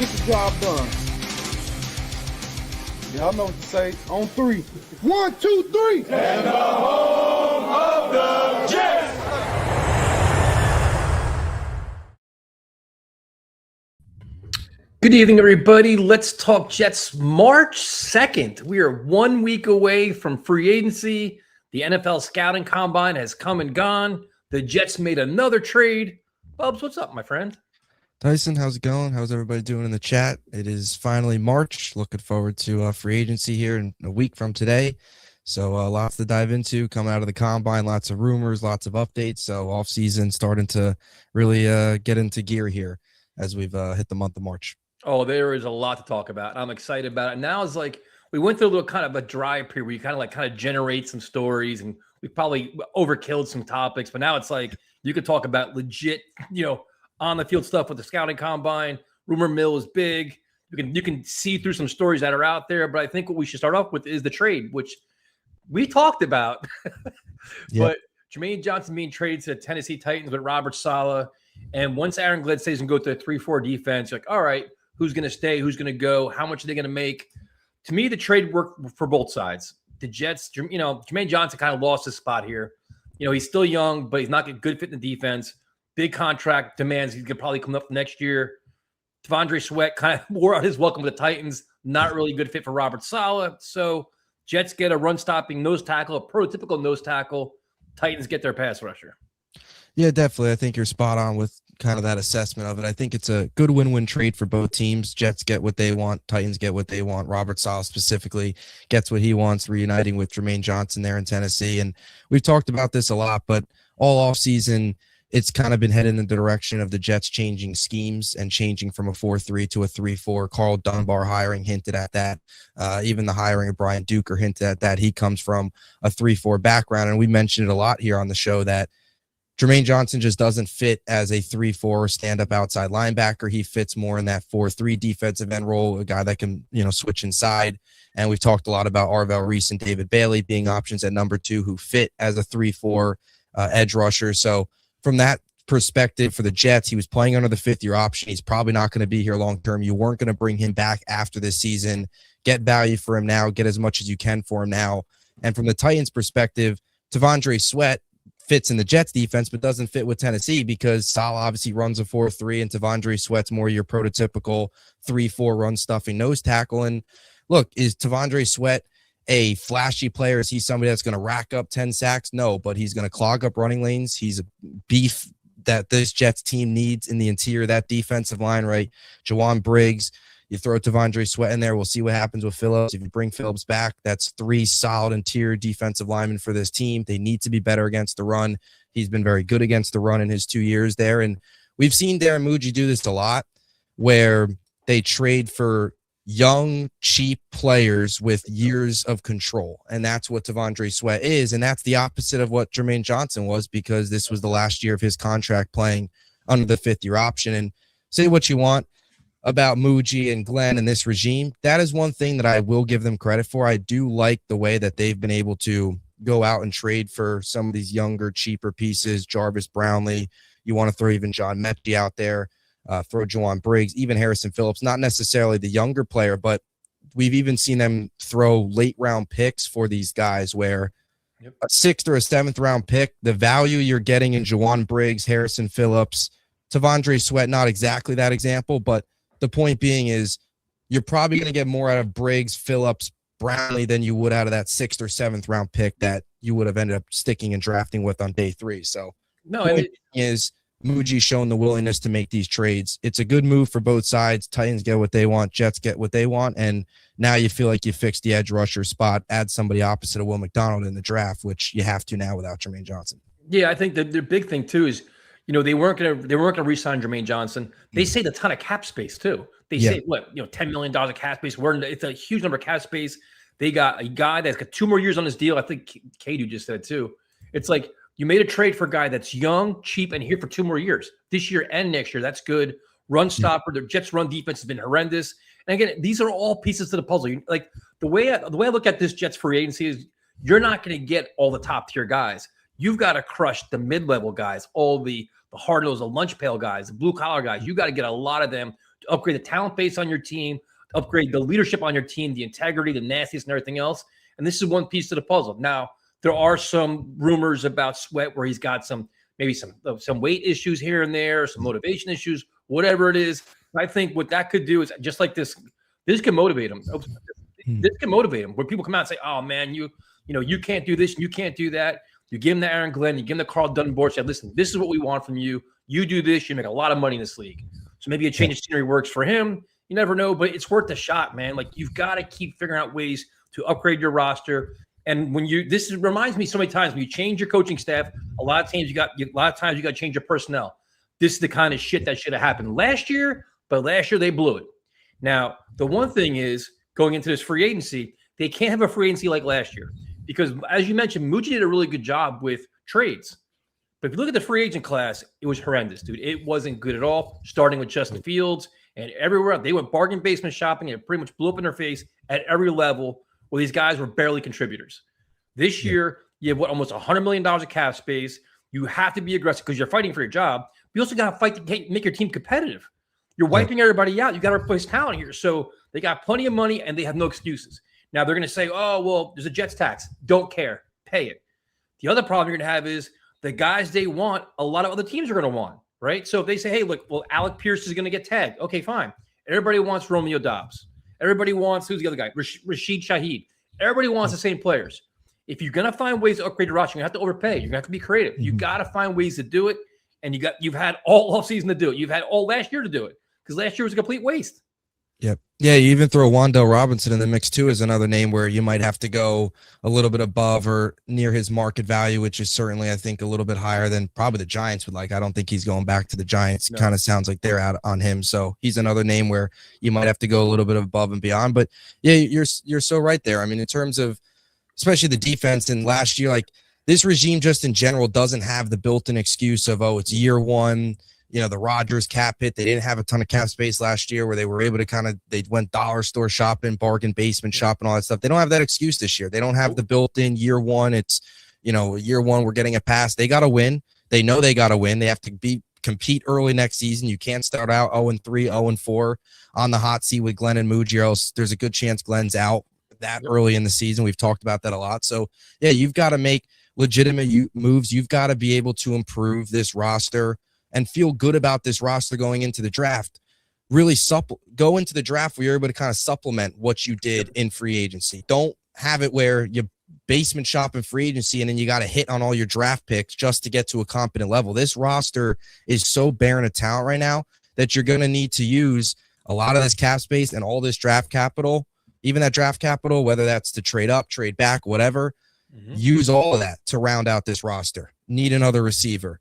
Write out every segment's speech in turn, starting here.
get the job done. Y'all know what to say. On three. 1, 2, 3. And the home of the Jets. Good evening, everybody. Let's talk Jets. March 2nd. We are 1 week away from free agency. The NFL scouting combine has come and gone. The Jets made another trade. Bubs, what's up, my friend? Tyson, how's it going? How's everybody doing in the chat? It is finally March. Looking forward to free agency here in a week from today. So lots to dive into coming out of the combine, lots of rumors, lots of updates. So off season starting to really get into gear here as we've hit the month of March. Oh, there is a lot to talk about. I'm excited about it. Now it's like we went through a little kind of a dry period where you kind of generate some stories, and we probably overkilled some topics. But now it's like you could talk about legit, on the field stuff with the scouting combine. Rumor mill is big. You can see through some stories that are out there. But I think what we should start off with is the trade, which we talked about. But Jermaine Johnson being traded to the Tennessee Titans with Robert Saleh. And once Aaron Glenn says and go to a 3-4 defense, you're like, all right, who's going to stay? Who's going to go? How much are they going to make? To me, the trade worked for both sides. The Jets, Jermaine Johnson kind of lost his spot here. He's still young, but he's not a good fit in the defense. Big contract demands. He's going to probably come up next year. T'Vondre Sweat kind of wore out his welcome to the Titans. Not really a good fit for Robert Saleh. So Jets get a run-stopping nose tackle, a prototypical nose tackle. Titans get their pass rusher. Yeah, definitely. I think you're spot on with kind of that assessment of it. I think it's a good win-win trade for both teams. Jets get what they want. Titans get what they want. Robert Saleh specifically gets what he wants, reuniting with Jermaine Johnson there in Tennessee. And we've talked about this a lot, but all offseason, it's kind of been headed in the direction of the Jets changing schemes and changing from a 4-3 to a 3-4. Carl Dunbar hiring hinted at that. Even the hiring of Brian Duker hinted at that. He comes from a 3-4 background. And we mentioned it a lot here on the show that Jermaine Johnson just doesn't fit as a 3-4 stand-up outside linebacker. He fits more in that 4-3 defensive end role, a guy that can, switch inside. And we've talked a lot about Arvell Reese and David Bailey being options at number 2 who fit as a 3-4 edge rusher. So from that perspective for the Jets, he was playing under the 5th-year option. He's probably not going to be here long-term. You weren't going to bring him back after this season. Get value for him now. Get as much as you can for him now. And from the Titans' perspective, T'Vondre Sweat fits in the Jets defense, but doesn't fit with Tennessee because Saleh obviously runs a 4-3 and T'Vondre Sweat's more your prototypical 3-4 run stuffing nose tackle. And look, is T'Vondre Sweat a flashy player? Is he somebody that's going to rack up 10 sacks? No, but he's going to clog up running lanes. He's a beef that this Jets team needs in the interior of that defensive line, right? Jawan Briggs, you throw T'Vondre Sweat in there. We'll see what happens with Phillips. If you bring Phillips back, that's 3 solid interior defensive linemen for this team. They need to be better against the run. He's been very good against the run in his 2 years there. And we've seen Darren Muji do this a lot where they trade for young, cheap players with years of control. And that's what T'Vondre Sweat is. And that's the opposite of what Jermaine Johnson was because this was the last year of his contract playing under the 5th-year option. And say what you want about Muji and Glenn and this regime, that is one thing that I will give them credit for. I do like the way that they've been able to go out and trade for some of these younger, cheaper pieces. Jarvis Brownlee, you want to throw even John Mechie out there, throw Jawan Briggs, even Harrison Phillips, not necessarily the younger player, but we've even seen them throw late round picks for these guys where a 6th or a 7th round pick, the value you're getting in Jawan Briggs, Harrison Phillips, T'Vondre Sweat, not exactly that example, but the point being is you're probably going to get more out of Briggs, Phillips, Brownlee than you would out of that 6th or 7th round pick that you would have ended up sticking and drafting with on day 3. So no, point is Muji showing the willingness to make these trades. It's a good move for both sides. Titans get what they want. Jets get what they want. And now you feel like you fixed the edge rusher spot, add somebody opposite of Will McDonald in the draft, which you have to now without Jermaine Johnson. Yeah, I think the big thing too is, they weren't gonna re-sign Jermaine Johnson. They saved a ton of cap space too. They saved $10 million of cap space. It's a huge number of cap space. They got a guy that's got 2 more years on his deal. I think Kadu just said it too. It's like you made a trade for a guy that's young, cheap, and here for 2 more years, this year and next year. That's good. Run stopper. The Jets' run defense has been horrendous. And again, these are all pieces to the puzzle. Like the way I look at this Jets free agency is you're not going to get all the top tier guys. You've got to crush the mid-level guys, all the hard-nosed, the lunch pail guys, the blue-collar guys. You got to get a lot of them. upgrade the talent base on your team, upgrade the leadership on your team, the integrity, the nastiness, and everything else. And this is one piece to the puzzle. Now, there are some rumors about Sweat where he's got maybe some weight issues here and there, some motivation issues, whatever it is. I think what that could do is just like this can motivate him. This can motivate him where people come out and say, oh man, you can't do this, you can't do that. You give him the Aaron Glenn, you give him the Carl Dunbar, say, listen, this is what we want from you. You do this, you make a lot of money in this league. So maybe a change of scenery works for him. You never know, but it's worth a shot, man. Like, you've got to keep figuring out ways to upgrade your roster. And this reminds me so many times when you change your coaching staff, a lot of times you got to change your personnel. This is the kind of shit that should have happened last year, but last year they blew it. Now, the one thing is going into this free agency, they can't have a free agency like last year because, as you mentioned, Moochie did a really good job with trades. But if you look at the free agent class, it was horrendous, dude. It wasn't good at all, starting with Justin Fields and everywhere else. They went bargain basement shopping and it pretty much blew up in their face at every level where these guys were barely contributors. This year, you have almost $100 million of cap space. You have to be aggressive because you're fighting for your job. But you also got to fight to make your team competitive. You're wiping everybody out. You got to replace talent here. So they got plenty of money and they have no excuses. Now they're going to say, oh, well, there's a Jets tax. Don't care. Pay it. The other problem you're going to have is the guys they want, a lot of other teams are going to want, right? So if they say, hey, look, well, Alec Pierce is going to get tagged. Okay, fine. Everybody wants Romeo Doubs. Everybody wants, who's the other guy? Rashid Shaheed. Everybody wants the same players. If you're going to find ways to upgrade your roster, you have to overpay. You're going to have to be creative. You got to find ways to do it. And you've had all offseason to do it. You've had all last year to do it because last year was a complete waste. Yep. Yeah, you even throw Wan'Dale Robinson in the mix too as another name where you might have to go a little bit above or near his market value, which is certainly, I think, a little bit higher than probably the Giants would like. I don't think he's going back to the Giants. No. Kind of sounds like they're out on him. So he's another name where you might have to go a little bit above and beyond. But yeah, you're so right there. I mean, in terms of especially the defense, and last year, like this regime just in general doesn't have the built-in excuse of, oh, it's year one. You know, the Rodgers cap hit. They didn't have a ton of cap space last year where they were able to they went dollar store shopping, bargain basement shopping, all that stuff. They don't have that excuse this year. They don't have the built-in year one. It's, year one, we're getting a pass. They got to win. They know they got to win. They have to compete early next season. You can't start out 0-3, 0-4 on the hot seat with Glenn and Muji, or else there's a good chance Glenn's out that early in the season. We've talked about that a lot. So, yeah, you've got to make legitimate moves. You've got to be able to improve this roster and feel good about this roster going into the draft. Really go into the draft where you're able to kind of supplement what you did in free agency. Don't have it where you basement shop in free agency and then you got to hit on all your draft picks just to get to a competent level. This roster is so barren of talent right now that you're going to need to use a lot of this cap space and all this draft capital, even that draft capital, whether that's to trade up, trade back, whatever, use all of that to round out this roster. Need another receiver.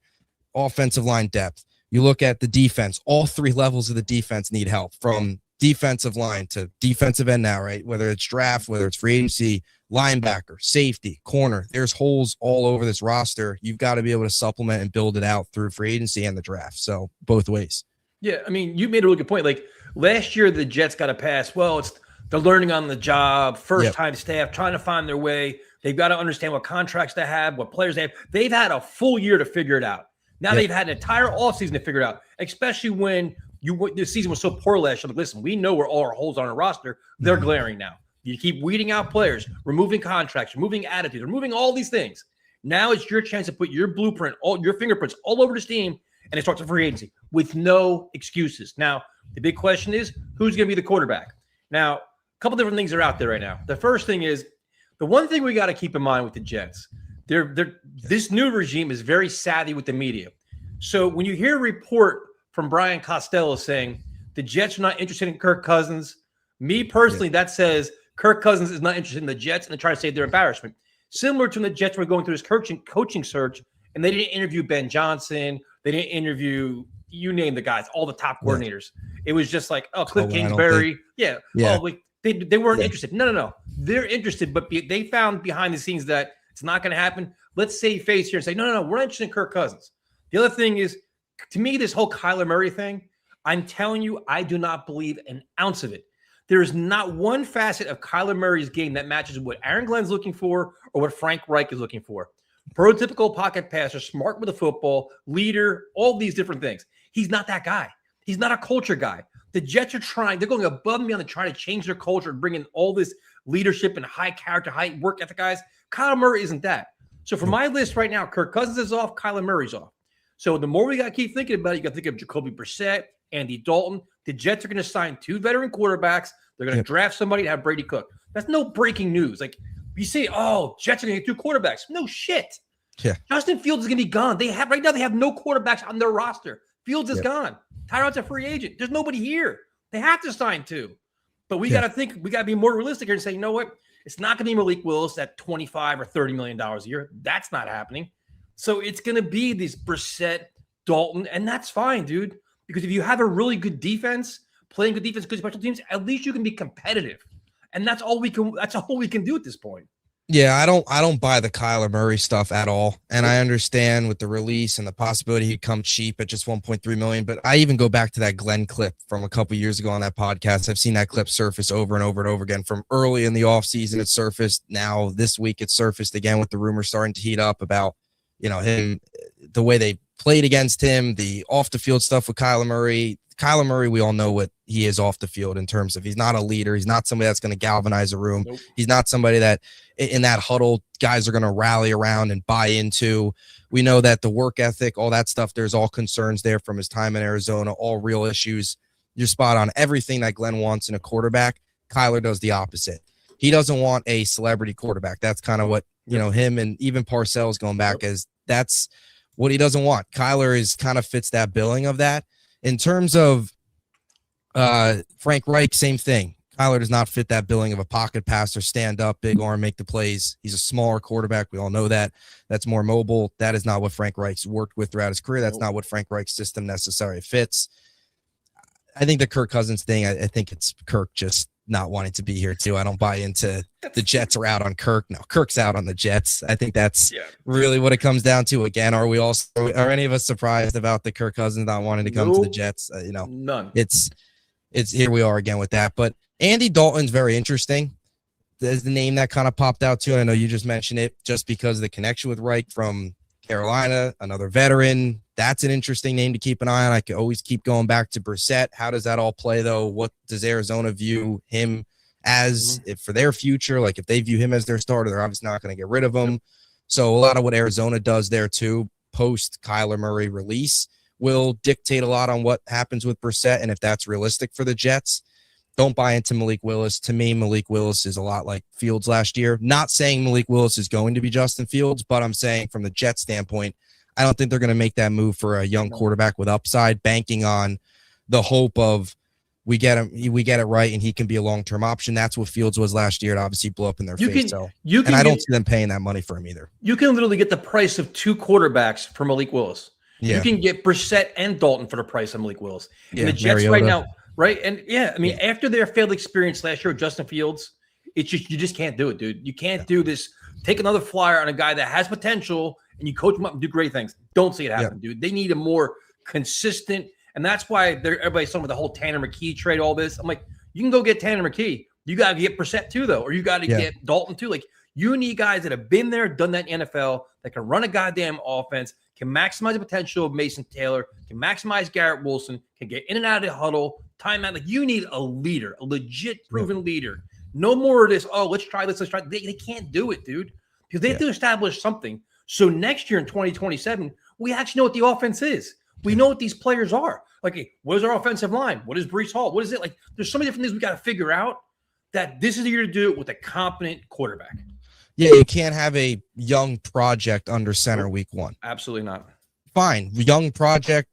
Offensive line depth. You look at the defense, all three levels of the defense need help, from defensive line to defensive end now, right? Whether it's draft, whether it's free agency, linebacker, safety, corner, there's holes all over this roster. You've got to be able to supplement and build it out through free agency and the draft. So both ways. Yeah, I mean, you made a really good point. Like last year, the Jets got a pass. Well, it's they're learning on the job, first-time staff, trying to find their way. They've got to understand what contracts they have, what players they have. They've had a full year to figure it out. Now they've had an entire offseason to figure it out, especially when the season was so poor last year. Like, listen, we know where all our holes are on our roster. They're glaring now. You keep weeding out players, removing contracts, removing attitudes, removing all these things. Now it's your chance to put your blueprint, all your fingerprints all over this team, and it starts a free agency with no excuses. Now, the big question is, who's going to be the quarterback? Now, a couple different things are out there right now. The first thing is, the one thing we got to keep in mind with the Jets, this new regime is very savvy with the media. So when you hear a report from Brian Costello saying the Jets are not interested in Kirk Cousins, me personally, that says Kirk Cousins is not interested in the Jets and they try to save their embarrassment. Similar to when the Jets were going through this coaching search and they didn't interview Ben Johnson. They didn't interview, you name the guys, all the top coordinators. Yeah. It was just like, oh, Cliff Kingsbury. Yeah. Oh, they weren't interested. No. They're interested, but they found behind the scenes that it's not going to happen. Let's save face here and say, no, we're not interested in Kirk Cousins. The other thing is, to me, this whole Kyler Murray thing, I'm telling you, I do not believe an ounce of it. There is not one facet of Kyler Murray's game that matches what Aaron Glenn's looking for or what Frank Reich is looking for. Prototypical pocket passer, smart with the football, leader, all these different things. He's not that guy. He's not a culture guy. The Jets are trying. They're going above and beyond to try to change their culture and bring in all this leadership and high character, high work ethic guys. Kyler Murray isn't that. So for my list right now, Kirk Cousins is off, Kyler Murray's off. So the more we got to keep thinking about it, you got to think of Jacoby Brissett, Andy Dalton. The Jets are going to sign 2 veteran quarterbacks. They're going to draft somebody to have Brady Cook. That's no breaking news. Like you say, oh, Jets are going to get 2 quarterbacks. No shit. Yeah. Justin Fields is going to be gone. Right now they have no quarterbacks on their roster. Fields is gone. Tyrod's a free agent. There's nobody here. They have to sign 2. But we got to think, we got to be more realistic here and say, you know what? It's not going to be Malik Willis at $25 or $30 million a year. That's not happening. So it's going to be these Brissett, Dalton, and that's fine, dude. Because if you have a really good defense, playing good defense, good special teams, at least you can be competitive. And that's all we can do at this point. Yeah, I don't buy the Kyler Murray stuff at all. And I understand with the release and the possibility he'd come cheap at just $1.3 million. But I even go back to that Glenn clip from a couple years ago on that podcast. I've seen that clip surface over and over and over again from early in the offseason. It surfaced. Now this week it surfaced again with the rumors starting to heat up about, him, the way they played against him, the off the field stuff with Kyler Murray. Kyler Murray, we all know what he is off the field in terms of he's not a leader. He's not somebody that's going to galvanize a room. Nope. He's not somebody that in that huddle guys are going to rally around and buy into. We know that the work ethic, all that stuff, there's all concerns there from his time in Arizona, all real issues. You're spot on. Everything that Glenn wants in a quarterback, Kyler does the opposite. He doesn't want a celebrity quarterback. That's kind of what, him and even Parcells going back as that's what he doesn't want. Kyler is kind of fits that billing of that. In terms of Frank Reich, same thing. Kyler does not fit that billing of a pocket passer, stand up, big arm, make the plays. He's a smaller quarterback. We all know that. That's more mobile. That is not what Frank Reich's worked with throughout his career. That's not what Frank Reich's system necessarily fits. I think the Kirk Cousins thing, I think it's Kirk just not wanting to be here too. I don't buy into the Jets are out on Kirk. No, Kirk's out on the Jets. I think that's really what it comes down to. Again, are any of us surprised about the Kirk Cousins not wanting to come to the Jets? None. It's here we are again with that. But Andy Dalton's very interesting. There's the name that kind of popped out too. And I know you just mentioned it just because of the connection with Reich from Carolina, another veteran. That's an interesting name to keep an eye on. I could always keep going back to Brissett. How does that all play, though? What does Arizona view him as if for their future? Like if they view him as their starter, they're obviously not going to get rid of him. So a lot of what Arizona does there, too, post Kyler Murray release will dictate a lot on what happens with Brissett and if that's realistic for the Jets. Don't buy into Malik Willis. To me, Malik Willis is a lot like Fields last year. Not saying Malik Willis is going to be Justin Fields, but I'm saying from the Jets standpoint, I don't think they're going to make that move for a young quarterback with upside, banking on the hope of we get it right, and he can be a long-term option. That's what Fields was last year. It obviously blew up in their face. And I don't see them paying that money for him either. You can literally get the price of 2 quarterbacks for Malik Willis. Yeah. You can get Brissett and Dalton for the price of Malik Willis. And the Jets right now, right? And after their failed experience last year with Justin Fields, it's just you just can't do it, dude. You can't do this. Take another flyer on a guy that has potential and you coach him up and do great things. Don't see it happen, dude. They need a more consistent, and that's why everybody's talking about the whole Tanner McKee trade, all this. I'm like, you can go get Tanner McKee. You got to get Brissett too, though, or you got to get Dalton too. Like, you need guys that have been there, done that in the NFL, that can run a goddamn offense, can maximize the potential of Mason Taylor, can maximize Garrett Wilson, can get in and out of the huddle, timeout. Like, you need a leader, a legit proven leader. No more of this, let's try this, let's try. They can't do it, dude, because they have to establish something. So next year in 2027, we actually know what the offense is. We know what these players are. Like, hey, what is our offensive line? What is Breece Hall? What is it? Like, there's so many different things we got to figure out that this is the year to do it with a competent quarterback. Yeah, you can't have a young project under center week 1. Absolutely not. Fine. Young project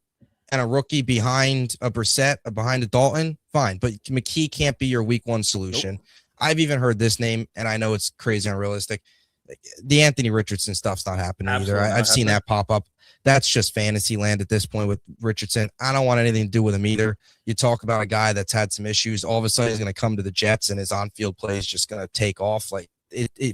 and a rookie behind a Brissett, behind a Dalton, fine. But McKee can't be your week 1 solution. I've even heard this name, and I know it's crazy and unrealistic. The Anthony Richardson stuff's not happening either. I've seen that pop up. That's just fantasy land at this point with Richardson. I don't want anything to do with him either. You talk about a guy that's had some issues. All of a sudden, he's going to come to the Jets, and his on-field play is just going to take off. Like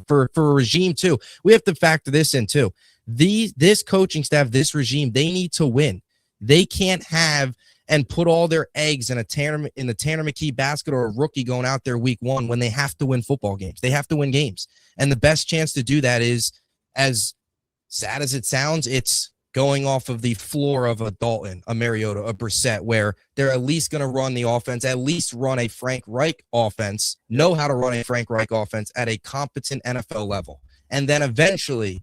for a regime too, we have to factor this in too. This coaching staff, this regime, they need to win. They can't have and put all their eggs in the Tanner McKee basket or a rookie going out there week 1 when they have to win football games. They have to win games. And the best chance to do that is, as sad as it sounds, it's going off of the floor of a Dalton, a Mariota, a Brissett, where they're at least going to run the offense, at least run a Frank Reich offense, know how to run a Frank Reich offense at a competent NFL level. And then eventually,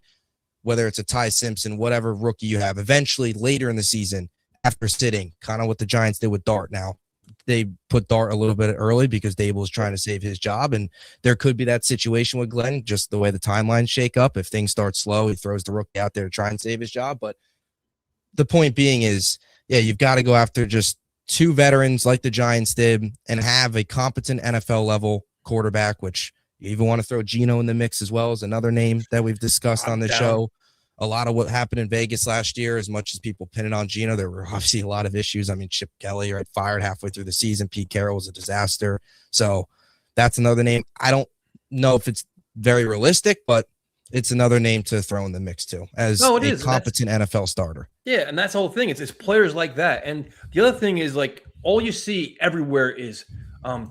whether it's a Ty Simpson, whatever rookie you have, eventually later in the season, after sitting, kind of what the Giants did with Dart now, they put Dart a little bit early because Dable is trying to save his job. And there could be that situation with Glenn, just the way the timelines shake up. If things start slow, he throws the rookie out there to try and save his job. But the point being is, yeah, you've got to go after just two veterans like the Giants did and have a competent NFL level quarterback, which you even want to throw Geno in the mix as well as another name that we've discussed on the show. A lot of what happened in Vegas last year, as much as people pin it on Geno, there were obviously a lot of issues. I mean, Chip Kelly got fired halfway through the season. Pete Carroll was a disaster. So that's another name. I don't know if it's very realistic, but it's another name to throw in the mix too as a competent NFL starter. Yeah, and that's the whole thing. It's players like that. And the other thing is, like, all you see everywhere is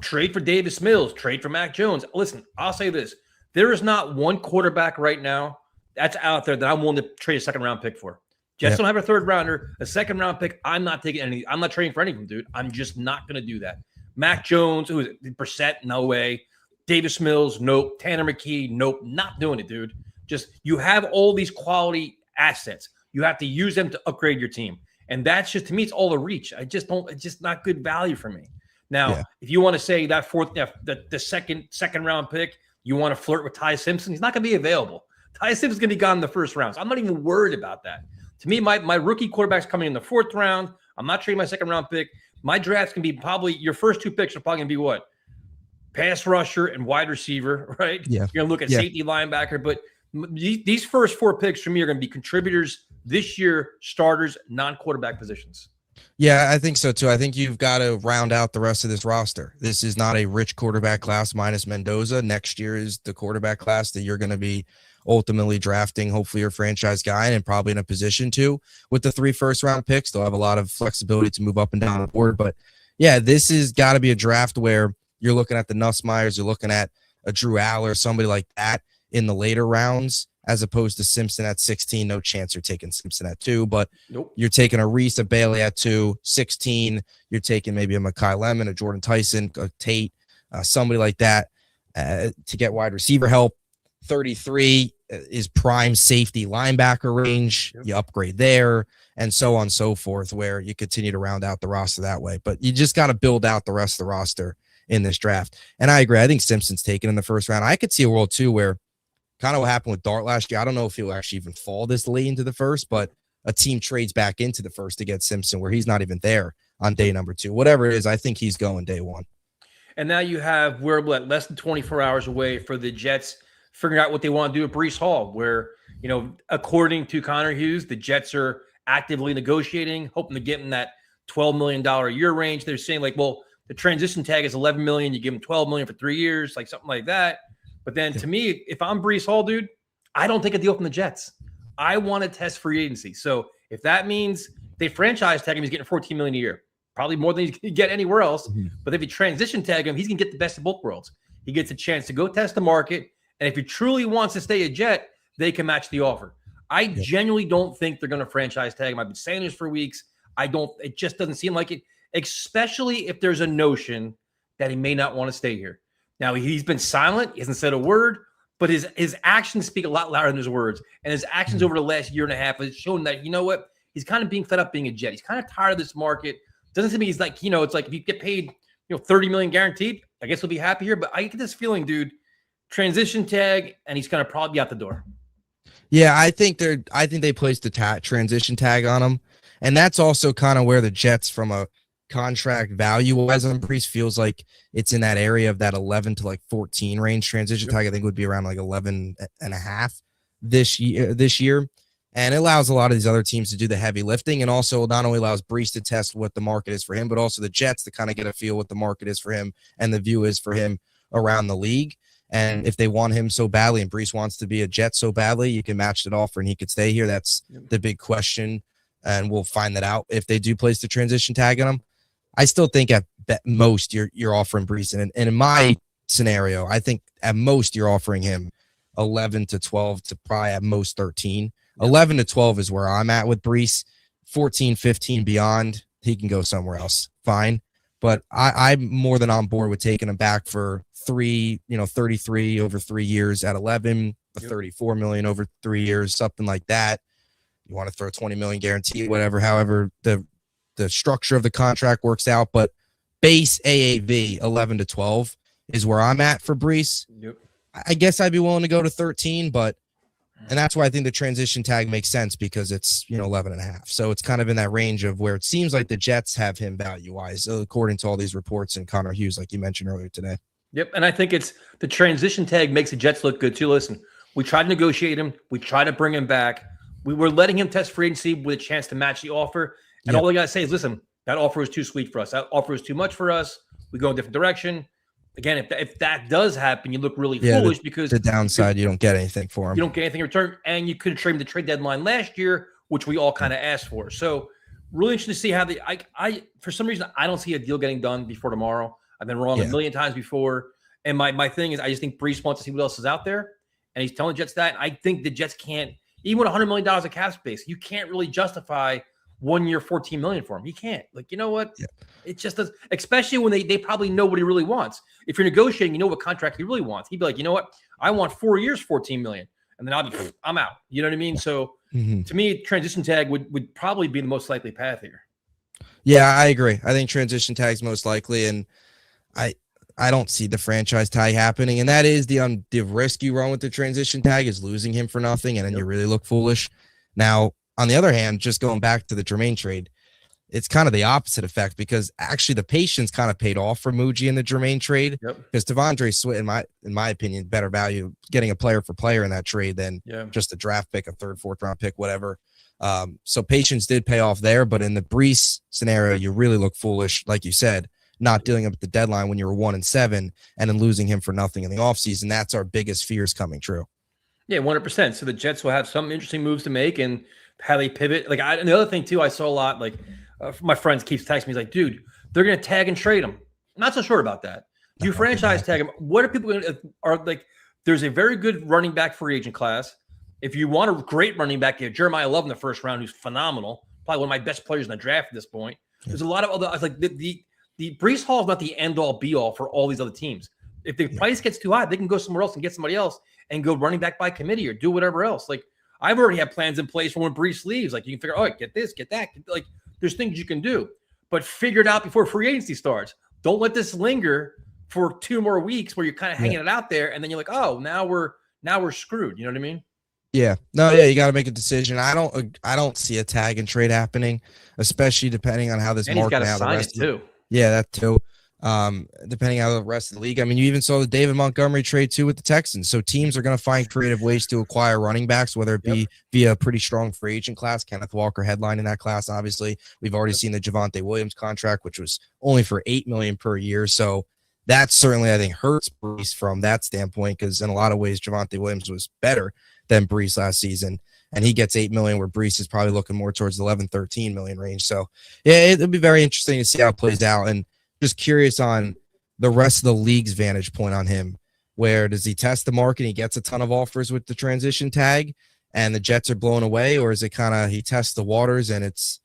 trade for Davis Mills, trade for Mac Jones. Listen, I'll say this. There is not one quarterback right now that's out there that I'm willing to trade a second-round pick for. Jets don't have a third-rounder. A second-round pick, I'm not taking any. I'm not trading for any of them, dude. I'm just not going to do that. Mac Jones, who is Brissett, no way. Davis Mills, nope. Tanner McKee, nope. Not doing it, dude. Just you have all these quality assets. You have to use them to upgrade your team. And that's just, to me, it's all a reach. I just don't, it's just not good value for me. Now, if you want to say that the second round pick, you want to flirt with Ty Simpson, he's not going to be available. Ty Simpson's going to be gone in the first round. So I'm not even worried about that. To me, my rookie quarterback's coming in the fourth round. I'm not trading my second round pick. My draft's going to be probably, your first two picks are probably going to be what? Pass rusher and wide receiver, right? Yeah. You're going to look at safety, linebacker. But these first four picks for me are going to be contributors this year, starters, non-quarterback positions. Yeah, I think so too. I think you've got to round out the rest of this roster. This is not a rich quarterback class minus Mendoza. Next year is the quarterback class that you're going to be ultimately drafting, hopefully your franchise guy, and probably in a position to. With the 3 first-round picks, they'll have a lot of flexibility to move up and down the board. But, yeah, this has got to be a draft where you're looking at the Nussmeyers, you're looking at a Drew Aller, somebody like that in the later rounds, as opposed to Simpson at 16. No chance you're taking Simpson at 2, but you're taking a Reese, a Bailey at 2, 16. You're taking maybe a Mekhi Lemon, a Jordan Tyson, a Tate, somebody like that to get wide receiver help. 33 is prime safety linebacker range. You upgrade there and so on and so forth, where you continue to round out the roster that way. But you just got to build out the rest of the roster in this draft. And I agree. I think Simpson's taken in the first round. I could see a world too where kind of what happened with Dart last year. I don't know if he'll actually even fall this late into the first, but a team trades back into the first to get Simpson where he's not even there on day number 2. Whatever it is, I think he's going day 1. And now you have, we're less than 24 hours away for the Jets figuring out what they want to do at Breece Hall, where, you know, according to Connor Hughes, the Jets are actively negotiating, hoping to get in that $12 million a year range. They're saying, like, well, the transition tag is $11 million. You give him $12 million for 3 years, like something like that. But then to me, if I'm Breece Hall, dude, I don't take a deal from the Jets. I want to test free agency. So if that means they franchise tag him, he's getting $14 million a year, probably more than he can get anywhere else. But if you transition tag him, he's going to get the best of both worlds. He gets a chance to go test the market. And if he truly wants to stay a Jet, they can match the offer. I genuinely don't think they're going to franchise tag him. I've been saying this for weeks. It just doesn't seem like it, especially if there's a notion that he may not want to stay here. Now, he's been silent. He hasn't said a word, but his actions speak a lot louder than his words. And his actions over the last year and a half has shown that, you know what, he's kind of being fed up being a Jet. He's kind of tired of this market. Doesn't seem he's like, you know, it's like if you get paid, you know, $30 million guaranteed, I guess he'll be happy here. But I get this feeling, dude, transition tag, and he's going to probably be out the door. Yeah, I think they placed a transition tag on him. And that's also kind of where the Jets, from a contract value wise on Breece, feels like it's in that area of that 11 to like 14 range. Transition tag, I think, would be around like 11 and a half this year. And it allows a lot of these other teams to do the heavy lifting, and also not only allows Breece to test what the market is for him, but also the Jets to kind of get a feel what the market is for him and the view is for him around the league. And if they want him so badly and Breece wants to be a Jet so badly, you can match that offer and he could stay here. That's the big question. And we'll find that out if they do place the transition tag on him. I still think at most you're offering Breece. And in my scenario, I think at most you're offering him 11 to 12 to probably at most 13. 11 to 12 is where I'm at with Breece. 14, 15 beyond, he can go somewhere else. Fine. But I'm more than on board with taking him back for 33 over 3 years at 11, 34 million over 3 years, something like that. You want to throw 20 million guarantee, whatever, however the structure of the contract works out. But base AAV 11 to 12 is where I'm at for Breece. Yep. I guess I'd be willing to go to 13, and that's why I think the transition tag makes sense, because it's 11 and a half. So it's kind of in that range of where it seems like the Jets have him value wise, according to all these reports and Connor Hughes, like you mentioned earlier today. Yep. And I think it's the transition tag makes the Jets look good too. Listen, we tried to negotiate him. We tried to bring him back. We were letting him test free agency with a chance to match the offer. And all we got to say is, listen, that offer was too sweet for us. That offer was too much for us. We go in a different direction. Again, if that does happen, you look really foolish, because the downside, you don't get anything for him. You don't get anything in return, and you could have traded the trade deadline last year, which we all kind of asked for. So really interesting to see how I for some reason, I don't see a deal getting done before tomorrow. I've been wrong a million times before. And my thing is, I just think Breece wants to see what else is out there. And he's telling the Jets that. I think the Jets can't, even with $100 million of cap space, you can't really justify 1 year, $14 million for him. You can't. Like, you know what? Yeah. It just does, especially when they probably know what he really wants. If you're negotiating, you know what contract he really wants. He'd be like, you know what? I want 4 years, $14 million. And then I'm out. You know what I mean? So to me, transition tag would probably be the most likely path here. Yeah, I agree. I think transition tag's most likely. And I don't see the franchise tag happening. And that is the risk you run with the transition tag, is losing him for nothing. And then you really look foolish. Now, on the other hand, just going back to the Jermaine trade, it's kind of the opposite effect, because actually the patience kind of paid off for Muji in the Jermaine trade. Because Devondre Swift, in my opinion, better value getting a player for player in that trade than just a draft pick, a third, fourth round pick, whatever. So patience did pay off there. But in the Breece scenario, you really look foolish, like you said, not dealing up at the deadline when you were 1-7 and then losing him for nothing in the offseason. That's our biggest fears coming true. Yeah, 100%. So the Jets will have some interesting moves to make and how they pivot. And the other thing too, I saw a lot, my friends keeps texting me, he's like, dude, they're going to tag and trade him. I'm not so sure about that. You franchise tag him. What are people going to there's a very good running back free agent class. If you want a great running back, you have Jeremiah Love in the first round, who's phenomenal. Probably one of my best players in the draft at this point. There's a lot of other, I was like, the Breece Hall is not the end all be all for all these other teams. If the price gets too high, they can go somewhere else and get somebody else and go running back by committee or do whatever else. Like, I've already had plans in place for when Breece leaves. Like, you can figure, get this, get that. Like, there's things you can do, but figure it out before free agency starts. Don't let this linger for 2 more weeks where you're kind of hanging it out there, and then you're like, oh, now we're screwed. You know what I mean? Yeah. No, yeah, you got to make a decision. I don't see a tag and trade happening, especially depending on how this market, he's got to sign it too. Yeah, that too. Depending on how the rest of the league. I mean, you even saw the David Montgomery trade too with the Texans. So teams are going to find creative ways to acquire running backs, whether it be via a pretty strong free agent class. Kenneth Walker headline in that class. Obviously, we've already seen the Javonte Williams contract, which was only for $8 million per year. So that certainly, I think, hurts Breece from that standpoint, because in a lot of ways, Javonte Williams was better than Breece last season. And he gets $8 million, where Breece is probably looking more towards the 11, 13 million range. So yeah, it'll be very interesting to see how it plays out. And just curious on the rest of the league's vantage point on him. Where does he test the market? He gets a ton of offers with the transition tag and the Jets are blown away, or is it kind of he tests the waters and it's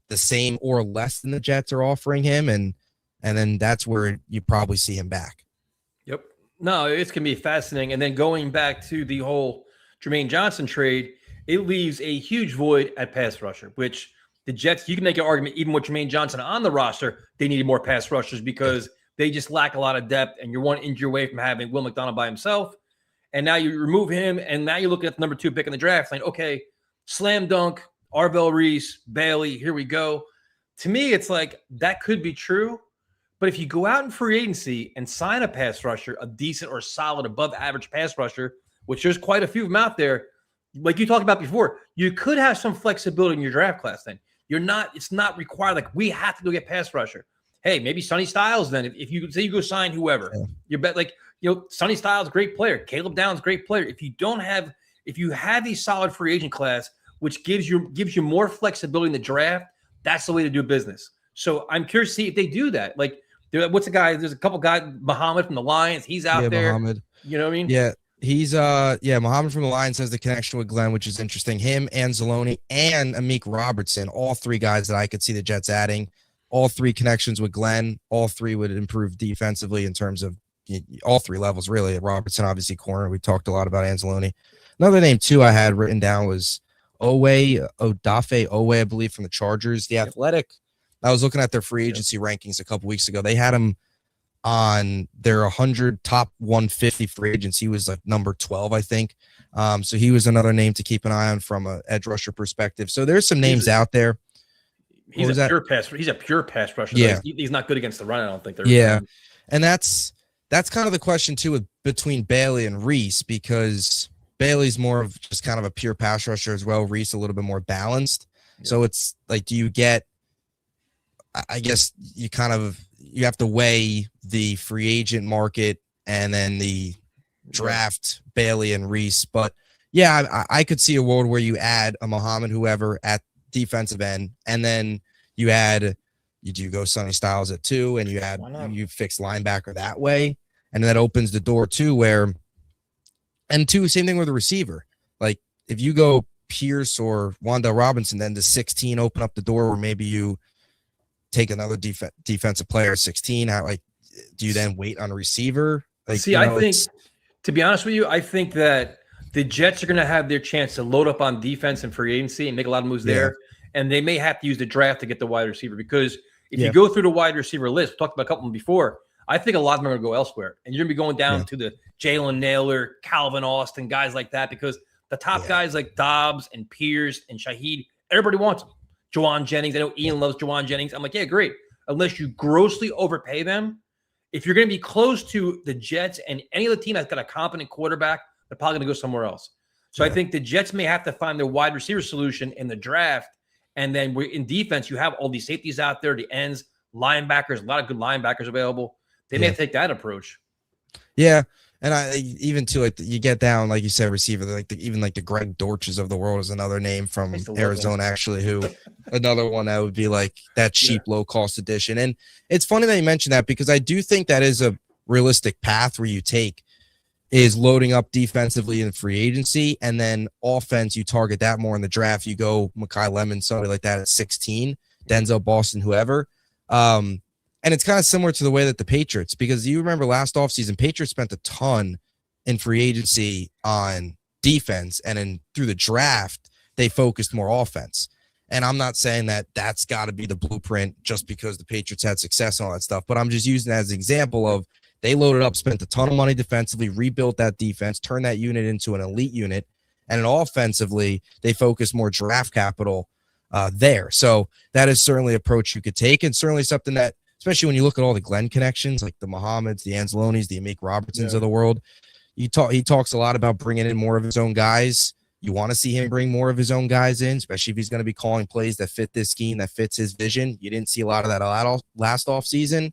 the same or less than the Jets are offering him, and then that's where you probably see him back? Yep. No, it's going to be fascinating. And then going back to the whole Jermaine Johnson trade, it leaves a huge void at pass rusher, which the Jets, you can make an argument, even with Jermaine Johnson on the roster, they needed more pass rushers because they just lack a lot of depth, and you're one injury away from having Will McDonald by himself. And now you remove him, and now you're looking at the number 2 pick in the draft, saying, okay, slam dunk, Arvell Reese, Bailey, here we go. To me, it's like that could be true, but if you go out in free agency and sign a pass rusher, a decent or solid above average pass rusher, which there's quite a few of them out there, like you talked about before, you could have some flexibility in your draft class then. It's not required. Like, we have to go get pass rusher. Hey, maybe Sonny Styles then. If you say you go sign whoever, you bet Sonny Styles, great player. Caleb Downs, great player. If you have a solid free agent class, which gives you more flexibility in the draft, that's the way to do business. So I'm curious to see if they do that. Like, what's the guy? There's a couple guys, Muhammad from the Lions. He's out there. Muhammad. You know what I mean? Yeah. He's Muhammad from the Lions has the connection with Glenn, which is interesting. Him, Anzalone, and Amik Robertson, all three guys that I could see the Jets adding. All three connections with Glenn. All three would improve defensively in terms of all three levels, really. Robertson, obviously, corner. We talked a lot about Anzalone. Another name, too, I had written down was Odafe Owe, I believe, from the Chargers. The Athletic, I was looking at their free agency rankings a couple weeks ago. They had him on their 100 top 150 free agents. He was like number 12, I think. So he was another name to keep an eye on from an edge rusher perspective. So there's some names out there. He's a pure pass rusher. Yeah. He's not good against the run, I don't think. And that's kind of the question too between Bailey and Reese, because Bailey's more of just kind of a pure pass rusher as well. Reese a little bit more balanced. Yeah. So it's like, do you get, I guess you have to weigh the free agent market and then the draft Bailey and Reese. But yeah, I could see a world where you add a Muhammad whoever at defensive end, and then you go Sonny Styles at 2, and you fix linebacker that way, and that opens the door too where, and two, same thing with the receiver. Like if you go Pierce or Wanda Robinson, then the 16 open up the door where maybe you take another defensive player 16. Do you then wait on a receiver? I think, to be honest with you, I think that the Jets are going to have their chance to load up on defense and free agency and make a lot of moves there. And they may have to use the draft to get the wide receiver, because if you go through the wide receiver list, we talked about a couple of them before, I think a lot of them are going to go elsewhere. And you're going to be going down to the Jalen Naylor, Calvin Austin, guys like that, because the top guys like Dobbs and Pierce and Shaheed, everybody wants them. Juwan Jennings. I know Ian loves Juwan Jennings. I'm like, yeah, great. Unless you grossly overpay them. If you're going to be close to the Jets and any other team that's got a competent quarterback, they're probably going to go somewhere else. So I think the Jets may have to find their wide receiver solution in the draft. And then in defense, you have all these safeties out there, the ends, linebackers, a lot of good linebackers available. They may have to take that approach. Yeah. And even too, like you get down, like you said, receiver, even the Greg Dortches of the world is another name from Arizona, actually, who another one that would be like that cheap, low cost addition. And it's funny that you mentioned that, because I do think that is a realistic path where you take is loading up defensively in free agency, and then offense, you target that more in the draft. You go Mekhi Lemon, somebody like that at 16, Denzel Boston, whoever. And it's kind of similar to the way that the Patriots, because you remember last offseason, Patriots spent a ton in free agency on defense, and through the draft, they focused more offense. And I'm not saying that that's got to be the blueprint just because the Patriots had success and all that stuff, but I'm just using that as an example of they loaded up, spent a ton of money defensively, rebuilt that defense, turned that unit into an elite unit, and then offensively, they focused more draft capital there. So that is certainly an approach you could take, and certainly something that, especially when you look at all the Glenn connections, like the Muhammads, the Anzalones, the Amik Robertsons of the world, he talks a lot about bringing in more of his own guys. You want to see him bring more of his own guys in, especially if he's going to be calling plays that fit this scheme, that fits his vision. You didn't see a lot of that last offseason.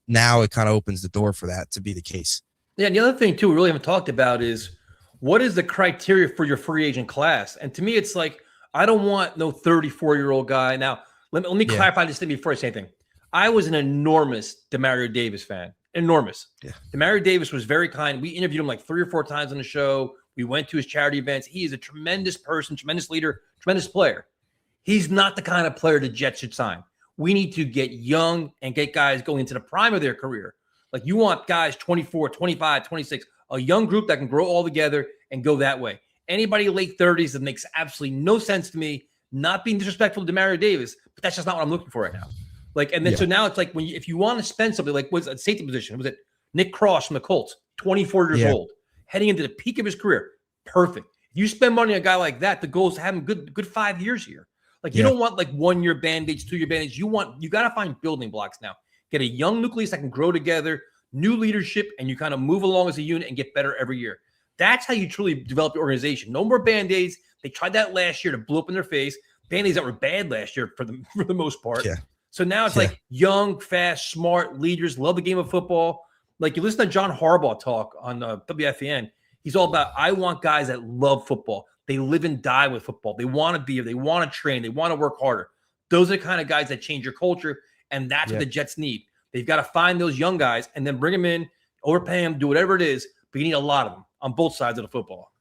Now it kind of opens the door for that to be the case. Yeah, and the other thing, too, we really haven't talked about is what is the criteria for your free agent class? And to me, it's like, I don't want no 34-year-old guy. Now, let me clarify this thing before I say anything. I was an enormous Demario Davis fan. Enormous. Yeah. Demario Davis was very kind. We interviewed him like 3 or 4 times on the show. We went to his charity events. He is a tremendous person, tremendous leader, tremendous player. He's not the kind of player the Jets should sign. We need to get young and get guys going into the prime of their career. Like you want guys 24, 25, 26, a young group that can grow all together and go that way. Anybody late 30s, that makes absolutely no sense to me. Not being disrespectful to Demario Davis, but that's just not what I'm looking for right now. Like, and then so now it's like if you want to spend something like what's a safety position, was it Nick Cross from the Colts, 24 years old, heading into the peak of his career, perfect. If you spend money on a guy like that, the goal is to have him good 5 years here. Like you don't want like 1 year band-aids, 2 year band-aids. You got to find building blocks now. Get a young nucleus that can grow together, new leadership, and you kind of move along as a unit and get better every year. That's how you truly develop your organization. No more band-aids. They tried that last year to blow up in their face. Band-aids that were bad last year for the most part. Yeah. So now it's like young, fast, smart leaders, love the game of football. Like you listen to John Harbaugh talk on WFAN. He's all about, I want guys that love football. They live and die with football. They want to be here. They want to train. They want to work harder. Those are the kind of guys that change your culture, and that's what the Jets need. They've got to find those young guys and then bring them in, overpay them, do whatever it is, but you need a lot of them. on both sides of the football.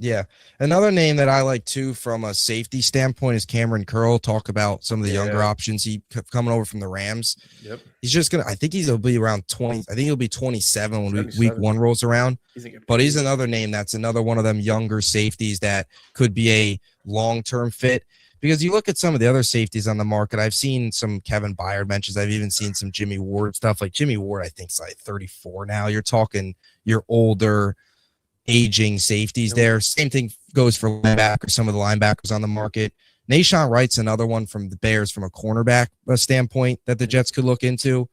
Yeah. Another name that I like too from a safety standpoint is Cameron Curl. Talk about some of the younger options he coming over from the Rams. Yep. He's just I think he'll be around 20. I think he'll be 27 when week 1 rolls around. But he's another name that's another one of them younger safeties that could be a long-term fit. Because you look at some of the other safeties on the market, I've seen some Kevin Byard mentions. I've even seen some Jimmy Ward stuff. Like Jimmy Ward, I think is like 34 now. You're talking your older, aging safeties there. Same thing goes for linebackers, some of the linebackers on the market. Nahshon Wright's another one from the Bears from a cornerback standpoint that the Jets could look into.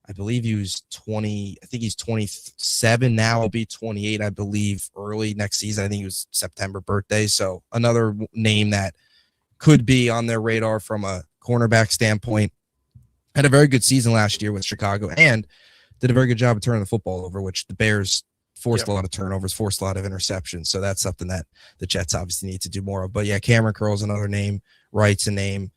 I believe he was 20. I think he's 27 now. He'll be 28, I believe, early next season. I think he was September birthday. So another name that could be on their radar from a cornerback standpoint. Had a very good season last year with Chicago and did a very good job of turning the football over, which the Bears forced a lot of turnovers, forced a lot of interceptions. So that's something that the Jets obviously need to do more of. But yeah, Cameron Curl's another name. Wright's a name.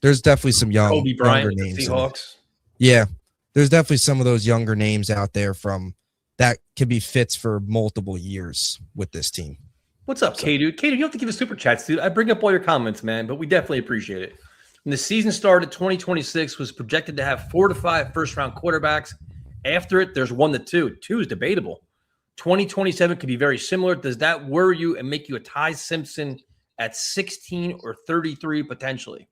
There's definitely some Kobe Bryant, younger names. Seahawks. Yeah, there's definitely some of those younger names out there from that could be fits for multiple years with this team. What's up, K-Dude? K-Dude, you don't have to give us super chats, dude. I bring up all your comments, man, but we definitely appreciate it. When the season started, 2026 was projected to have 4 to 5 first-round quarterbacks. After it, there's 1 to 2. 2 is debatable. 2027 could be very similar. Does that worry you and make you a Ty Simpson at 16 or 33 potentially?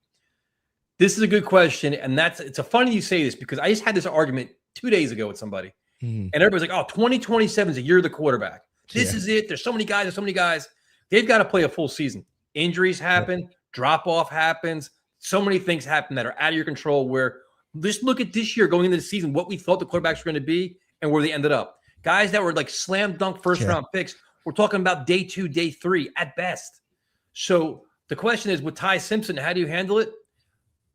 This is a good question, and it's a funny you say this because I just had this argument 2 days ago with somebody, and everybody's like, "Oh, 2027 is a year of the quarterback. This is it. There's so many guys. There's so many guys. They've got to play a full season. Injuries happen. Drop off happens. So many things happen that are out of your control. Where just look at this year going into the season, what we thought the quarterbacks were going to be, and where they ended up. Guys that were like slam dunk first round picks. We're talking about day 2, day 3 at best. So the question is, with Ty Simpson, how do you handle it?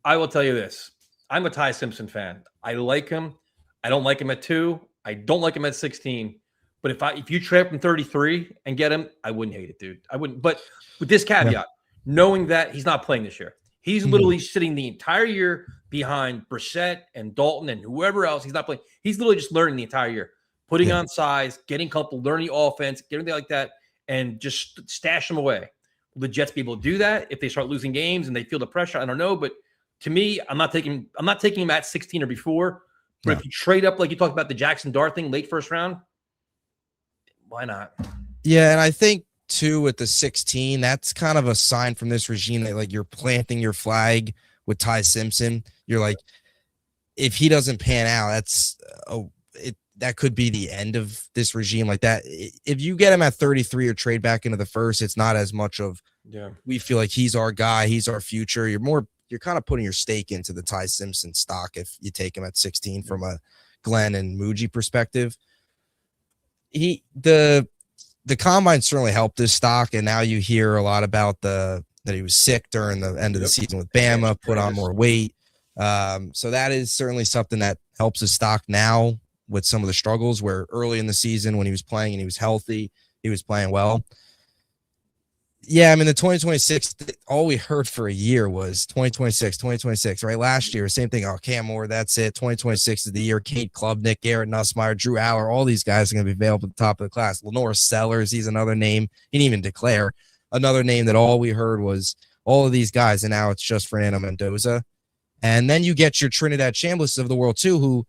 I will tell you this. I'm a Ty Simpson fan. I like him. I don't like him at 2. I don't like him at 16. But if you trade from 33 and get him, I wouldn't hate it, dude. I wouldn't. But with this caveat, knowing that he's not playing this year, he's literally sitting the entire year behind Brissett and Dalton and whoever else. He's not playing. He's literally just learning the entire year, putting on size, getting comfortable, learning the offense, getting everything like that, and just stash him away. Will the Jets be able to do that if they start losing games and they feel the pressure? I don't know, but to me, I'm not taking him at 16 or before. But if you trade up like you talked about the Jackson Dart thing, late first round, why not? Yeah, and I think too with the 16, that's kind of a sign from this regime that like you're planting your flag with Ty Simpson. You're like, if he doesn't pan out, that could be the end of this regime like that. If you get him at 33 or trade back into the first, it's not as much of we feel like he's our guy, he's our future. You're kind of putting your stake into the Ty Simpson stock if you take him at 16 from a Glenn and Muji perspective. The combine certainly helped this stock, and now you hear a lot about that he was sick during the end of the season with Bama, put on more weight. So that is certainly something that helps his stock now with some of the struggles where early in the season when he was playing and he was healthy, he was playing well. Yeah, I mean, the 2026, all we heard for a year was 2026, right? Last year, same thing. Oh, Cam Moore, that's it. 2026 is the year. Kate Klubnik, Garrett Nussmeier, Drew Aller, all these guys are going to be available at the top of the class. Lenore Sellers, he's another name. He didn't even declare. Another name that all we heard was all of these guys, and now it's just Fernando Mendoza. And then you get your Trinidad Chambliss of the world, too, who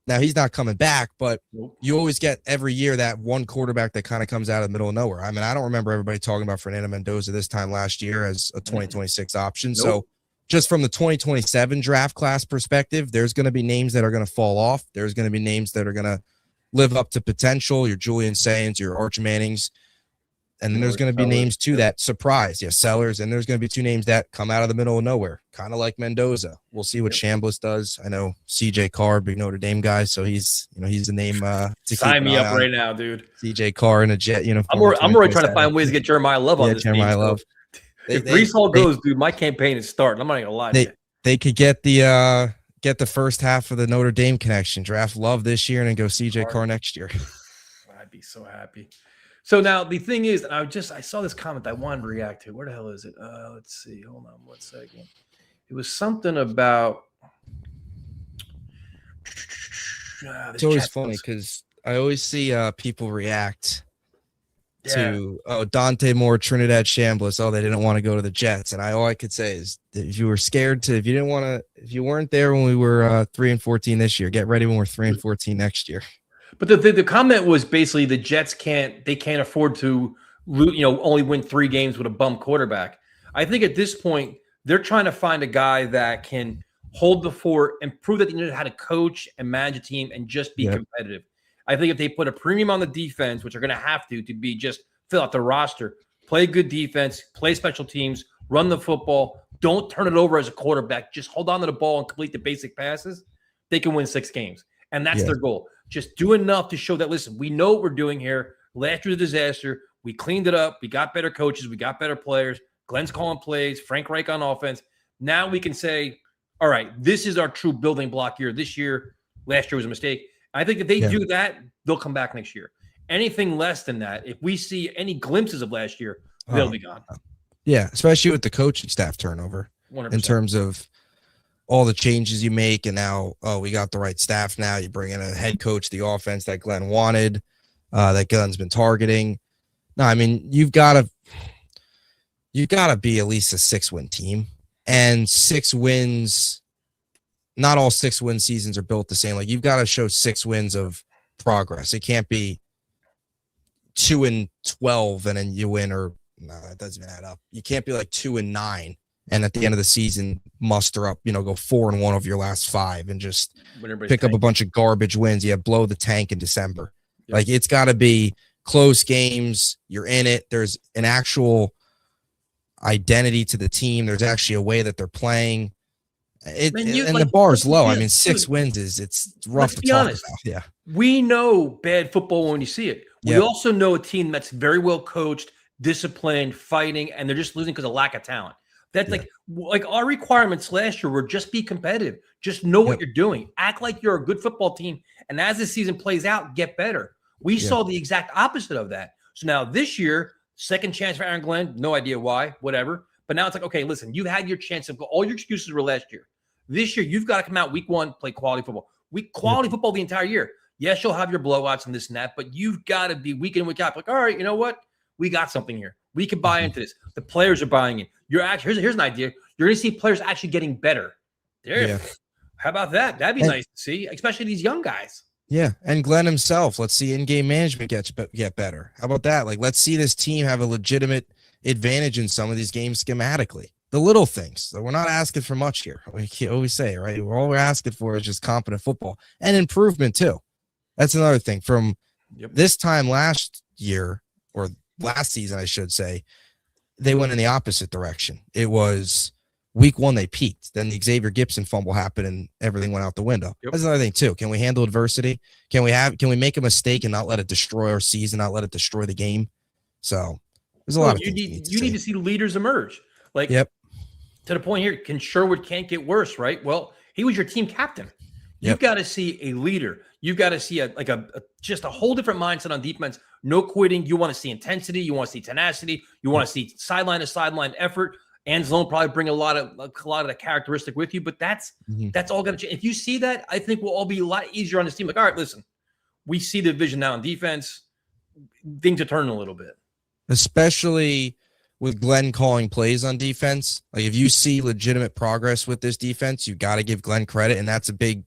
now he's not coming back, but you always get every year that one quarterback that kind of comes out of the middle of nowhere. I mean, I don't remember everybody talking about Fernando Mendoza this time last year as a 2026 option. So just from the 2027 draft class perspective, there's going to be names that are going to fall off. There's going to be names that are going to live up to potential, your Julian Sayans, your Arch Mannings. And then there's going to be names, too, that surprise. Yeah, Sellers. And there's going to be 2 names that come out of the middle of nowhere, kind of like Mendoza. We'll see what Chambliss does. I know CJ Carr, big Notre Dame guy, so he's the name to sign me up right now, dude. CJ Carr in a Jet uniform. I'm already trying to find ways to get Jeremiah Love on this team. Jeremiah Love. If Breece Hall goes, dude, my campaign is starting. I'm not going to lie to you. They could get the first half of the Notre Dame connection, draft Love this year, and then go CJ Carr next year. I'd be so happy. So now the thing is, I saw this comment I wanted to react to. Where the hell is it? Let's see. Hold on 1 second. It was something about. It's always funny because I always see people react Yeah. to Dante Moore, Trinidad Chambliss. Oh, they didn't want to go to the Jets, and all I could say is that if you were scared to, if you didn't want to, if you weren't there when we were 3-14 this year, get ready when we're 3-14 next year. But the comment was basically the Jets can't afford to only win 3 games with a bum quarterback. I think at this point they're trying to find a guy that can hold the fort and prove that they know how to coach and manage a team and just be competitive. I think if they put a premium on the defense, which are going to have to be just fill out the roster, play good defense, play special teams, run the football, don't turn it over as a quarterback, just hold on to the ball and complete the basic passes, they can win 6 games. And that's their goal. Just do enough to show that, listen, we know what we're doing here. Last year was a disaster. We cleaned it up. We got better coaches. We got better players. Glenn's calling plays. Frank Reich on offense. Now we can say, all right, this is our true building block year. This year, last year was a mistake. I think if they do that, they'll come back next year. Anything less than that, if we see any glimpses of last year, they'll be gone. Yeah, especially with the coaching staff turnover 100%. In terms of all the changes you make, and now, we got the right staff now. You bring in a head coach, the offense that Glenn wanted, that Glenn's been targeting. No, I mean, you've got to be at least a 6-win team, and 6 wins. Not all 6-win seasons are built the same. Like, you've got to show 6 wins of progress. It can't be 2-12 and then you win, or no, that doesn't add up. You can't be like 2-9 and at the end of the season muster up, go 4-1 over your last 5 and just pick up a bunch of garbage wins. You blow the tank in December. Yep. Like, it's got to be close games. You're in it. There's an actual identity to the team. There's actually a way that they're playing. And the bar's low. I mean, 6 wins it's rough to talk about. Yeah. We know bad football when you see it. We also know a team that's very well coached, disciplined, fighting, and they're just losing because of lack of talent. That's like our requirements last year were just be competitive. Just know what you're doing. Act like you're a good football team. And as the season plays out, get better. We saw the exact opposite of that. So now this year, second chance for Aaron Glenn. No idea why, whatever. But now it's like, okay, listen, you've had your chance of all your excuses were last year. This year, you've got to come out week 1, play quality football. Quality football the entire year. Yes, you'll have your blowouts and this and that, but you've got to be week in, week out. Like, all right, you know what? We got something here. We can buy into this. The players are buying in. You're actually here's an idea. You're going to see players actually getting better. How about that? That'd be nice to see, especially these young guys. Yeah, and Glenn himself. Let's see in-game management get better. How about that? Like, let's see this team have a legitimate advantage in some of these games schematically. The little things. So we're not asking for much here. We always say, right? All we're asking for is just competent football and improvement too. That's another thing. From this time last year, or last season, I should say, they went in the opposite direction. It was week 1 they peaked. Then the Xavier Gibson fumble happened and everything went out the window. That's another thing too. Can we handle adversity? Can we make a mistake and not let it destroy our season, not let it destroy the game? So there's a lot of things you need to see leaders emerge. Like, to the point here, Sherwood can't get worse, right? Well, he was your team captain. You've got to see a leader. You've got to see just a whole different mindset on defense. No quitting. You want to see intensity. You want to see tenacity. You want to see sideline to sideline effort. Anzalone probably bring a lot of the characteristic with you, but that's all going to change. If you see that, I think we'll all be a lot easier on this team. Like, all right, listen, we see the vision now on defense. Things are turning a little bit, especially with Glenn calling plays on defense. Like, if you see legitimate progress with this defense, you got to give Glenn credit. And that's a big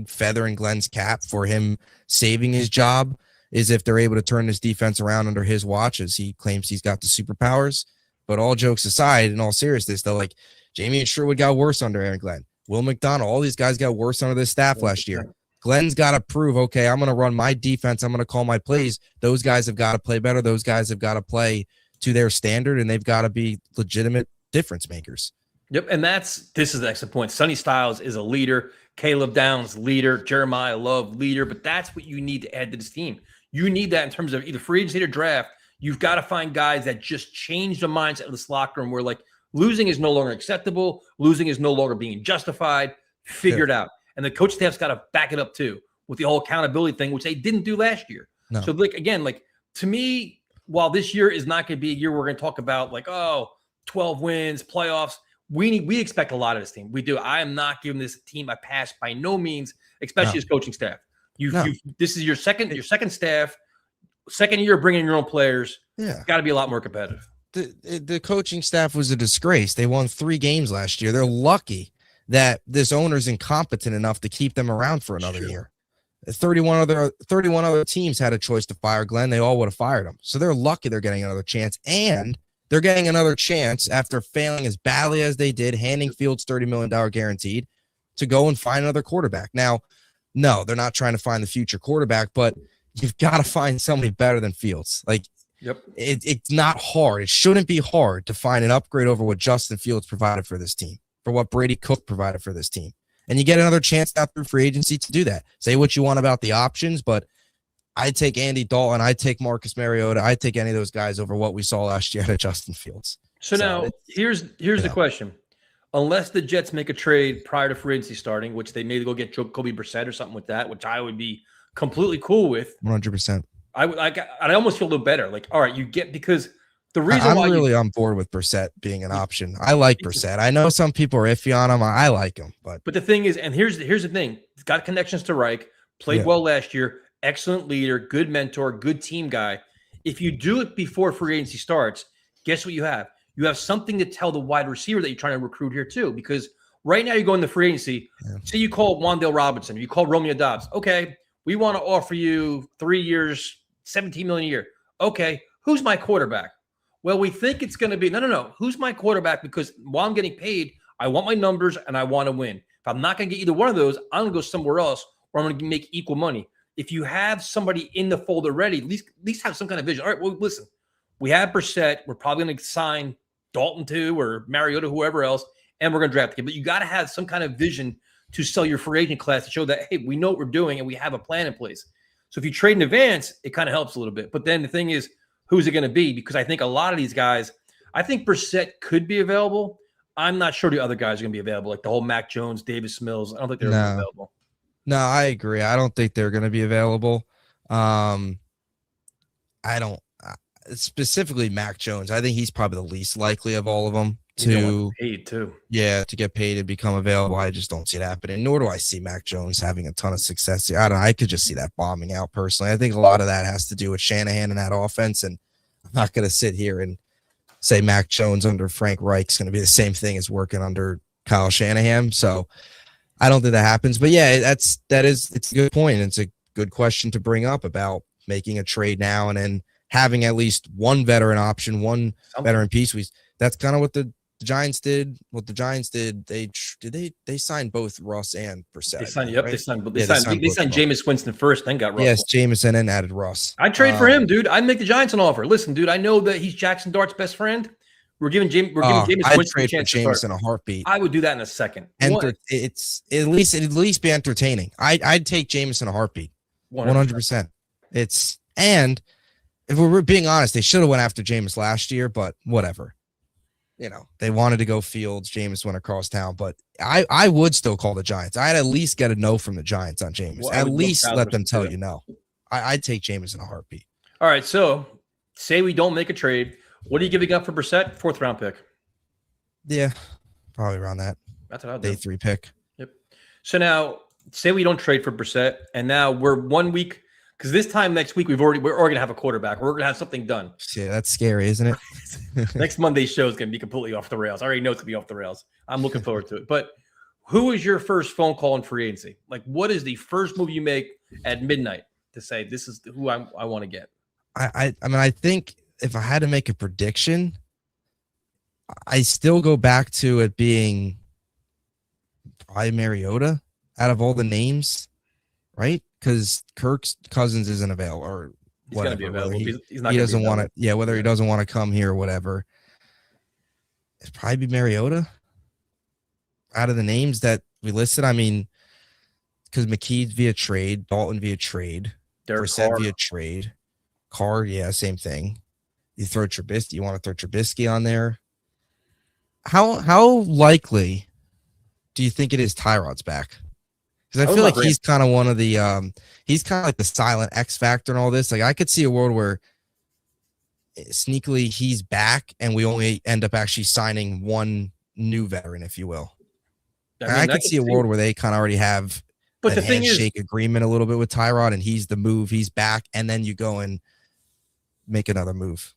feather in Glenn's cap for him saving his job, is if they're able to turn this defense around under his watch, as he claims he's got the superpowers. But all jokes aside, in all seriousness, though, like, Jamie and Sherwood got worse under Aaron Glenn. Will McDonald, all these guys got worse under this staff last year. Glenn's got to prove, okay, I'm going to run my defense. I'm going to call my plays. Those guys have got to play better. Those guys have got to play to their standard, and they've got to be legitimate difference makers. Yep, and this is the excellent point. Sonny Styles is a leader. Caleb Downs, leader. Jeremiah Love, leader. But that's what you need to add to this team. You need that in terms of either free agency or draft. You've got to find guys that just change the mindset of this locker room where, like, losing is no longer acceptable. Losing is no longer being justified. Figure it out. And the coach staff's got to back it up too with the whole accountability thing, which they didn't do last year. No. So, like, again, like, to me, while this year is not going to be a year we're going to talk about, like, 12 wins, playoffs, we expect a lot of this team. We do. I am not giving this team a pass by no means, especially his coaching staff. No. This is your second staff, second year bringing your own players. Yeah. Got to be a lot more competitive. The coaching staff was a disgrace. They won 3 games last year. They're lucky that this owner's incompetent enough to keep them around for another year. 31 other teams had a choice to fire Glenn. They all would have fired him. So they're lucky they're getting another chance. And they're getting another chance after failing as badly as they did, handing Fields $30 million guaranteed, to go and find another quarterback. Now, no, they're not trying to find the future quarterback, but you've got to find somebody better than Fields. Like, yep, it's not hard. It shouldn't be hard to find an upgrade over what Justin Fields provided for this team, for what Brady Cook provided for this team. And you get another chance now through free agency to do that. Say what you want about the options, but I'd take Andy Dalton. I'd take Marcus Mariota. I'd take any of those guys over what we saw last year out of Justin Fields. So now here's the question. Unless the Jets make a trade prior to free agency starting, which they may go get Jacoby Brissett or something with that, which I would be completely cool with. 100%. I almost feel a little better. Like, all right, you get, because the reason I'm really on board with Brissett being an option. I like Brissett. I know some people are iffy on him. I like him, but the thing is, and here's the thing: he's got connections to Reich, played well last year, excellent leader, good mentor, good team guy. If you do it before free agency starts, guess what you have? You have something to tell the wide receiver that you're trying to recruit here too, because right now you go into free agency. Say you call Wan'Dale Robinson, or you call Romeo Doubs. Okay, we want to offer you 3 years, $17 million a year. Okay, who's my quarterback? Well, we think it's going to be no. Who's my quarterback? Because while I'm getting paid, I want my numbers and I want to win. If I'm not going to get either one of those, I'm going to go somewhere else, or I'm going to make equal money. If you have somebody in the fold already, at least have some kind of vision. All right, well, listen, we have Brissett. We're probably going to sign Dalton too, or Mariota, whoever else, and we're going to draft the kid. But you got to have some kind of vision to sell your free agent class to show that, hey, we know what we're doing and we have a plan in place. So if you trade in advance, it kind of helps a little bit. But then the thing is, who's it going to be? Because I think a lot of these guys, I think Brissett could be available. I'm not sure the other guys are going to be available, like the whole Mac Jones, Davis Mills. I don't think they're going to be available. No, I agree. I don't think they're going to be available. I don't specifically Mac Jones. I think he's probably the least likely of all of them to get paid too. Yeah, to get paid and become available. I just don't see it happening. Nor do I see Mac Jones having a ton of success here. I could just see that bombing out personally. I think a lot of that has to do with Shanahan and that offense. And I'm not going to sit here and say Mac Jones under Frank Reich's going to be the same thing as working under Kyle Shanahan. So I don't think that happens. But yeah, it's a good point. It's a good question to bring up about making a trade now and then having at least one veteran option, one veteran piece. That's kind of what the Giants did. What the Giants did, they signed both Russ and Brissett. They signed Jameis Winston first, then got Russ. Yes, Jameson and added Russ. I'd trade for him, dude. I'd make the Giants an offer. Listen, dude, I know that he's Jackson Dart's best friend. We're giving Jameis Winston a chance to start. In a heartbeat. I would do that in a second. It's at least be entertaining. I'd take Jameis in a heartbeat. 100%. And if we're being honest, they should have went after Jameis last year, but whatever. You know, they wanted to go Fields. Jameis went across town, but I would still call the Giants. I'd at least get a no from the Giants on Jameis. Well, at least let them tell you no. I'd take Jameis in a heartbeat. All right, so say we don't make a trade. What are you giving up for Brissett? 4th round pick. Yeah, probably around that. That's what I'll do. Day 3 pick. Yep. So now, say we don't trade for Brissett, and now we're 1 week. Because this time next week, we're already going to have a quarterback. We're going to have something done. Yeah, that's scary, isn't it? Next Monday's show is going to be completely off the rails. I already know it's going to be off the rails. I'm looking forward to it. But who is your first phone call in free agency? Like, what is the first move you make at midnight to say, this is who I want to get? I mean, I think if I had to make a prediction, I still go back to it being probably Mariota out of all the names, right? Because Kirk's Cousins isn't available or whatever. He's going to be available. He doesn't want to. Yeah, whether he doesn't want to come here or whatever. It'd probably be Mariota out of the names that we listed. I mean, because McKee's via trade, Dalton via trade, Brissett via trade, Carr, yeah, same thing. You throw Trubisky. You want to throw Trubisky on there? How likely do you think it is Tyrod's back? Because I feel like he's kind of one of the he's kind of like the silent X factor and all this. Like I could see a world where sneakily he's back and we only end up actually signing one new veteran, if you will. I could see a world where they kind of already have But that the thing is, handshake agreement a little bit with Tyrod, and he's the move, he's back, and then you go and make another move.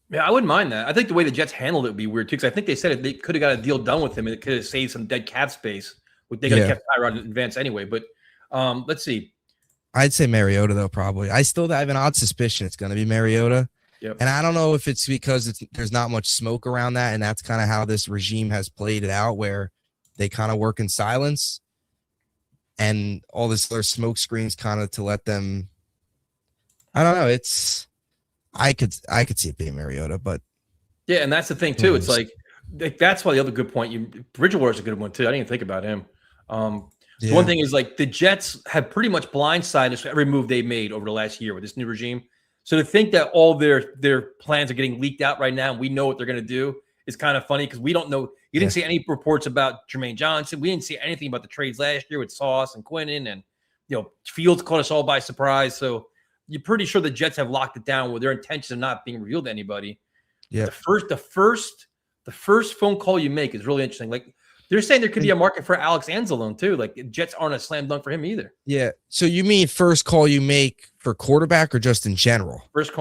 yeah, I wouldn't mind that. I think the way the Jets handled it would be weird too, because I think they said they could have got a deal done with him, and it could have saved some dead cap space. They could have kept Tyrod in advance anyway. But let's see. I'd say Mariota though, probably. I still have an odd suspicion it's going to be Mariota. Yep. And I don't know if it's because there's not much smoke around that, and that's kind of how this regime has played it out, where they kind of work in silence, and all this other smoke screens kind of to let them. I don't know. I could see it being Mariota, but yeah, and that's the thing too. It's like that's why the other good point. Bridgewater's a good one too. I didn't even think about him. The one thing is like the Jets have pretty much blindsided us for every move they made over the last year with this new regime. So to think that all their plans are getting leaked out right now and we know what they're going to do is kind of funny because we don't know. You didn't see any reports about Jermaine Johnson. We didn't see anything about the trades last year with Sauce and Quinnen, and Fields caught us all by surprise. So you're pretty sure the Jets have locked it down with their intention of not being revealed to anybody. Yeah. The first phone call you make is really interesting. Like they're saying there could be a market for Alex Anzalone too. Like Jets aren't a slam dunk for him either. Yeah. So you mean first call you make for quarterback or just in general? First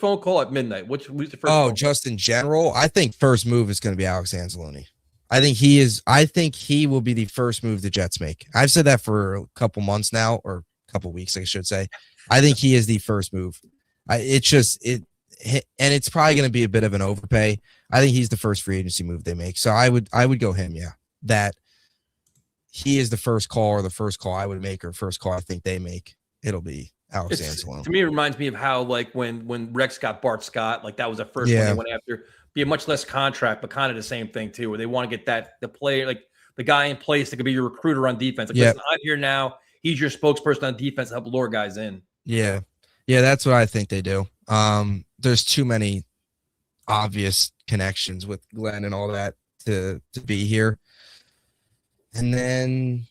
phone call at midnight. Who's the first? Oh, just in general. I think first move is going to be Alex Anzalone. I think he will be the first move the Jets make. I've said that for a couple months now, or a couple weeks, I should say. I think he is the first move. And it's probably going to be a bit of an overpay. I think he's the first free agency move they make. So I would go him. Yeah. That he is the first call, or the first call I would make, or first call I think they make. It'll be Alex Anzalone. To me, it reminds me of how like when Rex got Bart Scott, like that was the first one they went after. Be a much less contract, but kind of the same thing too, where they want to get the player, like the guy in place that could be your recruiter on defense. Like, listen, I'm here now. He's your spokesperson on defense to help lure guys in. Yeah. Yeah, that's what I think they do. There's too many obvious connections with Glenn and all that to be here. And then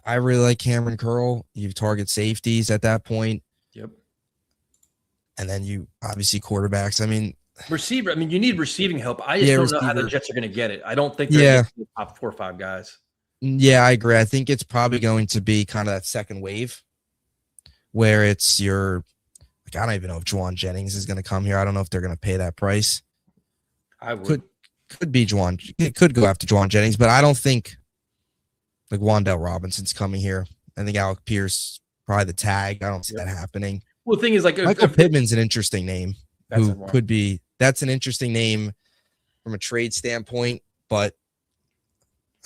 I really like Cameron Curl. You target safeties at that point. Yep. And then you obviously quarterbacks. I mean, receiver. I mean, you need receiving help. I just don't know how the Jets are going to get it. I don't think they're going to the top 4 or 5 guys. Yeah, I agree. I think it's probably going to be kind of that second wave where it's I don't even know if Juwan Jennings is going to come here. I don't know if they're going to pay that price. I would. Could be Juwan. It could go after Juwan Jennings, but I don't think like Wan'Dale Robinson's coming here. I think Alec Pierce probably the tag. I don't see that happening. Well, the thing is, like Michael Pittman's an interesting name. That's an interesting name from a trade standpoint, but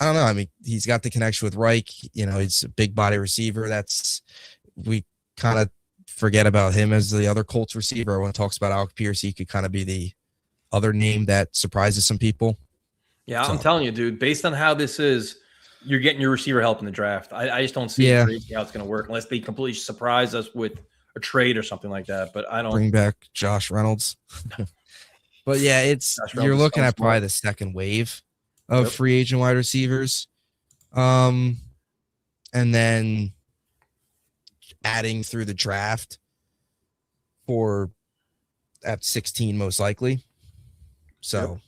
I don't know. I mean, he's got the connection with Reich. He's a big body receiver. We kind of forget about him as the other Colts receiver. Everyone talks about Alec Pierce. He could kind of be the other name that surprises some people. Yeah, I'm telling you, dude, based on how this is, you're getting your receiver help in the draft. I just don't see how it's going to work unless they completely surprise us with a trade or something like that. But I don't bring back Josh Reynolds. But yeah, you're looking at probably the second wave of free agent wide receivers. And then adding through the draft at 16 most likely. So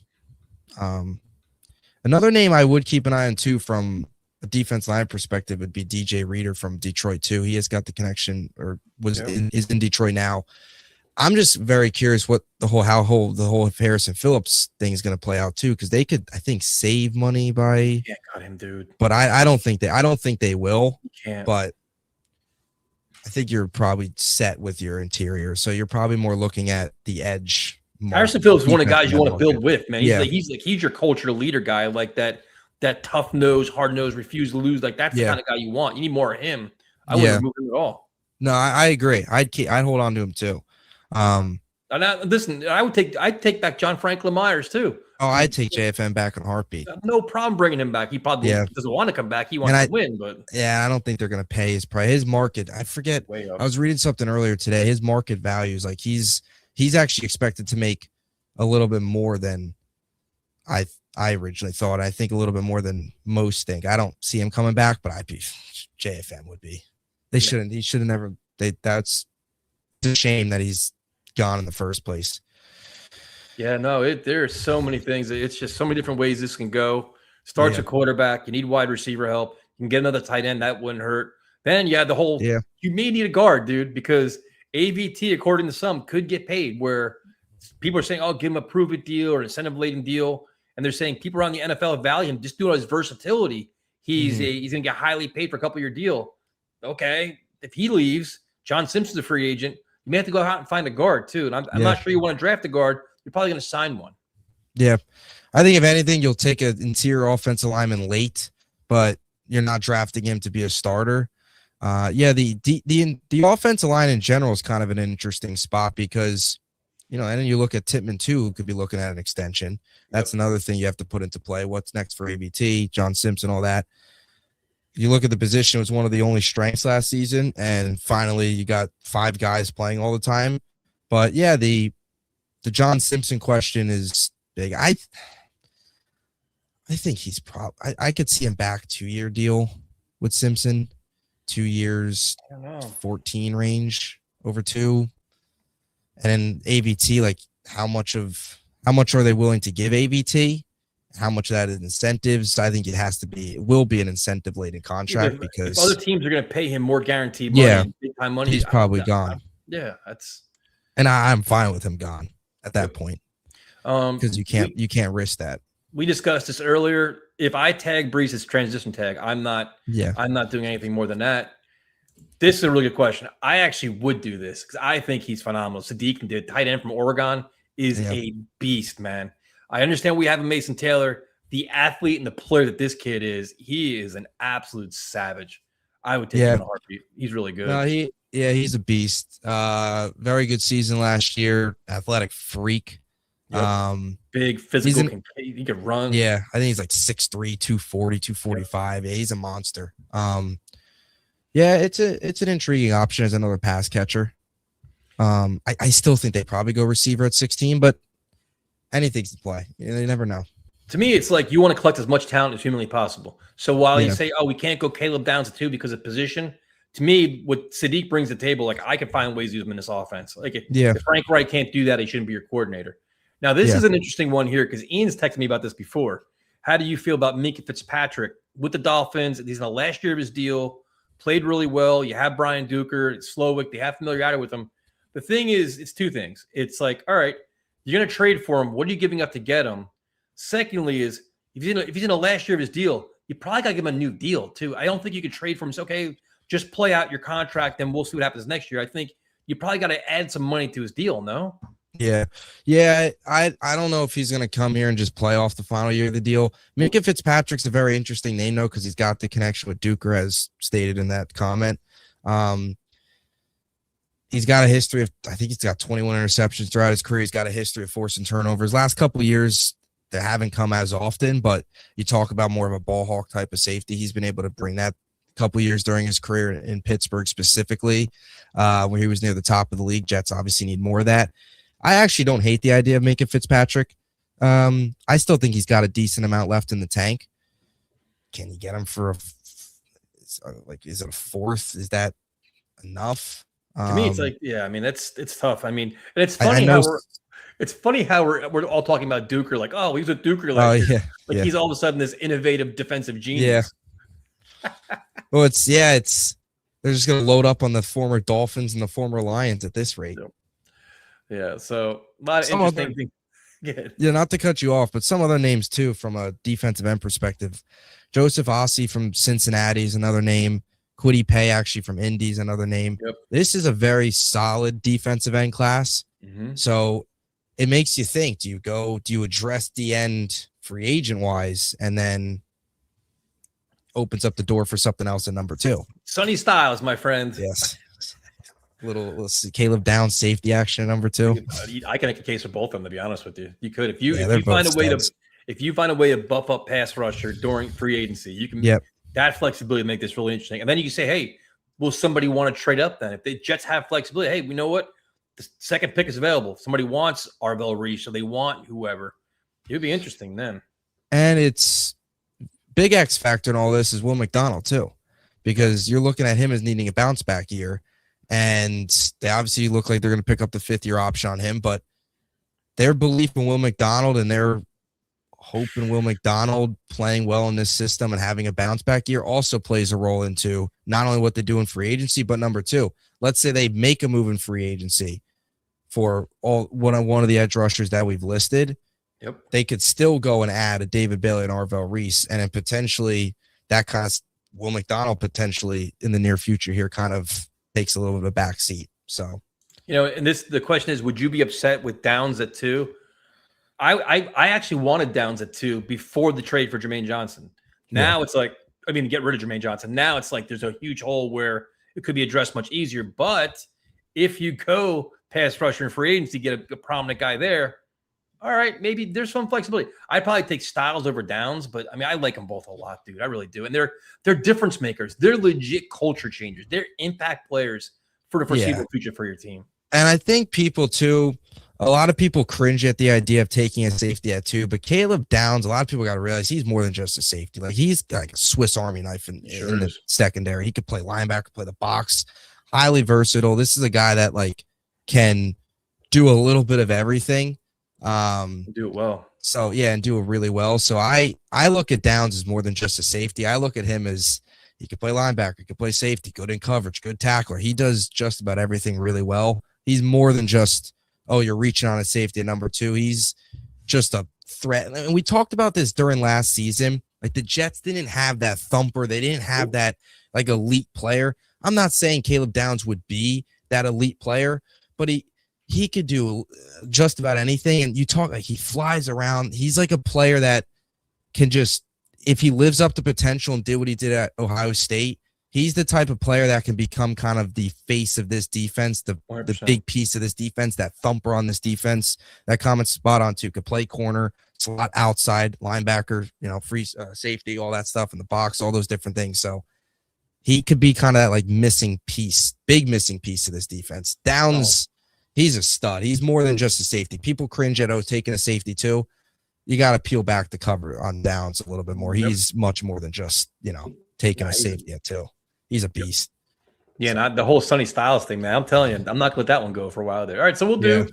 another name I would keep an eye on too from a defense line perspective would be DJ Reader from Detroit too. He has got the connection, or is in Detroit now. I'm just very curious what the whole Harrison Phillips thing is going to play out too, because they could, I think, save money by cut him, dude. But I don't think they will. You can't. But I think you're probably set with your interior, so you're probably more looking at the edge. Harrison Phillips is one of the guys you want to build with, man. He's your culture leader guy, like that tough nose, hard nose, refuse to lose. Like that's the kind of guy you want. You need more of him. I wouldn't move him at all. No, I agree. I'd hold on to him too. Listen, I'd take back John Franklin Myers too. Oh, I'd take JFM back in a heartbeat. No problem bringing him back. He probably doesn't want to come back. He wants to win, but I don't think they're going to pay his price. His market, I forget. I was reading something earlier today. His market value is like he's actually expected to make a little bit more than I originally thought. I think a little bit more than most think. I don't see him coming back, but JFM would be. He should have never. That's a shame that he's gone in the first place. Yeah, no, there are so many things. It's just so many different ways this can go. Starts a quarterback. You need wide receiver help. You can get another tight end. That wouldn't hurt. Then you had the whole you may need a guard, dude, because AVT, according to some, could get paid where people are saying, oh, give him a prove-it deal or incentive-laden deal. And they're saying people around the NFL value him just due to his versatility. He's going to get highly paid for a couple-year deal. Okay, if he leaves, John Simpson's a free agent. You may have to go out and find a guard, too. And I'm not sure you want to draft a guard. You're probably going to sign one. Yeah. I think if anything, you'll take an interior offensive lineman late, but you're not drafting him to be a starter. The offensive line in general is kind of an interesting spot because, and then you look at Tippmann too, who could be looking at an extension. That's another thing you have to put into play. What's next for ABT, John Simpson, all that. You look at the position, it was one of the only strengths last season, and finally you got 5 guys playing all the time. But yeah, the John Simpson question is big. I think he's probably I could see him back 2-year deal with Simpson, 2 years, 14 range over 2. And then AVT, like how much are they willing to give AVT? How much of that is incentives? I think it will be an incentive laden contract because if other teams are going to pay him more guaranteed money, big time money. He's probably gone. And I'm fine with him gone at that point because you can't risk that. We discussed this earlier. If I tag Breece as transition tag, I'm not doing anything more than that. This is a really good question. I actually would do this because I think he's phenomenal. Sadiq did tight end from Oregon is a beast, man. I understand we have a Mason Taylor, the athlete and the player that this kid is. He is an absolute savage. I would take him in a heartbeat. He's really good. No, he's a beast. Very good season last year. Athletic freak. Big physical. He could run. Yeah, I think he's like 6'3", 240, 245. Yeah, he's a monster. It's an intriguing option as another pass catcher. I still think they probably go receiver at 16, but anything's to play. You never know. To me, it's like you want to collect as much talent as humanly possible. So while you say, oh, we can't go Caleb Downs at 2 because of position, to me, what Sadiq brings to the table, like I can find ways to use him in this offense. Like if Frank Wright can't do that, he shouldn't be your coordinator. Now, this is an interesting one here because Ian's texted me about this before. How do you feel about Minkah Fitzpatrick with the Dolphins? He's in the last year of his deal, played really well. You have Brian Duker, Slowick. They have familiarity with him. The thing is, it's 2 things. It's like, all right, you're going to trade for him. What are you giving up to get him? Secondly is, if he's in the last year of his deal, you probably got to give him a new deal, too. I don't think you can trade for him. Say, okay, just play out your contract, and we'll see what happens next year. I think you probably got to add some money to his deal, no? Yeah. I don't know if he's going to come here and just play off the final year of the deal. Minkah Fitzpatrick's a very interesting name, though, because he's got the connection with Duker, as stated in that comment. He's got a history of, I think he's got 21 interceptions throughout his career. He's got a history of forcing turnovers. Last couple of years, they haven't come as often, but you talk about more of a ball hawk type of safety. He's been able to bring that a couple of years during his career in Pittsburgh specifically, where he was near the top of the league. Jets obviously need more of that. I actually don't hate the idea of Minkah Fitzpatrick. I still think he's got a decent amount left in the tank. Can you get him for is it a 4th? Is that enough? To me, it's like, it's tough. I mean, and it's funny how we're all talking about Duker, like, oh, he's a Duker, like he's all of a sudden this innovative defensive genius. Yeah. Well, they're just gonna load up on the former Dolphins and the former Lions at this rate. Yeah, so a lot of interesting things. Yeah, not to cut you off, but some other names too from a defensive end perspective. Joseph Ossie from Cincinnati is another name. Kwity Paye actually from Indy is another name. Yep. This is a very solid defensive end class. Mm-hmm. So it makes you think, do you address the end free agent wise and then opens up the door for something else at number 2? Sonny Styles, my friend. Yes. Little Caleb Downs safety action at number 2. I can make a case for both of them, to be honest with you. You could if you find a way to buff up pass rusher during free agency, you can that flexibility to make this really interesting. And then you can say, hey, will somebody want to trade up then? If the Jets have flexibility, hey, we know what? The second pick is available. If somebody wants Arvell Reese, or they want whoever. It would be interesting then. And it's big X factor in all this is Will McDonald too, because you're looking at him as needing a bounce back year. And they obviously look like they're going to pick up the 5th-year option on him, but their belief in Will McDonald and their hoping Will McDonald playing well in this system and having a bounce back year also plays a role into not only what they do in free agency, but number two, let's say they make a move in free agency for one of the edge rushers that we've listed. Yep. They could still go and add a David Bailey and Arvell Reese, and then potentially that kind of Will McDonald potentially in the near future here kind of takes a little bit of a back seat. So, and the question is, would you be upset with Downs at 2? I actually wanted Downs at 2 before the trade for Jermaine Johnson. Now it's like, get rid of Jermaine Johnson. Now it's like there's a huge hole where it could be addressed much easier. But if you go pass rusher in free agency, get a prominent guy there, all right, maybe there's some flexibility. I'd probably take Styles over Downs, but I like them both a lot, dude. I really do. And they're difference makers. They're legit culture changers. They're impact players for the foreseeable future for your team. And I think people too, a lot of people cringe at the idea of taking a safety at 2, but Caleb Downs, a lot of people got to realize he's more than just a safety. Like he's like a Swiss Army knife in the secondary. He could play linebacker, play the box, highly versatile. This is a guy that like can do a little bit of everything. Do it well. So yeah, and do it really well. So I look at Downs as more than just a safety. I look at him as he could play linebacker, he could play safety, good in coverage, good tackler. He does just about everything really well. He's more than just, you're reaching on a safety at number 2. He's just a threat. And we talked about this during last season. Like the Jets didn't have that thumper. They didn't have that like elite player. I'm not saying Caleb Downs would be that elite player, but he could do just about anything. And you talk like he flies around. He's like a player that can just, if he lives up to potential and did what he did at Ohio State, he's the type of player that can become kind of the face of this defense, the big piece of this defense, that thumper on this defense. That comment's spot on too. Could play corner, slot outside, linebacker, free safety, all that stuff in the box, all those different things. So he could be kind of that like missing piece, big missing piece of this defense. Downs, he's a stud. He's more than just a safety. People cringe at taking a safety too. You got to peel back the cover on Downs a little bit more. He's much more than just, taking a safety at 2. He's a beast. Yeah, not the whole Sonny Styles thing, man. I'm telling you, I'm not going to let that one go for a while there. All right, so we'll do.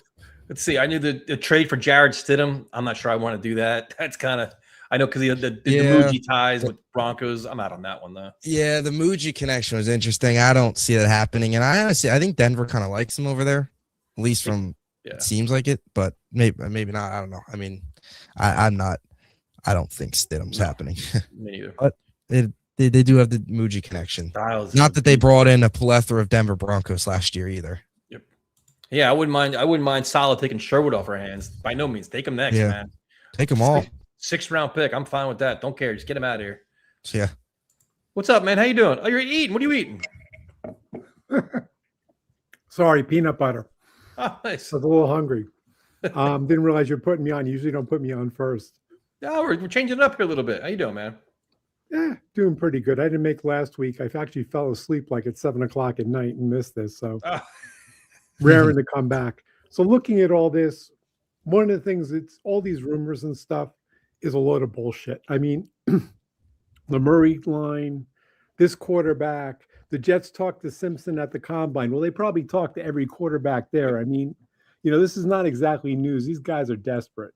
Let's see. I knew the trade for Jared Stidham. I'm not sure I want to do that. That's kind of, I know because the Muji ties with Broncos. I'm out on that one though. Yeah, the Muji connection was interesting. I don't see that happening, and I think Denver kind of likes him over there, at least from it seems like it, but maybe not. I don't know. I don't think Stidham's happening. Me either. But they do have the Muji connection. Not that they brought in a plethora of Denver Broncos last year either. Yep. Yeah, I wouldn't mind Salah taking Sherwood off our hands. By no means. Take him next, man. Take them all. 6th round pick. I'm fine with that. Don't care. Just get him out of here. Yeah. What's up, man? How you doing? Oh, you're eating. What are you eating? Sorry, peanut butter. Oh, nice. I was a little hungry. Didn't realize you're putting me on. You usually don't put me on first. No, we're changing it up here a little bit. How you doing, man? Yeah, doing pretty good. I didn't make last week. I actually fell asleep like at 7 o'clock at night and missed this. So raring to come back. So looking at all this, one of the things, it's all these rumors and stuff is a load of bullshit. I mean, the Murray line, this quarterback, the Jets talked to Simpson at the combine. Well, they probably talked to every quarterback there. I mean, this is not exactly news. These guys are desperate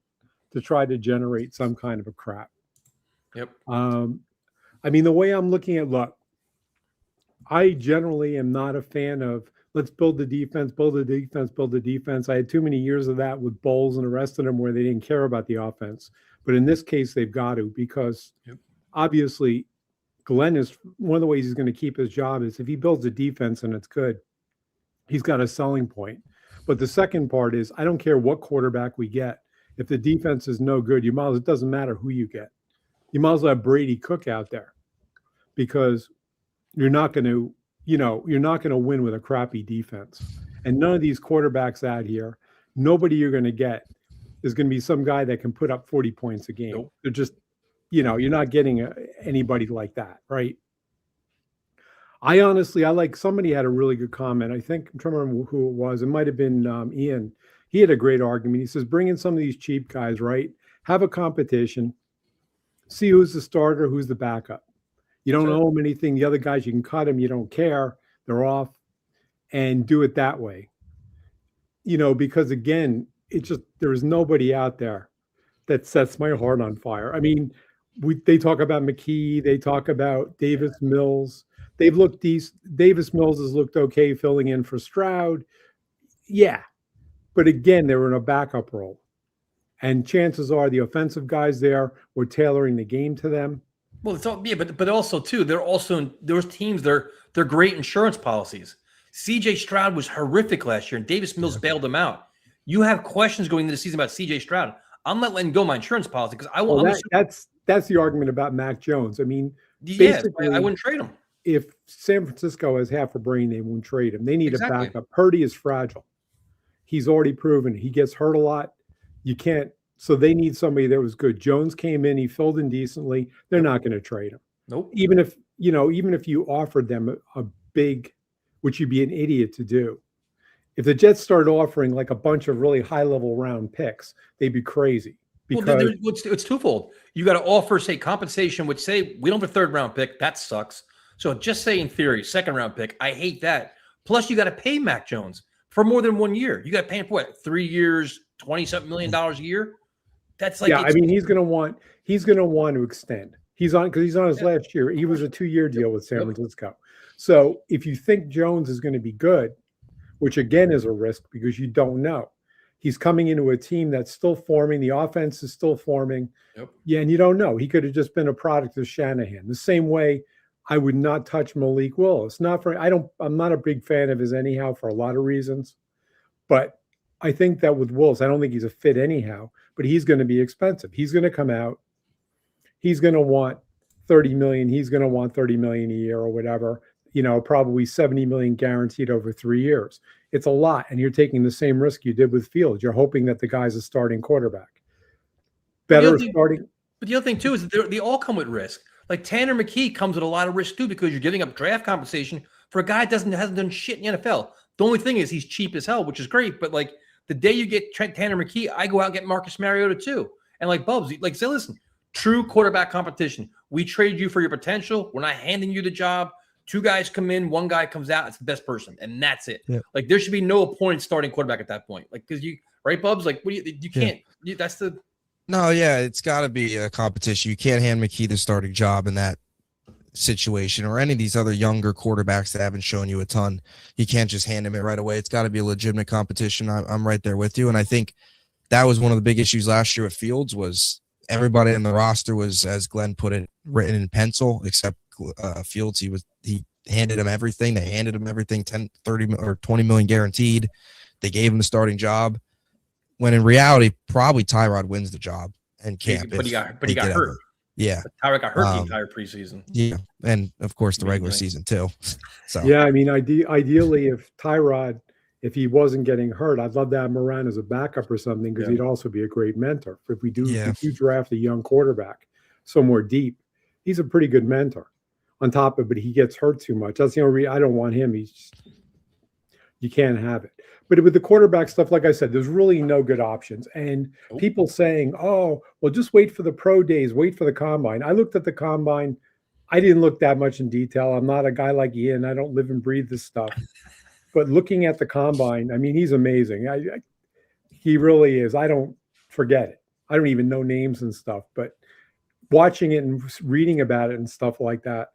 to try to generate some kind of a crap. Yep. The way I'm looking at I generally am not a fan of let's build the defense, build the defense, build the defense. I had too many years of that with Bowles and the rest of them where they didn't care about the offense. But in this case, they've got to, because obviously Glenn is one of the ways he's going to keep his job is if he builds a defense and it's good, he's got a selling point. But the second part is I don't care what quarterback we get. If the defense is no good, it doesn't matter who you get. You might as well have Brady Cook out there, because you're not going to win with a crappy defense. And none of these quarterbacks out here, nobody you're going to get is going to be some guy that can put up 40 points a game. Nope. They're just, you're not getting anybody like that, right? I like somebody had a really good comment. I'm trying to remember who it was. It might have been Ian. He had a great argument. He says, bring in some of these cheap guys, right? Have a competition. See who's the starter, who's the backup. You don't owe them anything. The other guys, you can cut them. You don't care. They're off. And do it that way. Because, again, there is nobody out there that sets my heart on fire. I mean, they talk about McKee, they talk about Davis Mills. They've looked decent. Davis Mills has looked okay filling in for Stroud. Yeah, but again, they were in a backup role. And chances are the offensive guys there were tailoring the game to them. Well, it's all, yeah, but also too, they're also those teams. They're great insurance policies. C.J. Stroud was horrific last year, and Davis Mills bailed him out. You have questions going into the season about C.J. Stroud. I'm not letting go of my insurance policy because I will. That's the argument about Mac Jones. I mean, yeah, I wouldn't trade him. If San Francisco has half a brain, they won't trade him. They need a backup. Purdy is fragile. He's already proven he gets hurt a lot. You can't. So they need somebody that was good. Jones came in, he filled in decently. They're not going to trade him. Nope. Even if you offered them a big, which you'd be an idiot to do. If the Jets started offering like a bunch of really high-level round picks, they'd be crazy. Because it's twofold. You got to offer, say, compensation, which say we don't have a third-round pick. That sucks. So just say in theory, second-round pick. I hate that. Plus, you got to pay Mac Jones for more than 1 year. You got to pay him for what? 3 years, $20-something million a year. That's like I mean, he's going to want to extend. He's on his last year. He was a 2-year deal with San Francisco. So if you think Jones is going to be good, which again is a risk because you don't know. He's coming into a team that's still forming. The offense is still forming. Yep. Yeah, and you don't know. He could have just been a product of Shanahan. The same way I would not touch Malik Willis. I'm not a big fan of his anyhow for a lot of reasons. But I think that with Willis, I don't think he's a fit anyhow, but he's going to be expensive. He's going to come out. He's going to want $30 million. He's going to want $30 million a year or whatever. Probably $70 million guaranteed over 3 years. It's a lot, and you're taking the same risk you did with Fields. You're hoping that the guy's a starting quarterback. Starting. But the other thing too is that they all come with risk. Like Tanner McKee comes with a lot of risk too because you're giving up draft compensation for a guy that hasn't done shit in the NFL. The only thing is he's cheap as hell, which is great. But like the day you get Tanner McKee, I go out and get Marcus Mariota too. And like Bubs, like say, listen, true quarterback competition. We trade you for your potential. We're not handing you the job. 2 guys come in, 1 guy comes out. It's the best person, and that's it. Yeah. Like there should be no appointed starting quarterback at that point. Like because right, Bubs? Like what you can't. Yeah. That's the. No, yeah, it's got to be a competition. You can't hand McKee the starting job in that situation or any of these other younger quarterbacks that haven't shown you a ton. You can't just hand him it right away. It's got to be a legitimate competition. I'm right there with you, and I think that was one of the big issues last year with Fields was everybody in the roster was, as Glenn put it, written in pencil except Fields. He handed him everything. They handed him everything, 10, 30 or 20 million guaranteed. They gave him the starting job. When in reality, probably Tyrod wins the job and can't. But he got hurt. Yeah. Tyrod got hurt the entire preseason. Yeah. And of course the regular season too. So yeah, I mean, ideally if Tyrod, if he wasn't getting hurt, I'd love to have him around as a backup or something because he'd also be a great mentor. If we do draft a young quarterback somewhere deep, he's a pretty good mentor. On top of it, but he gets hurt too much. That's the only reason I don't want him. You can't have it. But with the quarterback stuff, like I said, there's really no good options. And people saying, oh, well, just wait for the pro days, wait for the combine. I looked at the combine. I didn't look that much in detail. I'm not a guy like Ian. I don't live and breathe this stuff. But looking at the combine, I mean, he's amazing. He really is. I don't forget it. I don't even know names and stuff. But watching it and reading about it and stuff like that,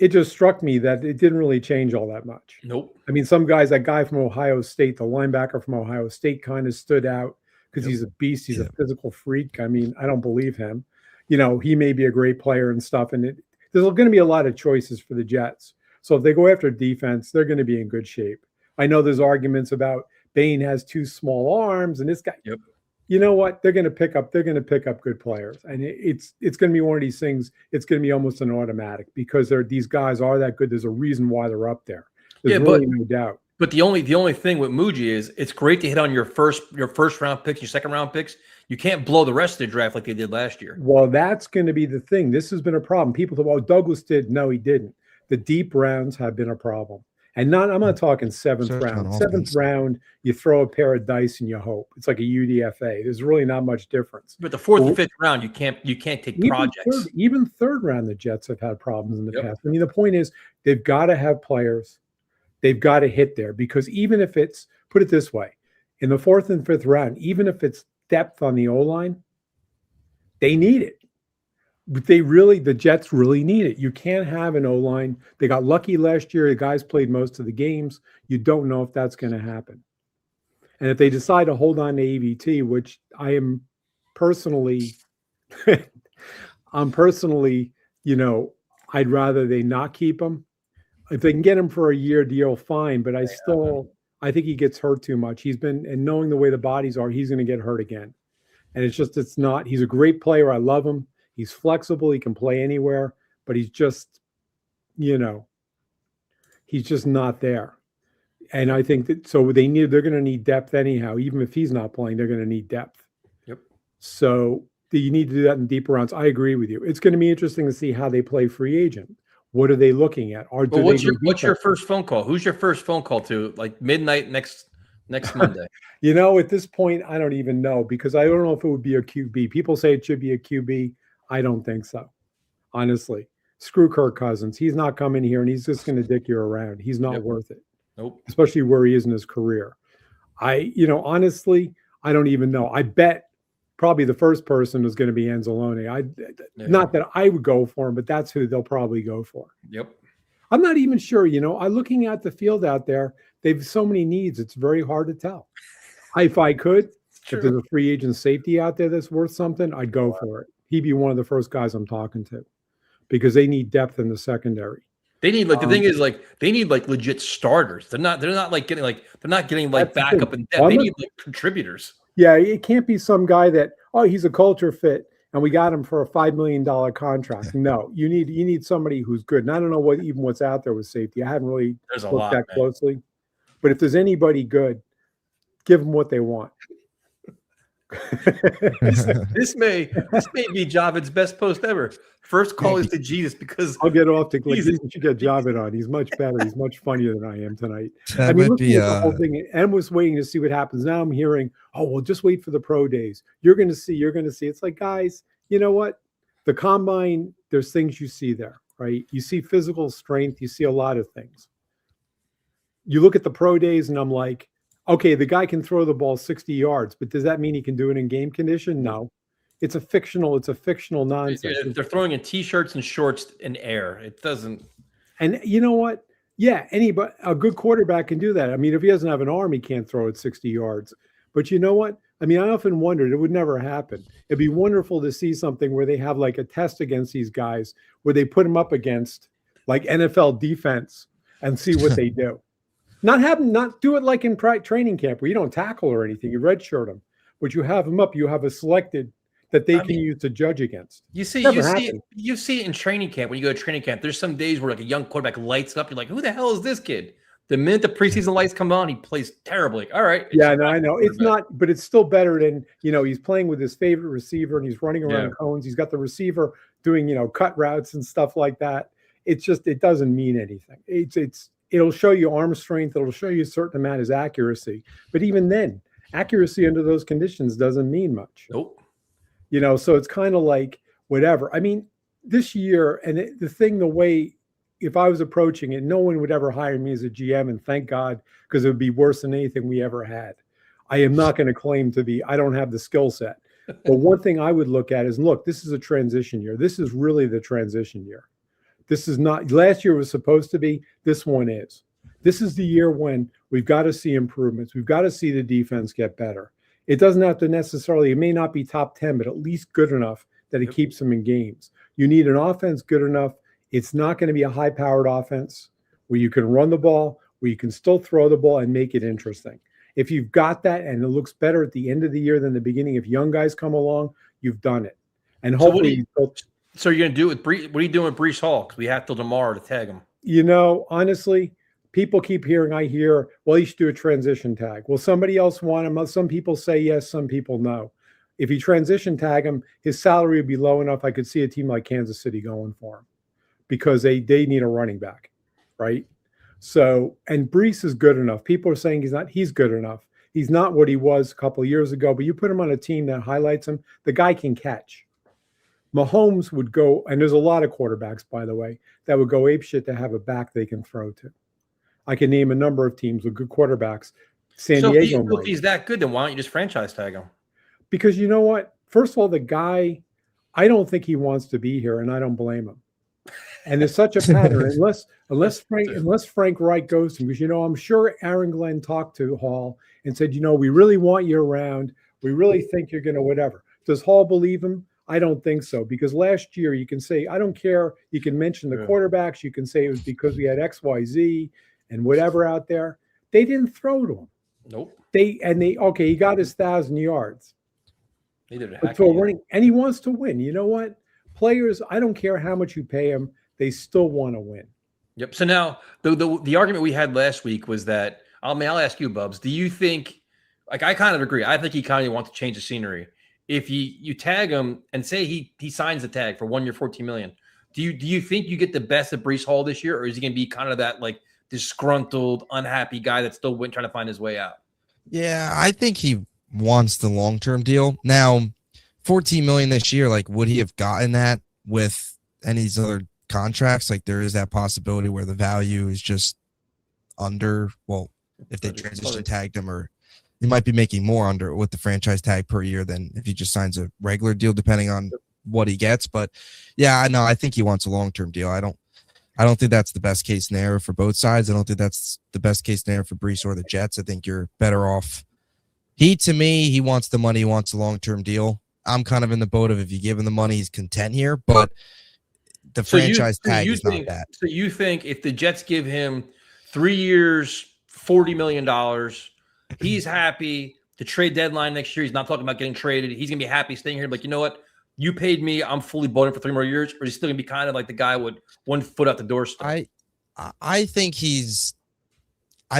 it just struck me that it didn't really change all that much. Nope. I mean, some guys, that guy from Ohio State, the linebacker from Ohio State kind of stood out because he's a beast. He's a physical freak. I mean, I don't believe him. He may be a great player and stuff. And there's going to be a lot of choices for the Jets. So if they go after defense, they're going to be in good shape. I know there's arguments about Bain has 2 small arms and this guy. Yep. You know what? They're going to pick up good players. And it's going to be one of these things. It's going to be almost an automatic because these guys are that good. There's a reason why they're up there. There's really no doubt. But the only thing with Muji is it's great to hit on your first round picks, your second round picks. You can't blow the rest of the draft like they did last year. Well, that's going to be the thing. This has been a problem. People thought, well, Douglas did. No, he didn't. The deep rounds have been a problem. And I'm not talking seventh round. Seventh round, you throw a pair of dice and you hope. It's like a UDFA. There's really not much difference. But the 4th and 5th round, you can't take projects. Even third round, the Jets have had problems in the past. I mean, the point is they've got to have players. They've got to hit there because even if it's, put it this way, in the 4th and 5th round, even if it's depth on the O-line, They need it. But the Jets really need it. You can't have an O-line. They got lucky last year. The guys played most of the games. You don't know if that's going to happen. And if they decide to hold on to AVT, which I am personally, I'd rather they not keep him. If they can get him for a year deal, fine. But I think he gets hurt too much. And knowing the way the bodies are, he's going to get hurt again. And it's not, he's a great player. I love him. He's flexible. He can play anywhere, but he's just, he's just not there. And I think that, so they're going to need depth anyhow. Even if he's not playing, they're going to need depth. Yep. So you need to do that in deeper rounds. I agree with you. It's going to be interesting to see how they play free agent. What are they looking at? What's your first phone call? Who's your first phone call to, like midnight next Monday? At this point, I don't even know, because I don't know if it would be a QB. People say it should be a QB. I don't think so. Honestly, screw Kirk Cousins. He's not coming here and he's just going to dick you around. He's not worth it. Nope. Especially where he is in his career. Honestly, I don't even know. I bet probably the first person is going to be Anzalone. Not that I would go for him, but that's who they'll probably go for. Yep. I'm not even sure. I'm looking at the field out there. They've so many needs. It's very hard to tell. If I could, if there's a free agent safety out there that's worth something, I'd go for it. He'd be one of the first guys I'm talking to, because they need depth in the secondary. They need the thing is they need legit starters. They're not getting backup and depth. They need contributors. Yeah, it can't be some guy that, he's a culture fit and we got him for a $5 million contract. No, you need somebody who's good. And I don't know what's out there with safety. I haven't really looked that closely. But if there's anybody good, give them what they want. this may be Javid's best post ever. First call is to Jesus, because I'll get off to you should get Javid on. He's much better. He's much funnier than I am tonight. The whole thing, and was waiting to see what happens. Now I'm hearing, just wait for the pro days. You're going to see. It's like, guys, you know what? The combine, there's things you see there, right? You see physical strength. You see a lot of things. You look at the pro days and I'm like, okay, the guy can throw the ball 60 yards, but does that mean he can do it in game condition? No. It's a fictional nonsense. They're throwing in t-shirts and shorts in air. It doesn't. And you know what? Yeah, a good quarterback can do that. I mean, if he doesn't have an arm, he can't throw it 60 yards. But you know what? I mean, I often wondered, it would never happen. It'd be wonderful to see something where they have like a test against these guys, where they put them up against like NFL defense and see what they do. Not do it like in training camp where you don't tackle or anything. You redshirt them, but you have them up. You have a selected that they can use to judge against. You see it in training camp. When you go to training camp, there's some days where like a young quarterback lights up. You're like, who the hell is this kid? The minute the preseason lights come on, he plays terribly. All right. Yeah, no, I know. It's not, but it's still better than, he's playing with his favorite receiver and he's running around cones. He's got the receiver doing, cut routes and stuff like that. It's just, it doesn't mean anything. It'll show you arm strength. It'll show you a certain amount of accuracy. But even then, accuracy under those conditions doesn't mean much. Nope. So it's kind of like whatever. I mean, this year, and the way, if I was approaching it, no one would ever hire me as a GM, and thank God, because it would be worse than anything we ever had. I am not going to claim I don't have the skill set. But one thing I would look at is, this is a transition year. This is really the transition year. This is not, last year was supposed to be, this one is. This is the year when we've got to see improvements. We've got to see the defense get better. It doesn't have to necessarily, it may not be top 10, but at least good enough that it keeps them in games. You need an offense good enough. It's not going to be a high-powered offense where you can run the ball, where you can still throw the ball and make it interesting. If you've got that and it looks better at the end of the year than the beginning, if young guys come along, you've done it. And hopefully So you're going to do it with Breece? What are you doing with Breece Hall? Because we have till tomorrow to tag him. Honestly, people keep hearing, I hear, well, you should do a transition tag. Well, somebody else want him. Some people say yes, some people no. If you transition tag him, his salary would be low enough. I could see a team like Kansas City going for him because they need a running back, right? So, and Breece is good enough. People are saying he's good enough. He's not what he was a couple of years ago, but you put him on a team that highlights him, the guy can catch. Mahomes would go, and there's a lot of quarterbacks, by the way, that would go apeshit to have a back they can throw to. I can name a number of teams with good quarterbacks. San Diego. If he's that good, then why don't you just franchise tag him? Because you know what? First of all, the guy, I don't think he wants to be here, and I don't blame him. And there's such a pattern, unless Frank Reich goes to him, because I'm sure Aaron Glenn talked to Hall and said, we really want you around. We really think you're going to whatever. Does Hall believe him? I don't think so, because last year you can say, I don't care. You can mention the quarterbacks. You can say it was because we had X, Y, Z and whatever out there. They didn't throw to him. Nope. He got his 1,000 yards. He did and he wants to win. You know what? Players, I don't care how much you pay them. They still want to win. Yep. So now the argument we had last week was that, I'll ask you, Bubs, do you think, I kind of agree. I think he kind of wants to change the scenery. If you tag him and say he signs the tag for 1 year, $14 million, do you think you get the best of Breece Hall this year, or is he going to be kind of that like disgruntled, unhappy guy that's still trying to find his way out? Yeah, I think he wants the long-term deal. Now, $14 million this year, like, would he have gotten that with any of these other contracts? Like, there is that possibility where the value is just under, well, if they transition tagged him, or he might be making more under with the franchise tag per year than if he just signs a regular deal, depending on what he gets. But yeah, no, I think he wants a long-term deal. I don't think that's the best case scenario for both sides. I don't think that's the best case scenario for Breece or the Jets. I think you're better off. To me, he wants the money. He wants a long-term deal. I'm kind of in the boat of, if you give him the money, he's content here, but the franchise tag is not that. So you think if the Jets give him 3 years, $40 million, he's happy. The trade deadline next year, he's not talking about getting traded. He's going to be happy staying here. Like, you know what? You paid me. I'm fully bought in for 3 more years. Or he's still going to be kind of like the guy with 1 foot out the door still? I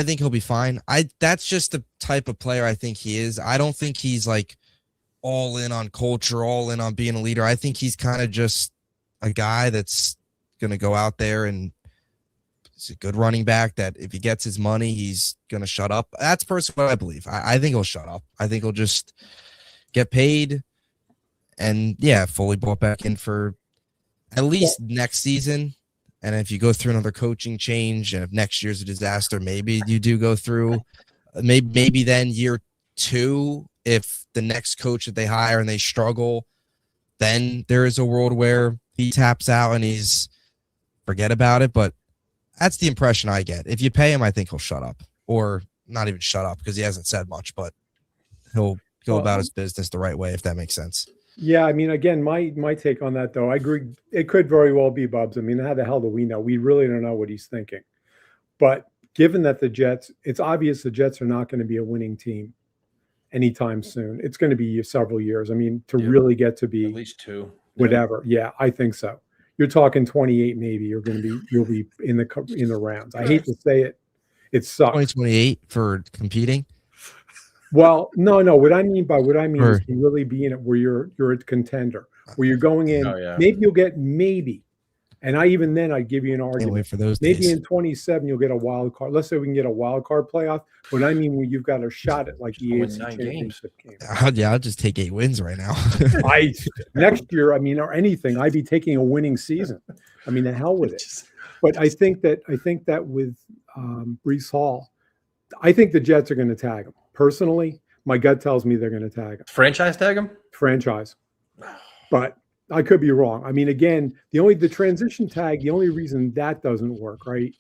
think he'll be fine. That's just the type of player I think he is. I don't think he's like all in on culture, all in on being a leader. I think he's kind of just a guy that's going to go out there, and he's a good running back that if he gets his money, he's going to shut up. That's personally what I believe. I think he'll shut up. I think he'll just get paid and, fully bought back in for at least next season. And if you go through another coaching change, and if next year's a disaster, maybe you do go through, maybe then year 2, if the next coach that they hire and they struggle, then there is a world where he taps out and he's forget about it. But that's the impression I get. If you pay him, I think he'll shut up, or not even shut up because he hasn't said much, but he'll go about his business the right way, if that makes sense. Yeah, I mean, again, my take on that, though, I agree. It could very well be Bubs. I mean, how the hell do we know? We really don't know what he's thinking. But given that the Jets, it's obvious the Jets are not going to be a winning team anytime soon. It's going to be several years. I mean, to really get to be at least 2, whatever. Yeah, I think so. You're talking 28, maybe. You'll be in the rounds. I hate to say it. It sucks. 2028 for competing. Well, no. What I mean is to really be in it where you're a contender, where you're going in. Oh, yeah. Maybe you'll get and I'd give you an argument. Can't wait for those maybe days. In 27 you'll get a wild card. Let's say we can get a wild card playoff. What I mean, when you've got a shot at like the 9 games. I'll just take 8 wins right now. Next year, or anything, I'd be taking a winning season. I mean, the hell with it. But I think that with Breece Hall, I think the Jets are going to tag him. Personally, my gut tells me they're going to tag him. Franchise tag him? Franchise. But I could be wrong. I mean, again, the transition tag, the only reason that doesn't work, right?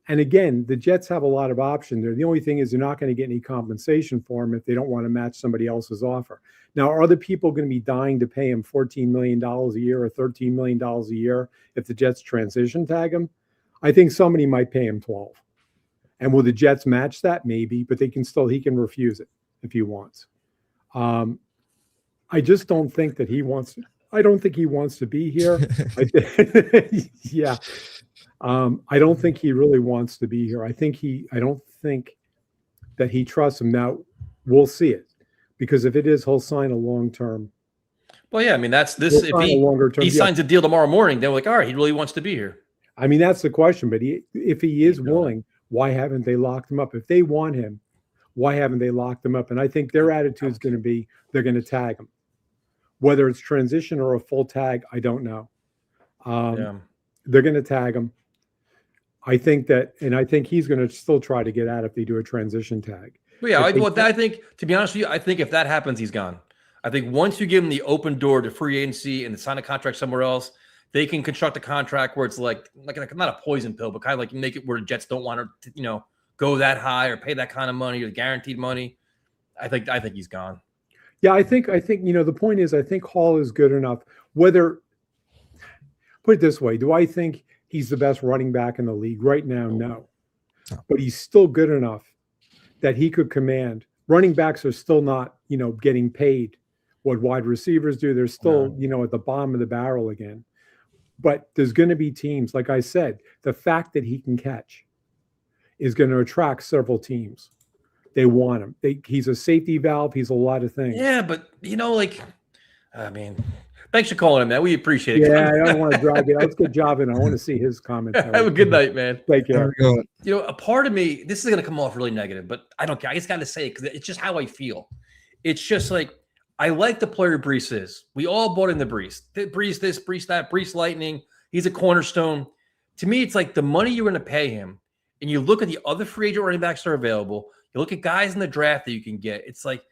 And again, the Jets have a lot of options there. The only thing is they're not going to get any compensation for him if they don't want to match somebody else's offer. Now, are other people going to be dying to pay him $14 million a year or $13 million a year if the Jets transition tag him? I think somebody might pay him 12. And will the Jets match that? Maybe, but he can refuse it if he wants. I just don't think that he wants. I don't think he wants to be here. Yeah. I don't think he really wants to be here. I don't think that he trusts him. Now, we'll see it, because if it is, he'll sign a long-term. Well, yeah, I mean, that's this. If he signs a deal tomorrow morning, then we're like, all right, he really wants to be here. I mean, that's the question. But if he is willing, why haven't they locked him up? If they want him, why haven't they locked him up? And I think their attitude is going to be they're going to tag him. Whether it's transition or a full tag, I don't know. They're going to tag him. I think he's going to still try to get out if they do a transition tag. Well, yeah, I think, to be honest with you, I think if that happens, he's gone. I think once you give them the open door to free agency and sign a contract somewhere else, they can construct a contract where it's like not a poison pill, but kind of like make it where the Jets don't want to, go that high or pay that kind of money or guaranteed money. I think he's gone. Yeah, I think the point is I think Hall is good enough. Whether put it this way, do I think he's the best running back in the league right now? No. But he's still good enough that he could command. Running backs are still not, getting paid what wide receivers do. They're still, at the bottom of the barrel again. But there's going to be teams, like I said, the fact that he can catch is going to attract several teams. They want him. He's a safety valve. He's a lot of things. Yeah, but thanks for calling him, man. We appreciate it. Yeah, I don't want to drag it. Let's get job in. I want to see his commentary. Have a good night, man. Take care. A part of me, this is going to come off really negative, but I don't care. I just got to say it because it's just how I feel. It's just like, I like the player Breece is. We all bought into Breece. Breece this, Breece that, Breece Lightning. He's a cornerstone. To me, it's like the money you're going to pay him, and you look at the other free agent running backs that are available, you look at guys in the draft that you can get, it's like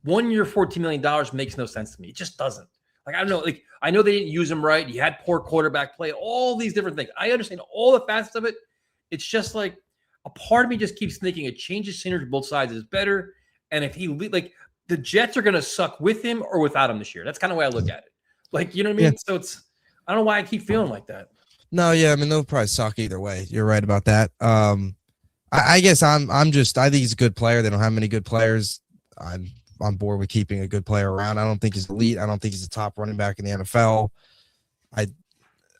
1 year, $14 million makes no sense to me. It just doesn't. Like, I don't know. Like, I know they didn't use him right. He had poor quarterback play, all these different things. I understand all the facets of it. It's just like a part of me just keeps thinking a change of scenery to both sides is better. And if he, like, the Jets are going to suck with him or without him this year. That's kind of the way I look at it. Like, you know what I mean? Yeah. So I don't know why I keep feeling like that. No, yeah. I mean, they'll probably suck either way. You're right about that. I guess I think he's a good player. They don't have many good players. I'm on board with keeping a good player around. I don't think he's elite. I don't think he's a top running back in the NFL. I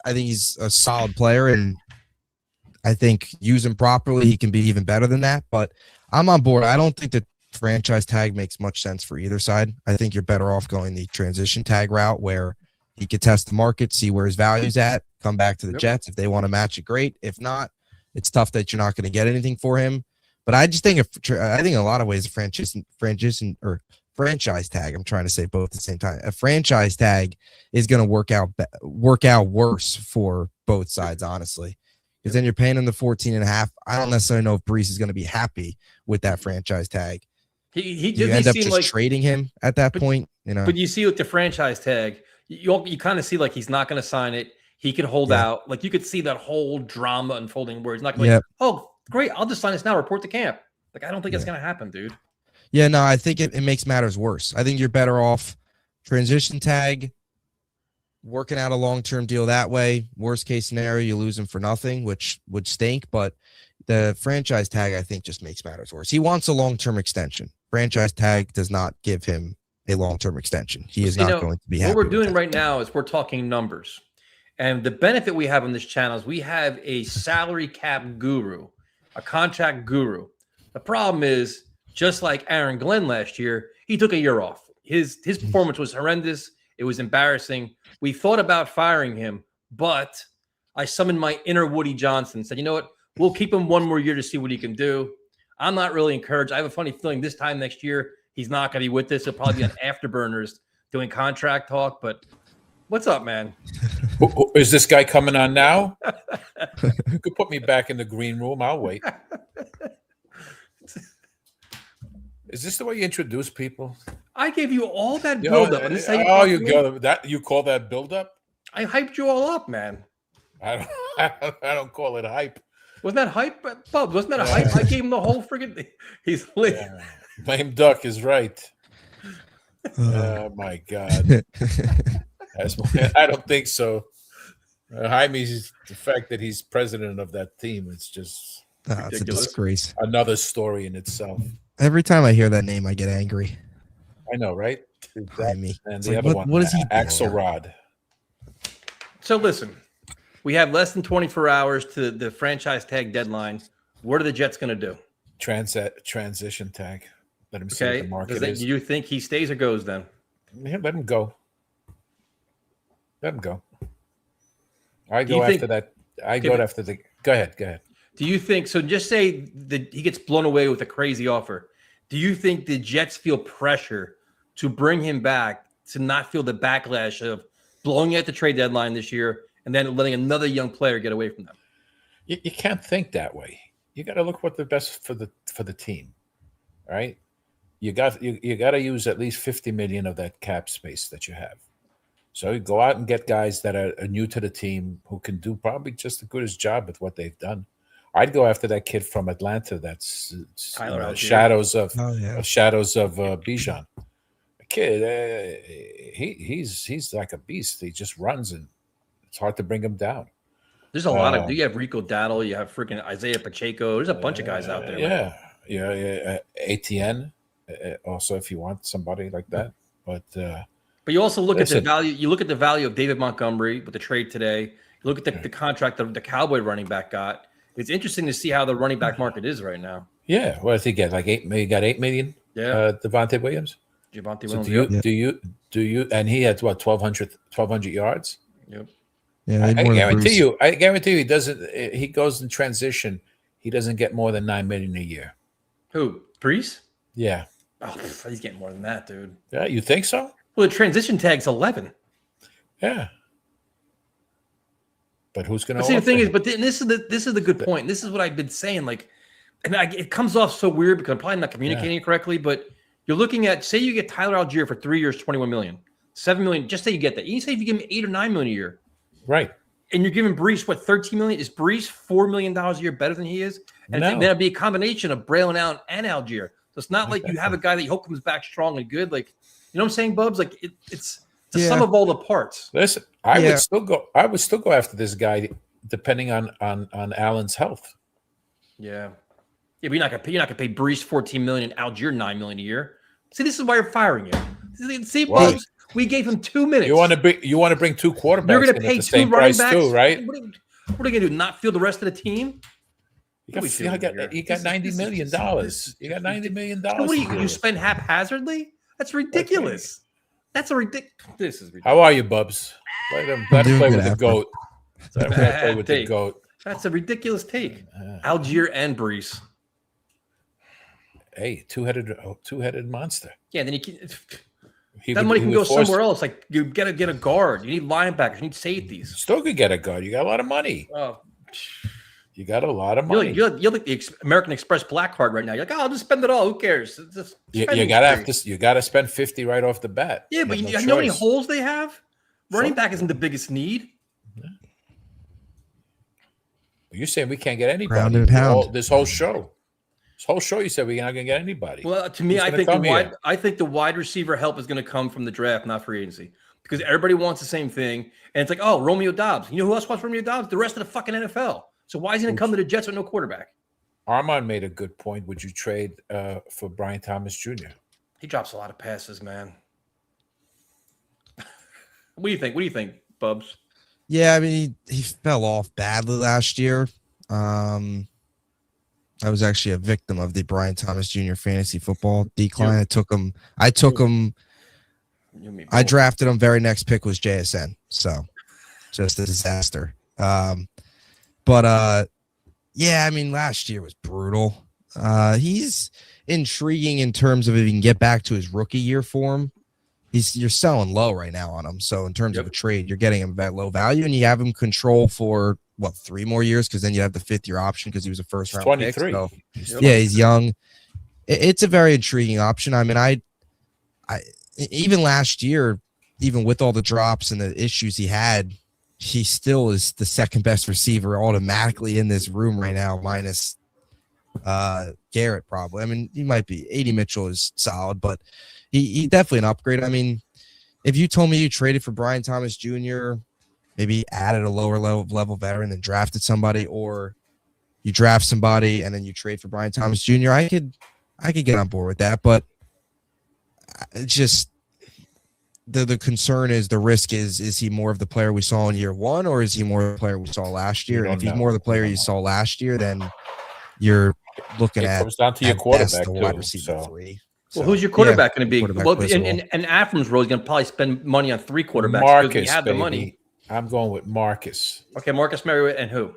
think he's a solid player, and I think use him properly, he can be even better than that. But I'm on board. I don't think the franchise tag makes much sense for either side. I think you're better off going the transition tag route where he could test the market, see where his value's at, come back to the Jets. If they want to match it, great. If not, it's tough that you're not going to get anything for him. But I just think in a lot of ways, a franchise tag, I'm trying to say both at the same time, a franchise tag is going to work out worse for both sides, honestly. Because then you're paying him the 14.5. I don't necessarily know if Breece is going to be happy with that franchise tag. You end up just trading him at that point, But you see with the franchise tag, you kind of see like he's not going to sign it. He can hold out. Like you could see that whole drama unfolding where he's not going, oh, great, I'll just sign this now, report to camp. Like, I don't think it's going to happen, dude. Yeah, no, I think it makes matters worse. I think you're better off transition tag, working out a long-term deal that way. Worst case scenario, you lose him for nothing, which would stink. But the franchise tag, I think, just makes matters worse. He wants a long-term extension. Franchise tag does not give him a long-term extension. He is not going to be happy. What we're doing right now is we're talking numbers. And the benefit we have on this channel is we have a salary cap guru, a contract guru. The problem is, just like Aaron Glenn last year, he took a year off. His performance was horrendous. It was embarrassing. We thought about firing him, but I summoned my inner Woody Johnson, said, you know what? We'll keep him one more year to see what he can do. I'm not really encouraged. I have a funny feeling this time next year, he's not going to be with this. He'll probably be on afterburners doing contract talk, but what's up, man? Is this guy coming on now? You could put me back in the green room. I'll wait. Is this the way you introduce people? I gave you all that buildup. You call that buildup? I hyped you all up, man. I don't call it hype. Wasn't that hype, Bub? Wasn't that a hype? I gave him the whole friggin' he's lit. Lame duck is right. Oh my God. I don't think so. Jaime's the fact that he's president of that team. It's just it's a disgrace. Another story in itself. Every time I hear that name, I get angry. I know, right? Jaime. And the other one, what is he? Axelrod. So listen, we have less than 24 hours to the franchise tag deadline. What are the Jets going to do? Transition tag. Let him see what the market is. Do you think he stays or goes then? Yeah, let him go. Let him go. I go after that. Go ahead. Do you think so? Just say that he gets blown away with a crazy offer. Do you think the Jets feel pressure to bring him back to not feel the backlash of blowing at the trade deadline this year and then letting another young player get away from them? You can't think that way. You got to look what the best for the team, right? you got to use at least 50 million of that cap space that you have. So you go out and get guys that are new to the team who can do probably just as good as job with what they've done. I'd go after that kid from Atlanta. That's shadows of Bijan. A kid, he's like a beast. He just runs, and it's hard to bring him down. There's a lot of. You have Rico Dowdle. You have freaking Isaiah Pacheco. There's a bunch of guys out there. Yeah. ATN. Also, if you want somebody like that, but you also look at the value. You look at the value of David Montgomery with the trade today. You look at the contract that the Cowboy running back got. It's interesting to see how the running back market is right now. Yeah, what did he get? Like $8 million? Got $8 million. Yeah, Devontae Williams. Williams. Do you? And he had what 1,200 yards. Yep. Yeah, I guarantee you. He doesn't. He goes in transition. He doesn't get more than $9 million a year. Who? Breece? Yeah. Oh, he's getting more than that, dude. Yeah, you think so? Well, the transition tag's 11. Yeah. But who's going to? See, the thing is, this is the good point. This is what I've been saying. Like, and it comes off so weird because I'm probably not communicating it correctly. But you're looking at, say, you get Tyler Algier for 3 years, $21 million, $7 million. Just say you get that. You say if you give him $8 or $9 million a year, right? And you're giving Breece what $13 million? Is Breece $4 million a year better than he is? And then it'd be a combination of Braylon Allen and Algier. So it's not like you have a guy that you hope comes back strong and good. Like, you know what I'm saying, Bubs? Like it's the sum of all the parts. Listen, I would still go after this guy depending on Allen's health. Yeah. Yeah, but you're not gonna pay Breece $14 million and Algier $9 million a year. See, this is why you're firing him. See, Bubs, we gave him 2 minutes. You want to bring two quarterbacks? You're gonna pay two running backs too, right? What are you gonna do? Not field the rest of the team? You got $90 million. You got $90 million. What you spend haphazardly? That's ridiculous. That's a ridiculous. This is ridiculous. How are you, Bubs? Let him play with the goat. Let him play with the goat. That's a ridiculous take. Algier and Breece. Hey, two-headed monster. Yeah, then that money can go somewhere else. Like you gotta get a guard. You need linebackers. You need safeties. Still could get a guard. You got a lot of money. Oh. You got a lot of money. You're like the American Express Black Card right now. You're like, I'll just spend it all. Who cares? You gotta spend 50 right off the bat. Yeah, but you know how many holes they have? Running back isn't the biggest need. Yeah. You're saying we can't get anybody. Ground and pound. This whole show. You said we're not gonna get anybody. Well, to me, I think the wide receiver help is gonna come from the draft, not free agency. Because everybody wants the same thing. And it's like, oh, Romeo Doubs. You know who else wants Romeo Doubs? The rest of the fucking NFL. So why is he going to come to the Jets with no quarterback? Armand made a good point. Would you trade for Brian Thomas Jr.? He drops a lot of passes, man. What do you think? What do you think, Bubs? Yeah, I mean, he fell off badly last year. I was actually a victim of the Brian Thomas Jr. fantasy football decline. I took him. I drafted him. Very next pick was JSN. So just a disaster. But yeah, I mean, last year was brutal. He's intriguing in terms of if he can get back to his rookie year form. You're selling low right now on him. So in terms of a trade, you're getting him at low value, and you have him control for 3 more years, because then you have the 5th-year option because he was a first-round 23. Pick. So, yeah, he's young. It's a very intriguing option. I mean, I even last year, even with all the drops and the issues he had, he still is the second best receiver automatically in this room right now, minus Garrett probably. I mean, he might be. A.D. Mitchell is solid, but he definitely an upgrade. I mean, if you told me you traded for Brian Thomas Jr., maybe added a lower level veteran and drafted somebody, or you draft somebody and then you trade for Brian Thomas Jr., I could get on board with that, but it's just the concern is, the risk is he more of the player we saw in year one, or is he more of the player we saw last year? And if he's more of the player you saw last year, then you're looking at, comes down to your quarterback, the wide receiver 3. Well, who's your quarterback going to be? Well, in Afram's role, he's going to probably spend money on 3 quarterbacks. Marcus, he had the money. I'm going with Marcus. Okay, Marcus Mariota and who?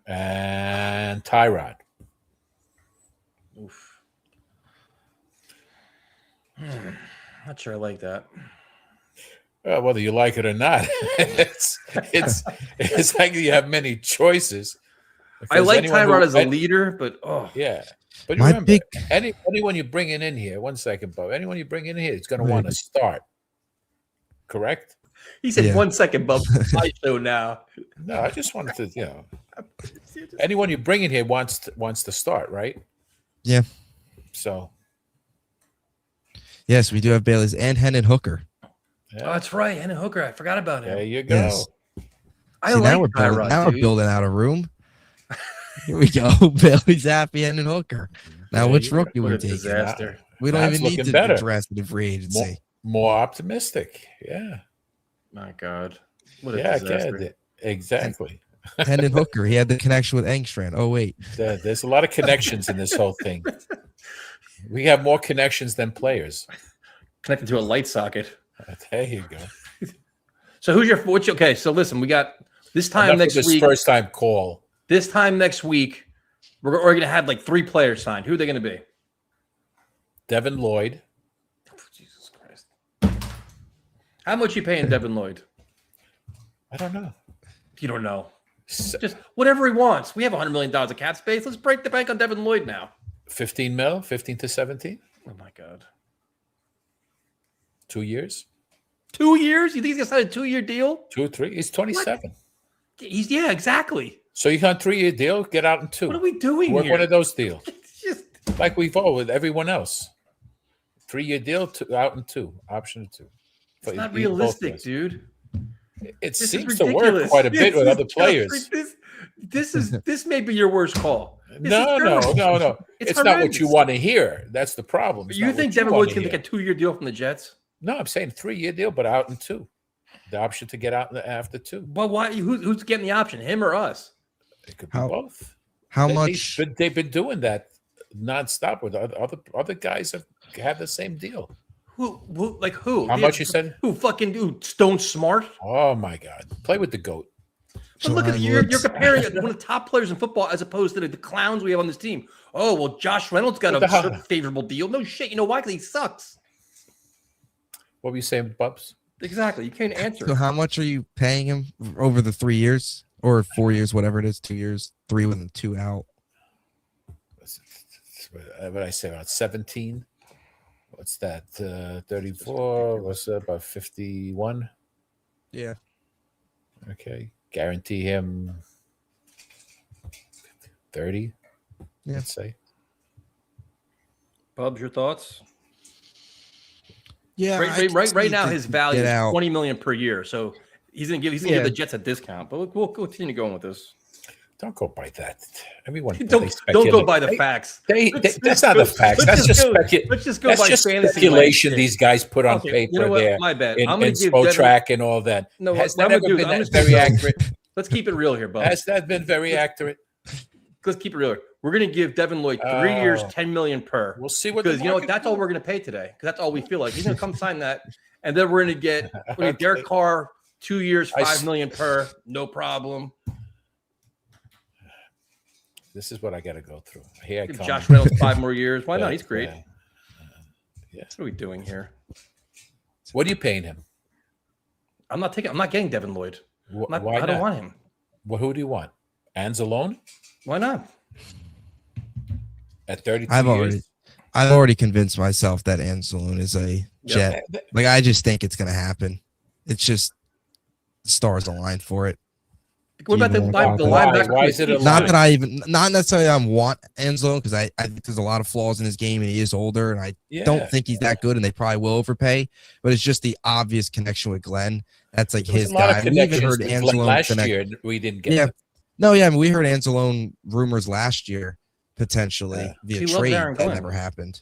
And Tyrod. Oof. Not sure I like that. Whether you like it or not, it's like you have many choices. I like Tyrod as a leader, but yeah. But My remember, big- anyone you're bringing in here, 1 second, Bob. Anyone you bring in here is going to Right. want to start. Correct? He said Yeah. 1 second, Bub. I show now. No, I just wanted to, anyone you bring in here wants to start, right? Yeah. So, Yes, we do have Bailey's and Hendon Hooker. yeah, Oh, that's right. Hendon Hooker. I forgot about him. there you go. Yes. I See, like now we're Tyrod, dude. building out a room. Here we go. Bailey's happy, Hendon Hooker. Now, Yeah, which you're rookie What we're a taking? disaster. We don't That's even need looking to better. address it in free agency. More optimistic. Yeah. My God. What a Yeah, disaster. kid. Exactly. Hendon Hooker, he had the connection with Engstrand. Oh, wait. There's a lot of connections in this whole thing. We have more connections than players. Connected to a light socket. There you go. So who's your okay? So listen, we got this time Enough next of this week. first time call. This time next week, we're going to have like 3 players signed. Who are they going to be? Devin Lloyd. Oh, Jesus Christ! How much you paying Devin Lloyd? I don't know. You don't know. Se- Just whatever he wants. We have $100 million of cap space. Let's break the bank on Devin Lloyd now. 15 mil, 15 to 17, Oh my God! 2 years, 2 years? You think he's going to sign a 2-year deal? 2 or 3. He's 27. Yeah, exactly. So you got a 3-year deal, get out in 2. What are we doing Work here? one of those deals. It's just Like we've all with everyone else. 3-year deal, out in 2, option of 2. it's not realistic, dude. It This seems is to work ridiculous. quite a bit This with is other just players. This may be your worst call. This No, is no, terrible. no, no. It's It's not what horrendous. you want to hear. That's the problem. It's You not think what Devin wanna Lloyd's going to hear. take a 2-year deal from the Jets? No, I'm saying 3-year deal, but out in 2. The option to get out after 2. But why? Who's getting the option? Him or us? It could be How- both. How They- much? They've been doing that nonstop with other guys have had the same deal. Who? Like who? How much you said? Who fucking do Stone Smart? Oh my God! Play with the goat. But look at Juwan you're Woods. comparing one of the top players in football as opposed to the clowns we have on this team. Oh well, Josh Reynolds got What the a hell? certain favorable deal. No shit. You know why? Because he sucks. What were you saying, Bubs? Exactly. You can't answer. So how much are you paying him over the 3 years or 4 years, whatever it is, 2 years, 3 with and 2 out? What I say about 17? What's that? 34? What's that? About 51? Yeah. Okay. Guarantee him 30. Yeah. Let's say. Bubs, your thoughts? Yeah. Right now, his value get is out. $20 million per year. So he's gonna give Yeah. the Jets a discount. But we'll continue going with this. Don't go by that. Everyone. Don't go by the facts. That's not the facts. That's just speculation. Let's just go That's by just fantasy speculation land. these guys put on Okay, paper you know what? there My bad. in I'm gonna give Spotrac and all that. No, Has what that I'm gonna ever do is been I'm that just very gonna- accurate? Let's keep it real here, Bubs. Has that been very accurate? Let's keep it real. We're gonna give Devin Lloyd 3 years, Oh. $10 million per. We'll see what Because the you know what? market That's all does. we're gonna pay today. Because that's all we feel like. He's gonna come sign that, and then we're gonna get Derek Carr 2 years, $5 million per. No problem. This is what I got to go through. Here I Give come. Josh Reynolds 5 more years. Why not? He's great. Yeah. What are we doing here? What are you paying him? I'm not getting Devin Lloyd. Why I don't not? want him. Well, who do you want? Anzalone Why not? at 32 I've already convinced myself that Anzalone is a Jet. years? Like, I just think it's going to happen. It's just stars align for it. What about the Why? linebacker? Why is it a Not line? that I even, not necessarily I want Anzalone because I think there's a lot of flaws in his game and he is older and I Yeah. don't think he's that good and they probably will overpay. But it's just the obvious connection with Glenn. That's like There was his a lot guy. of We even connections heard with Glenn Anzalone last connect. year. And we didn't get Yeah. it. No, yeah, I mean, we heard Anzalone rumors last year potentially Yeah. via He loves trade Aaron that Glenn. never happened.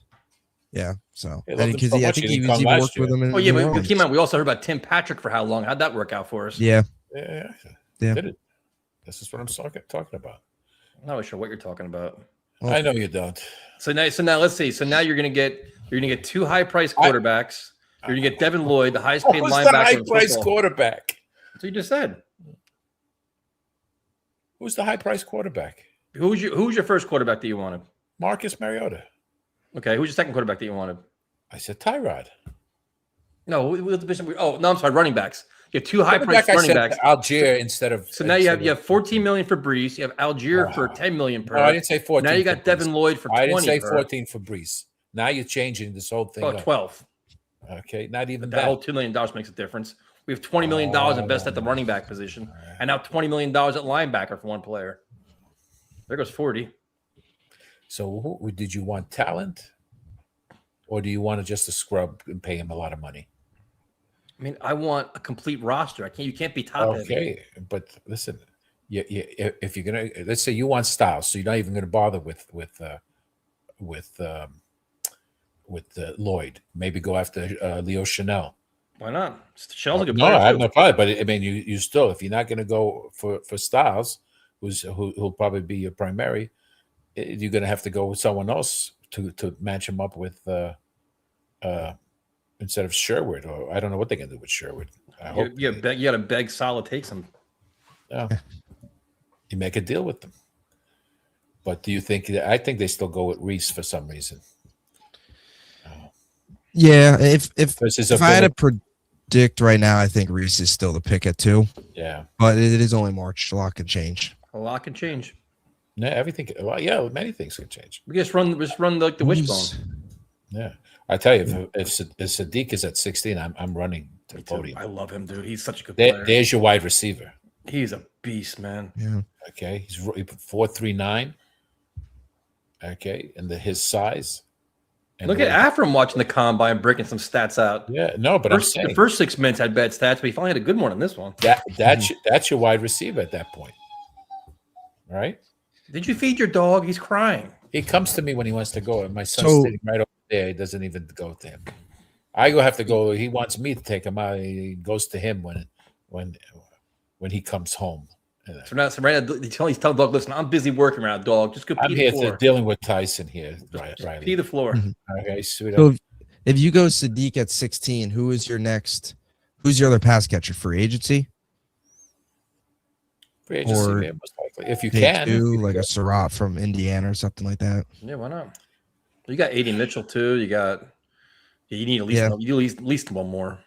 Yeah, so He loved him because so I much think he he didn't was come even last worked with year. him. In Oh yeah, New but Orleans. came out. We also heard about Tim Patrick for how long? How'd that work out for us? Yeah, Yeah. Yeah. Did it. This is what I'm talking about. I'm not really sure what you're talking about. Well- I know you don't. So now let's see. So now you're gonna get 2 high priced quarterbacks. You're gonna get Devin Lloyd, the highest paid Who's linebacker. the high in price football. quarterback? That's what you just said. Who's the high price quarterback? Who's your first quarterback that you wanted? Marcus Mariota. Okay, who's your second quarterback that you wanted? I said Tyrod. No, what division? Oh no, I'm sorry, running backs. You have two high-priced I running said backs. Algier instead of. So now you have 14 million for Breece. You have Algier for 10 million per. No, I didn't say 14. Now you got Devin Lloyd for 20. I didn't say per. 14 for Breece. Now you're changing this whole thing. Oh, 12. Okay, not even That whole $2 million makes a difference. We have $20 million invested at the running back position, and now $20 million at linebacker for one player. There goes 40. So did you want talent, or do you want just a scrub and pay him a lot of money? I mean, I want a complete roster. You can't be top heavy. Okay, but listen, if you're gonna, let's say you want Styles, so you're not even gonna bother with Lloyd. Maybe go after Leo Chanel. Why not? Shell's a good No, player. I have no problem. But I mean, you still, if you're not going to go for Styles, who'll probably be your primary, you're going to have to go with someone else to match him up with instead of Sherwood. Or I don't know what they're going to do with Sherwood. You got to beg Salah takes him. Yeah, you make a deal with them. But do you think? I think they still go with Reese for some reason. Yeah, if I had to predict right now, I think Reese is still the pick at 2. Yeah, but it is only March. A lot can change. A lot can change. Yeah, everything. Well, yeah, many things can change. We just run like the wishbone. Yeah, I tell you, if Sadiq is at 16, I'm running to the podium. I love him, dude. He's such a good player. There's your wide receiver. He's a beast, man. Yeah. Okay, he's 4.39. Okay, and his size. And Look at Afram watching the combine, breaking some stats out. Yeah, no, but I'm saying the first 6 minutes had bad stats, but he finally had a good one in this one. That's your wide receiver at that point, right? Did you feed your dog? He's crying. He comes to me when he wants to go, and my son's sitting right over there. He doesn't even go to him. I have to go. He wants me to take him out. He goes to him when he comes home. So right now, he's telling dog, listen, I'm busy working around, dog. Just go pee the floor. I'm here dealing with Tyson here, Riley. Pee the floor. Okay, sweet. So if you go Sadiq at 16, who's your other pass catcher? Free agency? Free agency, most likely. If you can. Like a Surratt from Indiana or something like that. Yeah, why not? You got A.D. Mitchell, too. You need at least one more.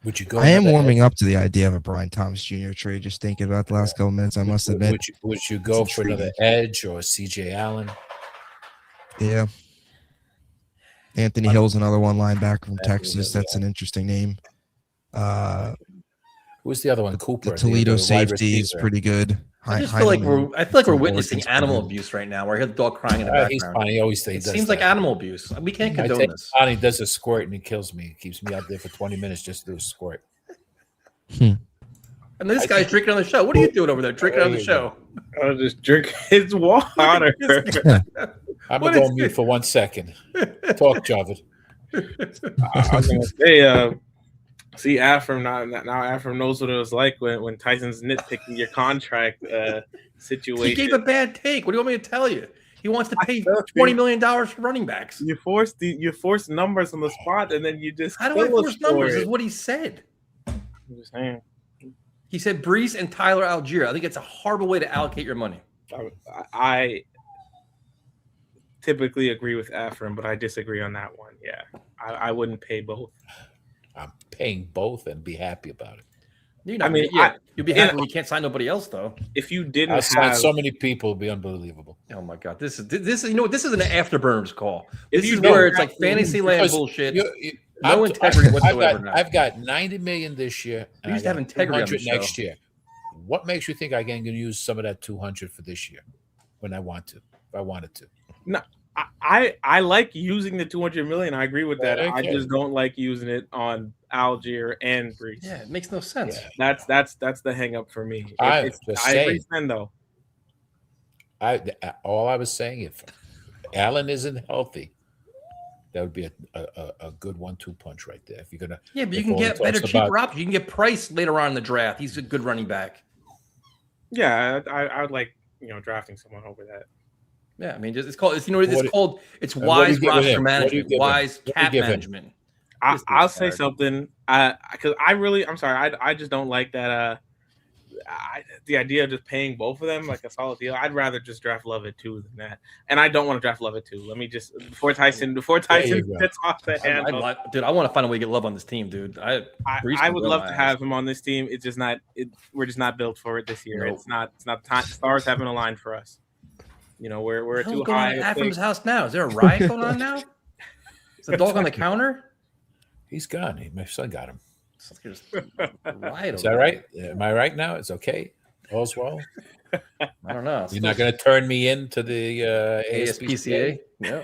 Would you go? I am warming up to the idea of a Brian Thomas Jr. trade. Just thinking about the last couple minutes, I must admit. Would you go for another edge or C.J. Allen? Yeah. Anthony Hill's another one, linebacker from Texas. That's an interesting name. Who's the other one? Cooper. The Toledo safety is pretty good. I feel like we're witnessing animal abuse right now. Where I hear the dog crying in the background. He's fine. He always it seems like animal abuse. We can't condone this. He does a squirt and he kills me. He keeps me out there for 20 minutes just to do a squirt. And this guy's drinking on the show. What are you doing over there? Drinking on the show? I'll just drink his water. I'm going to go on mute for 1 second. Talk, Javid. I was going to say, see, Afram now Afram knows what it was like when Tyson's nitpicking your contract situation. He gave a bad take. What do you want me to tell you? He wants to pay $20 million for running backs. You force numbers on the spot, and then you just how do I force numbers? Is what he said. I'm just saying. He said Breece and Tyler Algier. I think it's a horrible way to allocate your money. I typically agree with Afram, but I disagree on that one. Yeah, I wouldn't pay both. I'm paying both and be happy about it. You'll be happy when you can't sign nobody else, though. If you didn't sign so many people, it'd be unbelievable. Oh my God, this is this is an afterburners call. This is where it's like fantasy land bullshit. No integrity whatsoever. I've got $90 million this year. We used to have integrity on the show. Next year. What makes you think I can use some of that 200 for this year when I want to? If I wanted to. No, I like using the 200 million. I agree with that. Okay. I just don't like using it on Algier and Breece. Yeah, it makes no sense. Yeah. That's the hang up for me. I agree, though. All I was saying, if Allen isn't healthy, that would be a good 1-2 punch right there. If you're gonna, but you can get better, cheaper options. You can get Price later on in the draft. He's a good running back. Yeah, I would like drafting someone over that. Yeah, I mean, it's wise roster management, wise cap management. I'll say something because I'm sorry, I just don't like that the idea of just paying both of them like a solid deal, I'd rather just draft Love at 2 than that. And I don't want to draft Love at 2. Let me just before Tyson gets off the hand. Dude, I want to find a way to get Love on this team, dude. I would love to have him on this team. It's just not. We're just not built for it this year. Nope. It's not the time. Stars haven't aligned for us. You know, we're too high. At Ephraim's house now. Is there a riot going on now? Is the dog on the counter? He's gone. My son got him. Is that right? Am I right now? It's okay. All's well. I don't know. You're not going to turn me into the ASPCA? Yeah.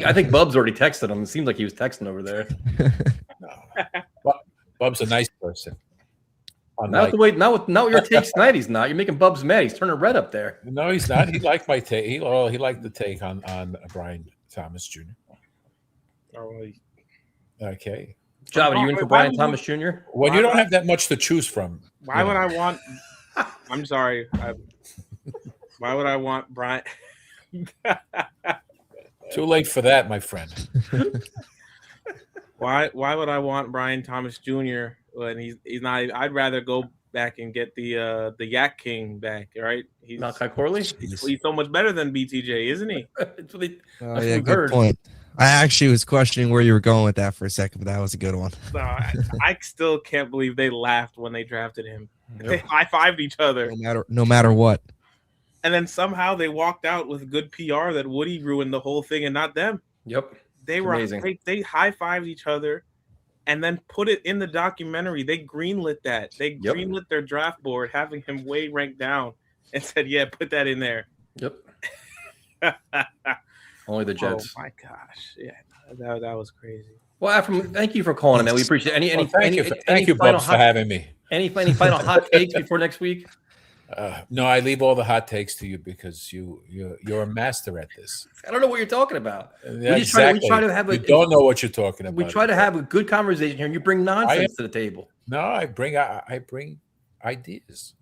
I think Bub's already texted him. It seems like he was texting over there. No. Bub's a nice person. Not what your takes tonight. He's not. You're making Bubs mad. He's turning red up there. No, he's not. He liked my take. He liked the take on Brian Thomas Jr. Okay. Job, are you in for Brian Thomas Jr.? When you don't have that much to choose from. Why would I want? I'm sorry. Why would I want Brian? Too late for that, my friend. Why would I want Brian Thomas Jr. when he's not? I'd rather go back and get the Yak King back. Right? He's Malachi Corley. He's so much better than BTJ, isn't he? That's what good heard. Point. I actually was questioning where you were going with that for a second, but that was a good one. No, I still can't believe they laughed when they drafted him. Yep. They high-fived each other. No matter what. And then somehow they walked out with good PR that Woody ruined the whole thing and not them. Yep. They were amazing. They high-fived each other and then put it in the documentary. They greenlit that. They greenlit their draft board, having him way ranked down, and said, yeah, put that in there. Yep. Only the Jets. Oh my gosh! Yeah, that was crazy. Well, Ephraim, thank you for calling, man. We appreciate it. Thank you, Bubs, for having me. Any final hot takes before next week? No, I leave all the hot takes to you because you're a master at this. I don't know what you're talking about. Yeah, we try to have. You don't know what you're talking about. We try to have a good conversation here, and you bring nonsense to the table. No, I bring ideas.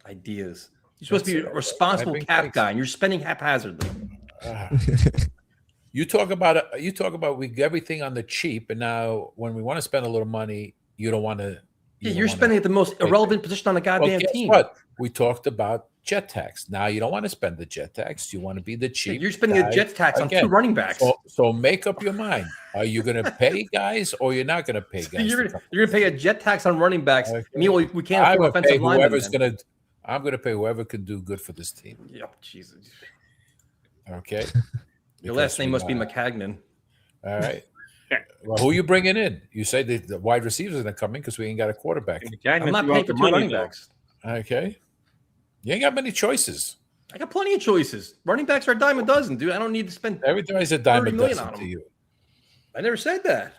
Ideas. You're supposed to be a responsible cap guy, and you're spending haphazardly. You talk about we get everything on the cheap, and now when we want to spend a little money, you don't want to. You're spending at the most irrelevant position on the goddamn team. What? We talked about jet tax. Now you don't want to spend the jet tax. You want to be the cheap. You're spending the jet tax on 2 running backs. So make up your mind. Are you going to pay guys, or you're not going to pay guys? You're going to pay a jet tax on running backs. Okay. Meanwhile, we can't afford offensive linemen. I'm going to pay whoever can do good for this team. Yep, Jesus. Okay. Your last name must be McCagnon. All right. Well, who are you bringing in? You say the wide receivers are going to come in because we ain't got a quarterback. I'm not paying for 2 running backs. Okay. You ain't got many choices. I got plenty of choices. Running backs are a dime a dozen, dude. I don't need to spend everybody's a dime a dozen to you. I never said that.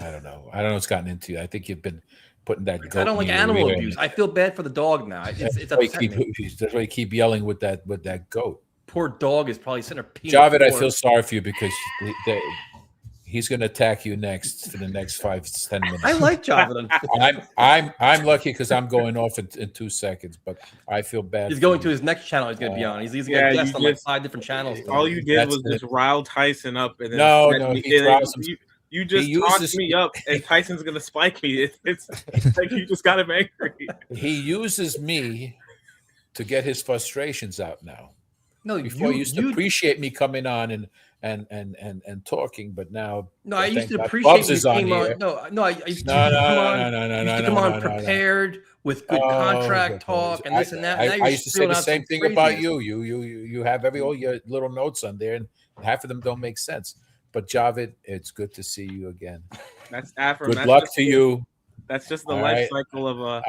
I don't know what's gotten into you. I think you've been putting that. I don't like animal abuse. I feel bad for the dog now. It's upsetting. That's why you keep yelling with that goat. Poor dog is probably sitting there peeing. Javed, I feel sorry for you because he's going to attack you next for the next 5-10 minutes. I like Javed. I'm lucky because I'm going off in 2 seconds, but I feel bad. He's going to his next channel. He's going to be on. He's going to guest on like 5 different channels. All you did was just rile Tyson up, and then no, you just talked me up, and Tyson's going to spike me. It's like you just got him angry. He uses me to get his frustrations out now. No, before you used to appreciate me coming on and talking, but now I used to appreciate you came on. I used to come on prepared with good contract talk and this and that. I used to say the same thing about you. You have all your little notes on there, and half of them don't make sense. But Javed, it's good to see you again. That's Afro. Good luck to you. That's just the life cycle of a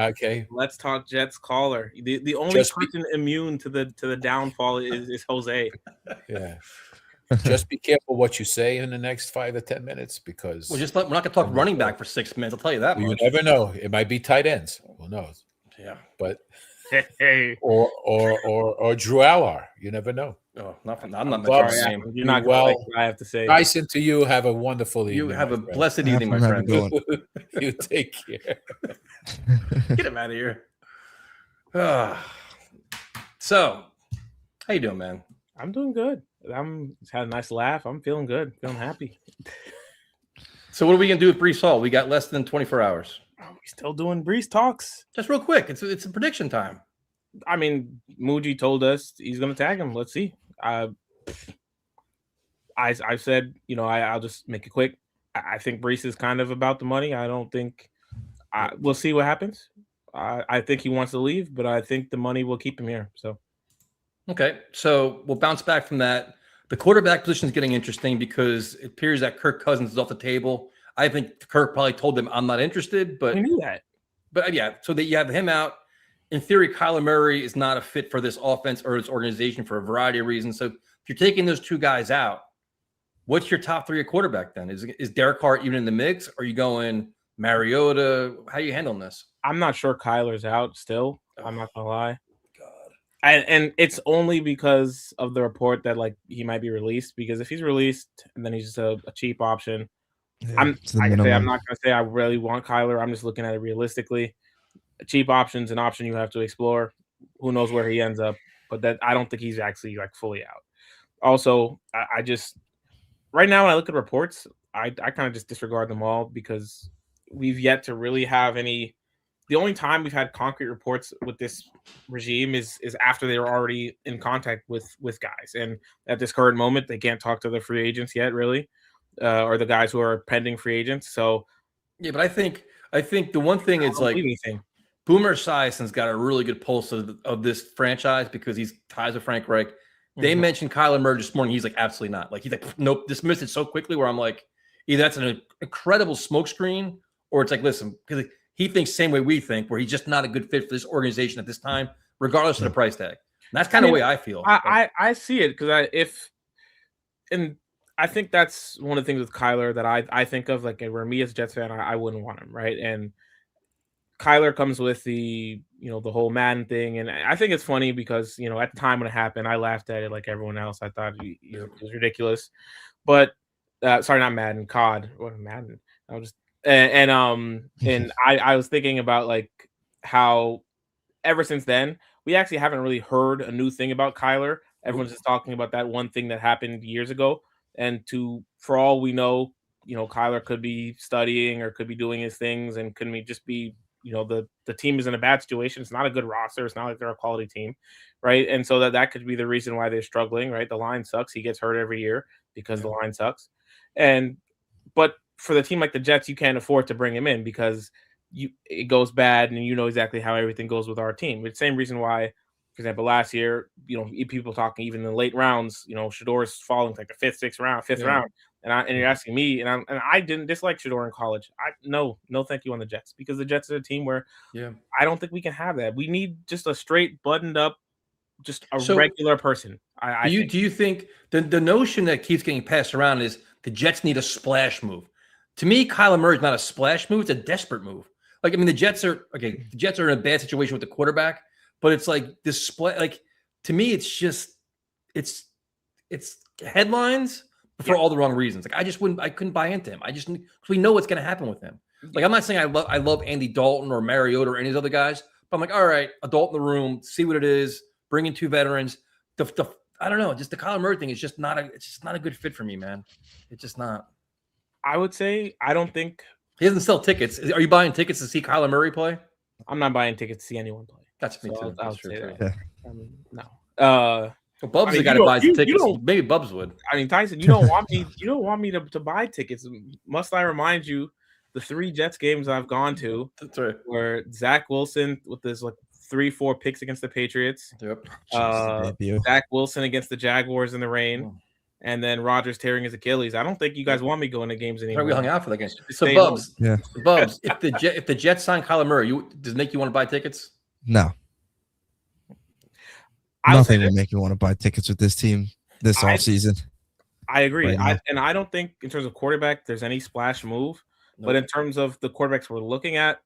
Let's Talk Jets caller. The only person immune to the downfall is Jose. Yeah. Just be careful what you say in the next 5 to 10 minutes because we're not going to talk running back for 6 minutes. I'll tell you that. You never know. It might be tight ends. Who knows? Yeah. But or Drew Allar. You never know. Oh, I'm not much. You're not well. I have to say. Tyson, to you, have a wonderful evening. You have a blessed evening, my friend. You take care. Get him out of here. So, how you doing, man? I'm doing good. I'm just had a nice laugh. I'm feeling good. Feeling happy. So, what are we gonna do with Breece Hall? We got less than 24 hours. Are we still doing Breece talks? Just real quick. It's a prediction time. I mean, Muji told us he's going to tag him. Let's see. I said, I'll just make it quick. I think Breece is kind of about the money. I don't think we'll see what happens. I think he wants to leave, but I think the money will keep him here. So, okay, so we'll bounce back from that. The quarterback position is getting interesting because it appears that Kirk Cousins is off the table. I think Kirk probably told them I'm not interested, but we knew that. But yeah, so that you have him out. In theory, Kyler Murray is not a fit for this offense or its organization for a variety of reasons. So if you're taking those two guys out, what's your top three at quarterback then? Is Derek Carr even in the mix? Are you going Mariota? How are you handling this? I'm not sure Kyler's out still. I'm not gonna lie. God. And it's only because of the report that like he might be released. Because if he's released and then he's just a cheap option, I'm not gonna say I really want Kyler. I'm just looking at it realistically. A cheap option's an option you have to explore. Who knows where he ends up? But that I don't think he's actually like fully out. Also, I just right now when I look at reports, I kind of just disregard them all because we've yet to really have any. The only time we've had concrete reports with this regime is after they were already in contact with guys, and at this current moment, they can't talk to the free agents yet, really, or the guys who are pending free agents. So, yeah, but I think the one thing is like Boomer Esiason's got a really good pulse of this franchise because he's ties with Frank Reich. They mentioned Kyler Murray this morning. He's like, absolutely not. Like he's like, nope, dismissed it so quickly. Where I'm like, either that's an incredible smokescreen, or it's like, listen, because he thinks same way we think, where he's just not a good fit for this organization at this time, regardless of the price tag. And that's kind of the way I feel. I see it because I think that's one of the things with Kyler that I think of, like, where me as a Jets fan, I wouldn't want him, right? And Kyler comes with the the whole Madden thing, and I think it's funny because at the time when it happened, I laughed at it like everyone else. I thought it was ridiculous, but sorry, not Madden, COD. What Madden? I was just and I was thinking about like how ever since then we actually haven't really heard a new thing about Kyler. Everyone's just talking about that one thing that happened years ago, and for all we know, Kyler could be studying or could be doing his things, and could be just be. The team is in a bad situation. It's not a good roster. It's not like they're a quality team, right? And so that could be the reason why they're struggling, right? The line sucks. He gets hurt every year because the line sucks. But for the team like the Jets, you can't afford to bring him in because it goes bad, and exactly how everything goes with our team. It's the same reason why, for example, last year, people talking even in the late rounds, Shador's falling to like the fifth round. And you're asking me, and I didn't dislike Shador in college. No, thank you on the Jets, because the Jets are a team where I don't think we can have that. We need just a straight buttoned up, just regular person. Do you think the notion that keeps getting passed around is the Jets need a splash move? To me, Kyler Murray is not a splash move; it's a desperate move. Like, I mean, the Jets are in a bad situation with the quarterback, but it's like this split. Like, to me, it's just it's headlines. For all the wrong reasons. Like, I couldn't buy into him. We know what's going to happen with him. Like, I'm not saying I love Andy Dalton or Mariota or any of those other guys, but I'm like, all right, adult in the room, see what it is, bring in two veterans. I don't know, just the Kyler Murray thing is just not a good fit for me, man. It's just not. I would say I don't think he doesn't sell tickets. Are you buying tickets to see Kyler Murray play? I'm not buying tickets to see anyone play. That's me too. I'll say that. Yeah. No. Well, Bubs got to buy some tickets. Maybe Bubs would. I mean, Tyson, you don't want me to buy tickets. Must I remind you, the 3 Jets games I've gone to, that's right, where Zach Wilson with his like 3-4 picks against the Patriots. Yep. Zach Wilson against the Jaguars in the rain, and then Rodgers tearing his Achilles. I don't think you guys want me going to games anymore. We hung out for that game. So Bubs, Bubs, if the Jets sign Kyler Murray, does it make you want to buy tickets? No. Nothing will make you want to buy tickets with this team this offseason. I agree. I don't think in terms of quarterback there's any splash move. Nope. But in terms of the quarterbacks we're looking at,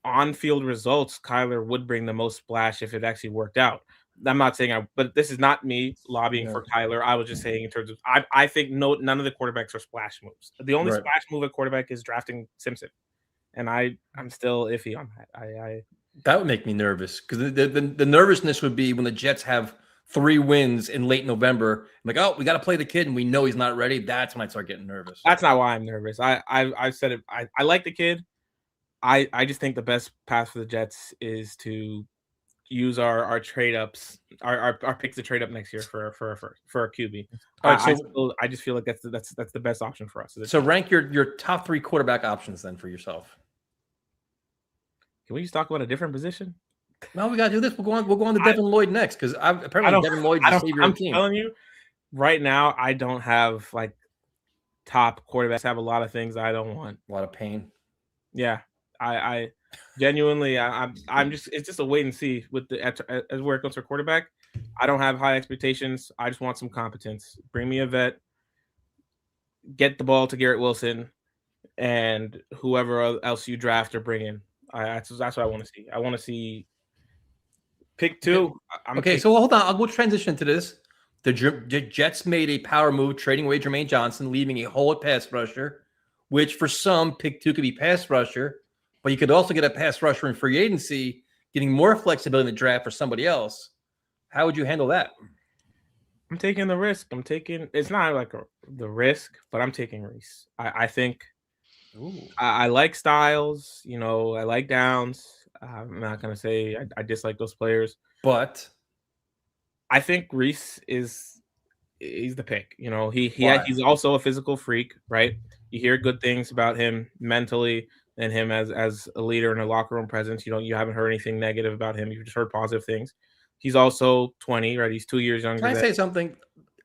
on-field results, Kyler would bring the most splash if it actually worked out. I'm not saying but this is not me lobbying for Kyler. I was just saying in terms of I think none of the quarterbacks are splash moves. The only splash move at quarterback is drafting Simpson. And I'm still iffy on that. That would make me nervous, because the nervousness would be when the Jets have 3 wins in late November. I'm like, oh, we got to play the kid, and we know he's not ready. That's when I start getting nervous. That's not why I'm nervous. I've said it. I like the kid. I just think the best path for the Jets is to use our trade ups, our picks to trade up next year for a QB. All right, so I just feel like that's the best option for us. So rank your top 3 quarterback options then for yourself. Can we just talk about a different position? No, we gotta do this. We'll go on to Devin Lloyd next because apparently Devin Lloyd's the savior of the team. I'm telling you, right now I don't have like top quarterbacks. I have a lot of things I don't want. A lot of pain. Yeah, I genuinely I'm just it's just a wait and see with the as where it comes for quarterback. I don't have high expectations. I just want some competence. Bring me a vet. Get the ball to Garrett Wilson, and whoever else you draft or bring in. That's what I want to see. I want to see pick 2. So hold on. We'll transition to this. The Jets made a power move, trading away Jermaine Johnson, leaving a hole at pass rusher, which for some, pick 2 could be pass rusher, but you could also get a pass rusher in free agency, getting more flexibility in the draft for somebody else. How would you handle that? I'm taking the risk. It's not like the risk, but I'm taking Reese. I think I like Styles, I like Downs. I'm not going to say I dislike those players, but I think Reese he's the pick. He's also a physical freak, right? You hear good things about him mentally and him as a leader and a locker room presence. You haven't heard anything negative about him. You've just heard positive things. He's also 20, right? He's 2 years younger. Can I say something?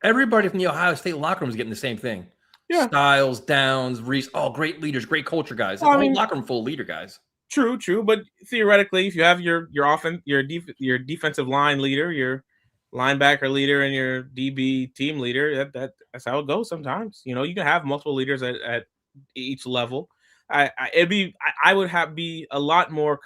Everybody from the Ohio State locker room is getting the same thing. Yeah. Styles, Downs, Reese, all great leaders, great culture guys. It's a whole locker room full of leader guys. True. But theoretically, if you have your defensive line leader, your linebacker leader, and your DB team leader, that's how it goes sometimes. You can have multiple leaders at each level. I would be a lot more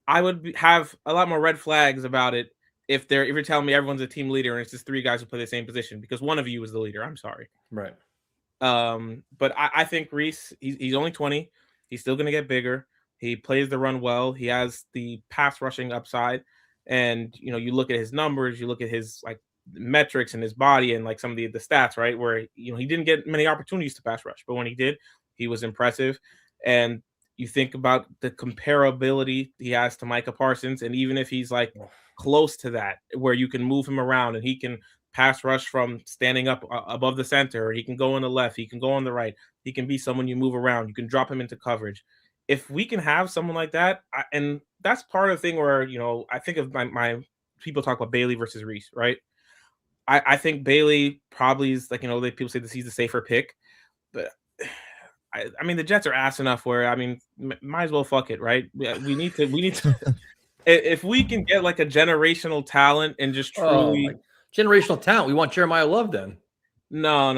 I would have a lot more red flags about it if you're telling me everyone's a team leader and it's just 3 guys who play the same position because one of you is the leader. I'm sorry. Right. But I think Reese, he's only 20. He's still going to get bigger. He plays the run well. He has the pass rushing upside. And, you look at his numbers, you look at his metrics and his body and some of the stats, right? Where, he didn't get many opportunities to pass rush, but when he did, he was impressive. And you think about the comparability he has to Micah Parsons. And even if he's close to that, where you can move him around and he can pass rush from standing up above the center, or he can go on the left, he can go on the right, he can be someone you move around, you can drop him into coverage. If we can have someone like that, and that's part of the thing where, I think of my people talk about Bailey versus Reese, right? I think Bailey probably is people say this, he's the safer pick, but I mean, the Jets are ass enough where, might as well fuck it, right? We need to, if we can get a generational talent and just truly generational talent, we want Jeremiah Love then. No.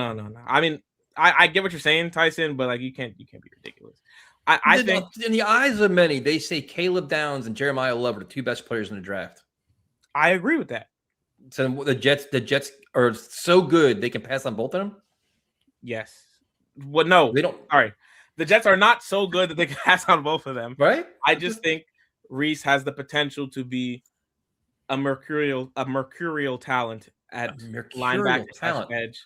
I mean, I get what you're saying, Tyson, but you can't be ridiculous. I think in the eyes of many, they say Caleb Downs and Jeremiah Love are the 2 best players in the draft. I agree with that. So the Jets are so good they can pass on both of them? Yes. Well, no, they don't. All right. The Jets are not so good that they can pass on both of them. Right? I just think Reese has the potential to be a mercurial talent at linebacker edge.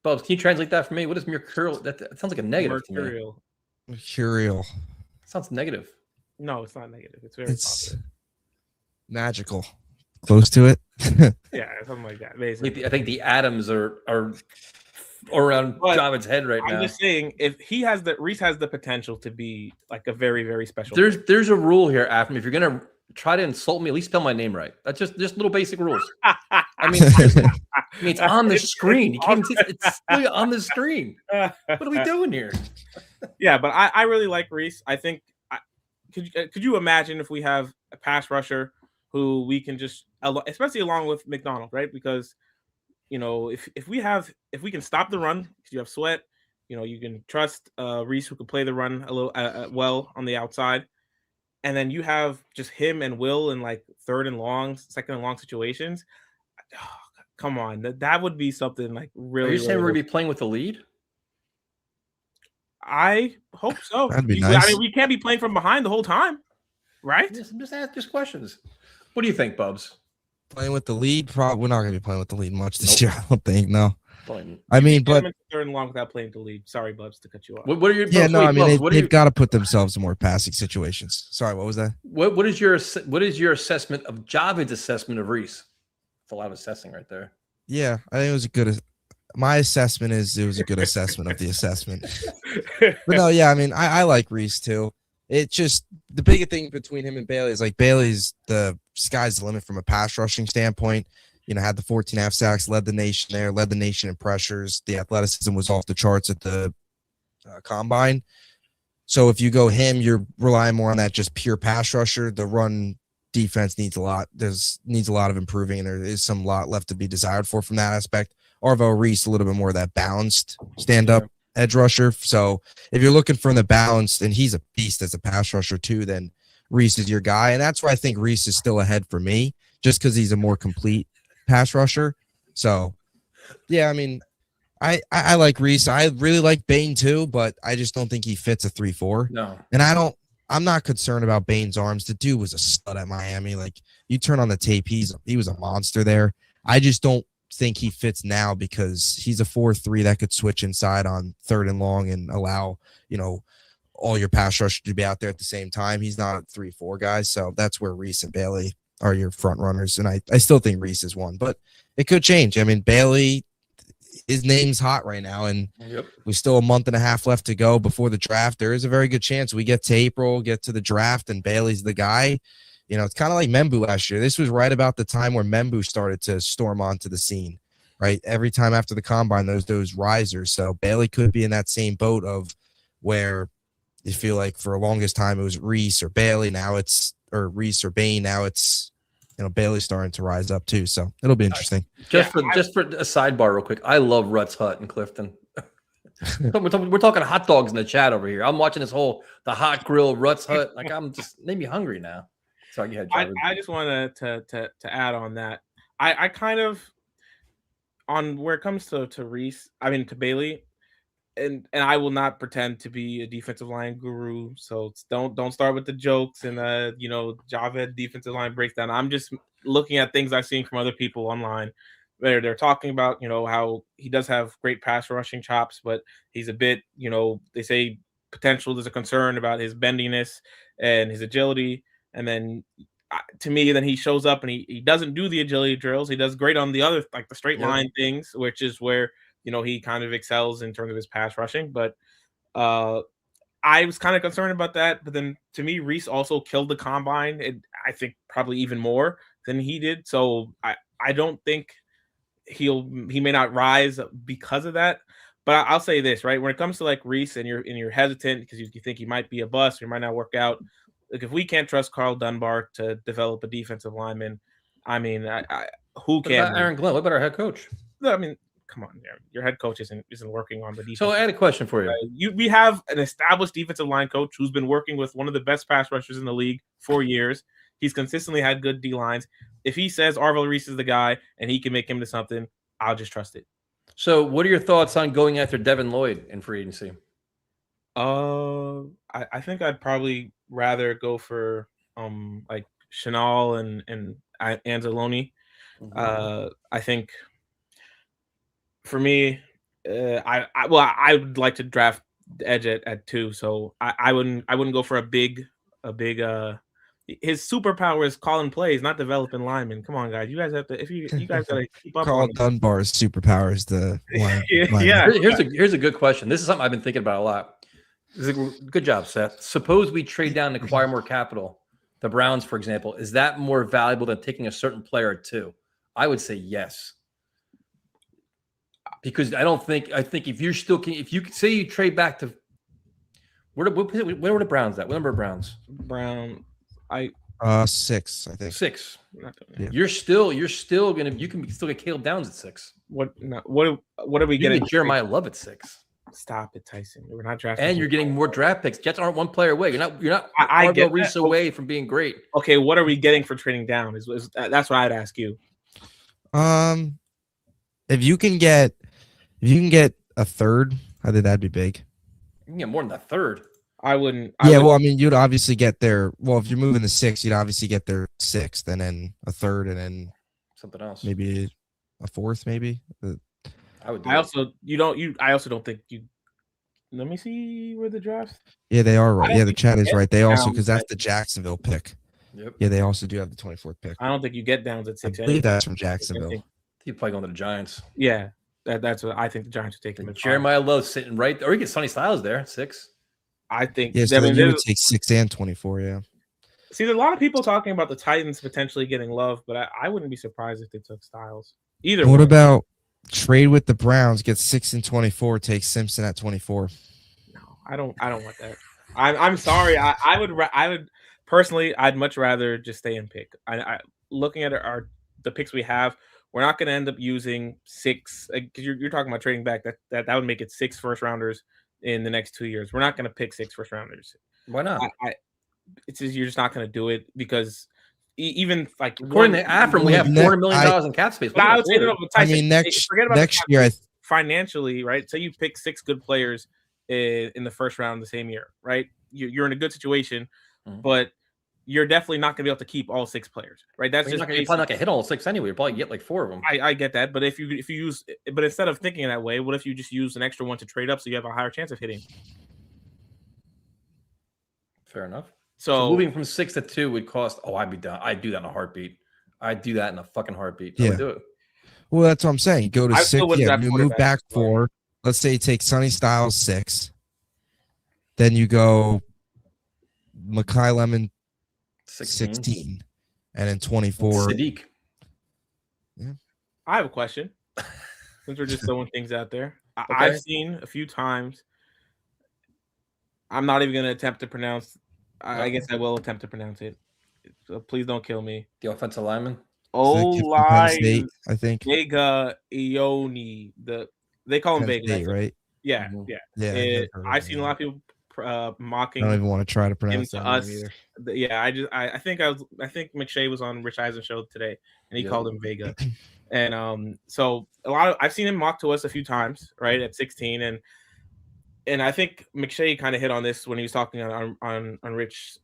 Bubs, can you translate that for me? What is mercurial? That sounds like a negative to me. Mercurial. Sounds negative. No, it's not negative. It's very positive. Magical. Close to it. Yeah, something like that. Basically. I think the atoms are around David's head right now. I'm just saying, if Reese has the potential to be a very, very special. There's a rule here, Afam. If you're gonna try to insult me, at least spell my name right. That's just little basic rules. I mean, it's on the screen. It's still on the screen. What are we doing here? Yeah, but I really like Reese. I think could you imagine if we have a pass rusher who we can just, especially along with McDonald, right? Because if we can stop the run, because you have Sweat, you can trust Reese who can play the run a little well on the outside, and then you have just him and Will in 3rd and long, 2nd and long situations. Oh, come on, that would be something really. Are you saying we're gonna be playing with the lead? I hope so. That'd be nice. I mean, we can't be playing from behind the whole time, right? I'm just asking questions. What do you think, Bubs? Playing with the lead? We're not going to be playing with the lead much this year, I don't think. No. I mean, but third and long without playing to lead. Sorry, Bubs, to cut you off. What are your yeah, no, wait, I mean Bubs, they've got to put themselves in more passing situations. Sorry, what was that? what is your assessment of Javid's assessment of Reese? It's a lot of assessing right there. Yeah, I think it was a good. My assessment is it was a good assessment of the assessment. But no, yeah, I mean, I like Reese too. It's just the bigger thing between him and Bailey is like Bailey's the sky's the limit from a pass rushing standpoint. Had the 14.5 sacks, led the nation there, led the nation in pressures. The athleticism was off the charts at the combine. So if you go him, you're relying more on that just pure pass rusher. The run defense needs a lot. Needs a lot of improving, and there is some lot left to be desired from that aspect. Arvo Reese, a little bit more of that balanced stand-up edge rusher. So if you're looking for the balance, and he's a beast as a pass rusher too, then Reese is your guy. And that's where I think Reese is still ahead for me, just because he's a more complete pass rusher. So yeah, I mean, I like Reese. I really like Bain too, but I just don't think he fits a 3-4. No. And I'm not concerned about Bain's arms. The dude was a stud at Miami. Like, you turn on the tape, he was a monster there. I just don't think he fits now because he's a 4-3 that could switch inside on third and long and allow, all your pass rushers to be out there at the same time. He's not a 3-4 guy. So that's where Reese and Bailey are your front runners. And I still think Reese is one, but it could change. I mean, Bailey, his name's hot right now, and we still a month and a half left to go before the draft. There is a very good chance we get to April, get to the draft, and Bailey's the guy. It's kind of like Membu last year. This was right about the time where Membu started to storm onto the scene, right? Every time after the combine, those risers. So Bailey could be in that same boat of where you feel like for the longest time it was Reese or Bailey. Now it's Reese or Bain. Now it's Bailey's starting to rise up too. So it'll be interesting. Just for a sidebar, real quick. I love Rutt's Hut in Clifton. We're talking hot dogs in the chat over here. I'm watching the hot grill Rutt's Hut. Like, I'm just made me hungry now. Sorry, go ahead, I just wanted to add on that. I kind of on where it comes to Reese, to Bailey, and I will not pretend to be a defensive line guru. So don't start with the jokes and Javed defensive line breakdown. I'm just looking at things I've seen from other people online. They're talking about how he does have great pass rushing chops, but he's a bit they say potential. There's a concern about his bendiness and his agility. And then to me, then he shows up and he doesn't do the agility drills. He does great on the other, like the straight line things, which is where, he kind of excels in terms of his pass rushing. But I was kind of concerned about that. But then to me, Reese also killed the combine, and I think probably even more than he did. So I don't think he may not rise because of that. But I'll say this, right? When it comes to like Reese and you're hesitant because you think he might be a bust or he might not work out. Like, if we can't trust Carl Dunbar to develop a defensive lineman, who can? Aaron Glenn. What about our head coach? I mean, come on, Aaron. Your head coach isn't working on the defense. So I had a question for you. We have an established defensive line coach who's been working with one of the best pass rushers in the league for years. He's consistently had good D lines. If he says Arvell Reese is the guy and he can make him to something, I'll just trust it. So, what are your thoughts on going after Devin Lloyd in free agency? I think I'd probably rather go for like Chenal and Anzalone. I think for me, I would like to draft the edge at 2, so I wouldn't go for a big his superpower is calling plays, not developing linemen. Come on, guys, you guys have to you guys gotta keep up. Carl Dunbar's superpower is the line. Yeah. Here's a good question. This is something I've been thinking about a lot. Good job, Seth. Suppose we trade down and acquire more capital. The Browns, for example, is that more valuable than taking a certain player at 2? I would say yes. Because I think if you say you trade back to where were the Browns at? What number of Browns? 6, I think. 6. Yeah. You're still gonna still get Caleb Downs at 6. What are we getting? Jeremiah Love at 6. Stop it, Tyson. We're not drafting. And you're getting more draft picks. Jets aren't one player away. You're not I get Reese away from being great. Okay, what are we getting for trading down? That's what I'd ask you. If you can get a third, I think that'd be big. You can get more than a third. I wouldn't. Well, I mean, you'd obviously get their. Well, if you're moving the 6, you'd obviously get their 6th, and then a third, and then something else. Maybe a 4th, maybe. I would do I it. also you don't. I also don't think you. Let me see where the draft. Yeah, they are I right. don't Yeah, the think you chat is get right. They also, down because that's at- the Jacksonville pick. Yep. Yeah, they also do have the 24th pick. I don't think you get downs at I 6. believe that's from I Jacksonville. think, He's probably going to the Giants. yeah, that's what I think. The Giants are taking him at 5. Jeremiah Love sitting right, or you get Sonny Styles there at 6. I think. Yeah, so I mean, then you would there's- take 6 and 24. Yeah. see, there's a lot of people talking about the Titans potentially getting Love, but I wouldn't be surprised if they took Styles. Either. What way. about trade with the Browns? Get 6 and 24. Take Simpson at 24. No, I don't want that. I'm sorry. I would personally. I'd much rather just stay and pick. I looking at the picks we have, we're not going to end up using 6 because you're talking about trading back. That would make it 6 first rounders in the next 2 years. We're not going to pick 6 first rounders. Why not? It's just you're just not going to do it because even like According to Afram, we have $400 million in cap space. But I would say no, but Tyson, I mean, forget about next year, financially, right? Say you pick 6 good players in the first round the same year, right? You're in a good situation, but you're definitely not going to be able to keep all 6 players, right? That's you're just probably not going to hit all 6 anyway. You'll probably get like 4 of them. I get that, but if you use, but instead of thinking that way, what if you just use an extra one to trade up so you have a higher chance of hitting? Fair enough. So moving from 6 to 2 would cost. Oh, I'd be done. I'd do that in a heartbeat. I'd do that in a fucking heartbeat. I would do it. Well, that's what I'm saying. You go to I 6. still would Yeah, draft you move back quarterbacks. 4. Let's say you take Sonny Styles 6. Then you go Mekhi Lemon 16. And then 24. Sadiq. Yeah. I have a question. Since we're just throwing things out there, Okay. I've seen a few times. I'm not even going to attempt to pronounce. I guess I will attempt to pronounce it. So please don't kill me. The offensive lineman. Penn State, I think. Vega Ioni. They call him Penn Vega, State, right? Yeah, Mhm. yeah. Yeah, I've seen a lot of people I mocking don't even want to try to pronounce to that us. name either. Yeah, I think McShay was on Rich Eisen's show today, and he called him Vega. And so I've seen him mocked to us a few times, right, at 16, and I think McShay kind of hit on this when he was talking on Rich's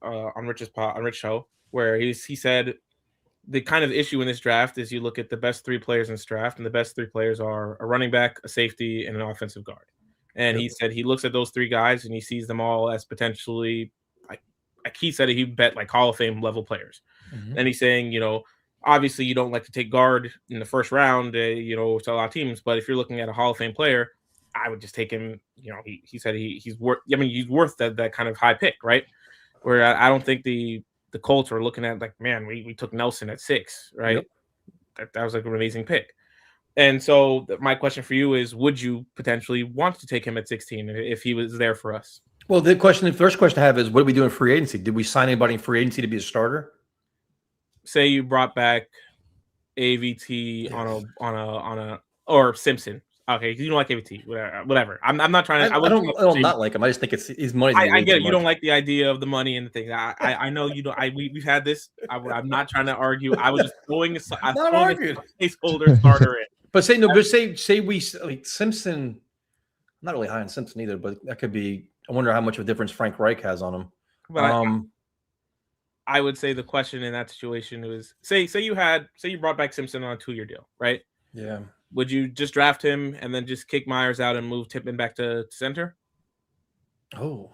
show, where he said the kind of issue in this draft is you look at the best 3 players in this draft, and the best 3 players are a running back, a safety, and an offensive guard. And he said he looks at those 3 guys and he sees them all as potentially, like he said, he bet like Hall of Fame level players. Mhm. And he's saying, obviously you don't like to take guard in the first round, to a lot of teams, but if you're looking at a Hall of Fame player, I would just take him. He said he's worth. I mean, he's worth that kind of high pick, right? Where I don't think the Colts are looking at like, man, we took Nelson at 6, right? Yep. That was like an amazing pick. And so my question for you is, would you potentially want to take him at 16 if he was there for us? Well, the first question I have is, what do we do in free agency? Did we sign anybody in free agency to be a starter? Say you brought back AVT on a or Simpson. Okay, you don't like AVT, whatever. I'm not trying to. I don't not like him. I just think it's his money. I get it. You don't like the idea of the money and the thing. I know you don't. We've had this. I'm not trying to argue. I was just throwing a placeholder starter in. But say we like Simpson. I'm not really high on Simpson either, but that could be. I wonder how much of a difference Frank Reich has on him. But I would say the question in that situation was say you brought back Simpson on a 2-year deal, right? Yeah. Would you just draft him and then just kick Myers out and move Tippmann back to center? Oh.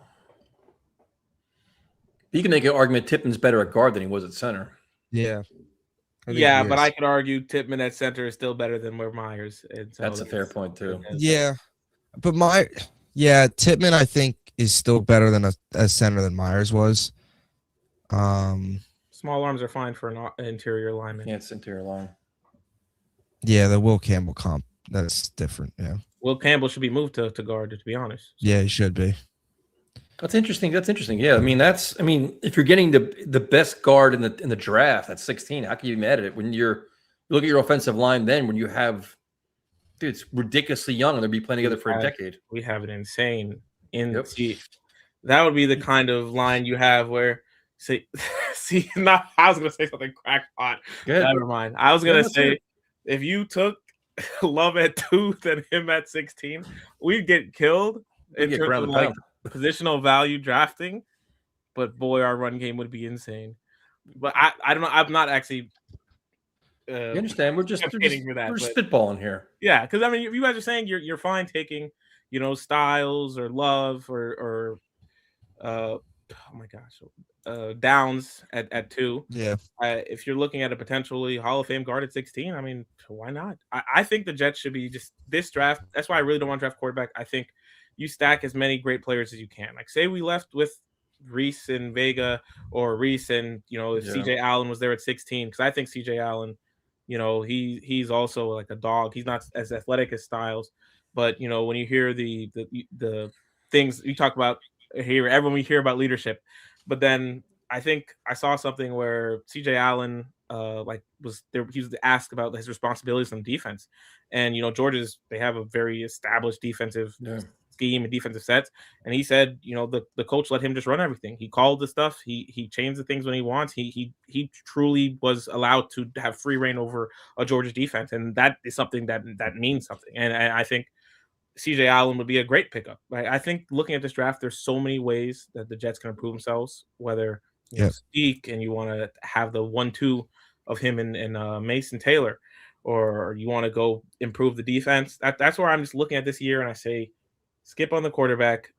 You can make an argument Tippmann's better at guard than he was at center. Yeah. Yeah, but I could argue Tippmann at center is still better than where Myers is. So that's a fair point too. Yeah. But Tippmann I think is still better than a center than Myers was. Small arms are fine for an interior lineman. Yeah, it's interior line. Yeah, the Will Campbell comp, that's different. Yeah. Will Campbell should be moved to guard, to be honest. Yeah, he should be. That's interesting. Yeah, I mean, if you're getting the best guard in the draft at 16, how can you be mad at it when you look at your offensive line? Then when you have, dude, it's ridiculously young and they'll be playing together for a decade. We have an insane that would be the kind of line you have where I was gonna say something crackpot. Never mind. I was gonna say if you took Love at 2 than him at 16, we'd get killed in terms of like positional value drafting. But boy, our run game would be insane. But I don't know. I'm not actually. You understand? We're just campaigning for that, we're but spitballing here. yeah, because I mean, you guys are saying you're fine taking, Styles or Love or oh my gosh, Downs at 2. Yeah. If you're looking at a potentially Hall of Fame guard at 16, I mean, why not? I think the Jets should be just this draft. That's why I really don't want to draft quarterback. I think you stack as many great players as you can. Like, say we left with Reese and Vega, or Reese and if Yeah. CJ Allen was there at 16, because I think CJ Allen, he's also like a dog. He's not as athletic as Styles, but when you hear the things you talk about here, everyone we hear about leadership, but then I think I saw something where CJ Allen was there. He was asked about his responsibilities on defense, and they have a very established defensive scheme and defensive sets, and he said the coach let him just run everything. He called the stuff. He changed the things when he wants. He truly was allowed to have free reign over a Georgia defense, and that is something that means something. And I think CJ Allen would be a great pickup. Right? I think looking at this draft, there's so many ways that the Jets can improve themselves, whether speak and you want to have the 1-2 of him and Mason Taylor, or you want to go improve the defense. That's where I'm just looking at this year and I say, skip on the quarterback,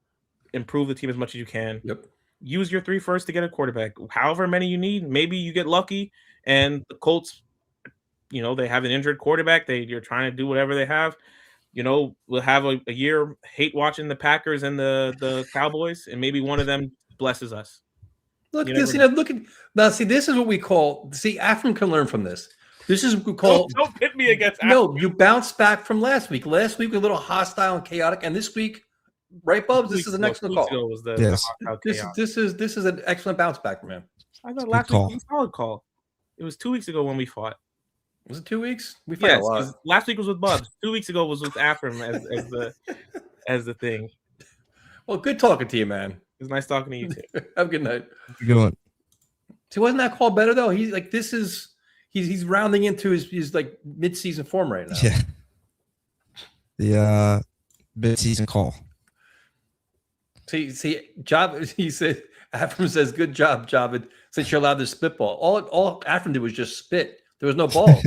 improve the team as much as you can. Yep. Use your 3 first to get a quarterback, however many you need. Maybe you get lucky and the Colts, they have an injured quarterback. You're trying to do whatever they have. We'll have a year hate watching the Packers and the Cowboys, and maybe one of them blesses us. Look at this. Now, see, this is what we call. See, Afrin can learn from this. This is what we call. Don't pit me against. No, you bounce back from last week. Last week was a little hostile and chaotic, and this week, right, Bubs? This is an excellent call. This is an excellent bounce back, man. I thought last week was a solid call. It was 2 weeks ago when we fought. Was it 2 weeks? We fought a lot. Last week was with Bubs. 2 weeks ago was with Afrin as the thing. Well, good talking to you, man. It was nice talking to you too. Have a good night. Good one. See, wasn't that call better though? He's like, he's rounding into his like mid-season form right now. Yeah. The mid-season call. See, Job. He said, Afrin says, "Good job, Job." Since you're allowed to spitball, all Afrin did was just spit. There was no ball.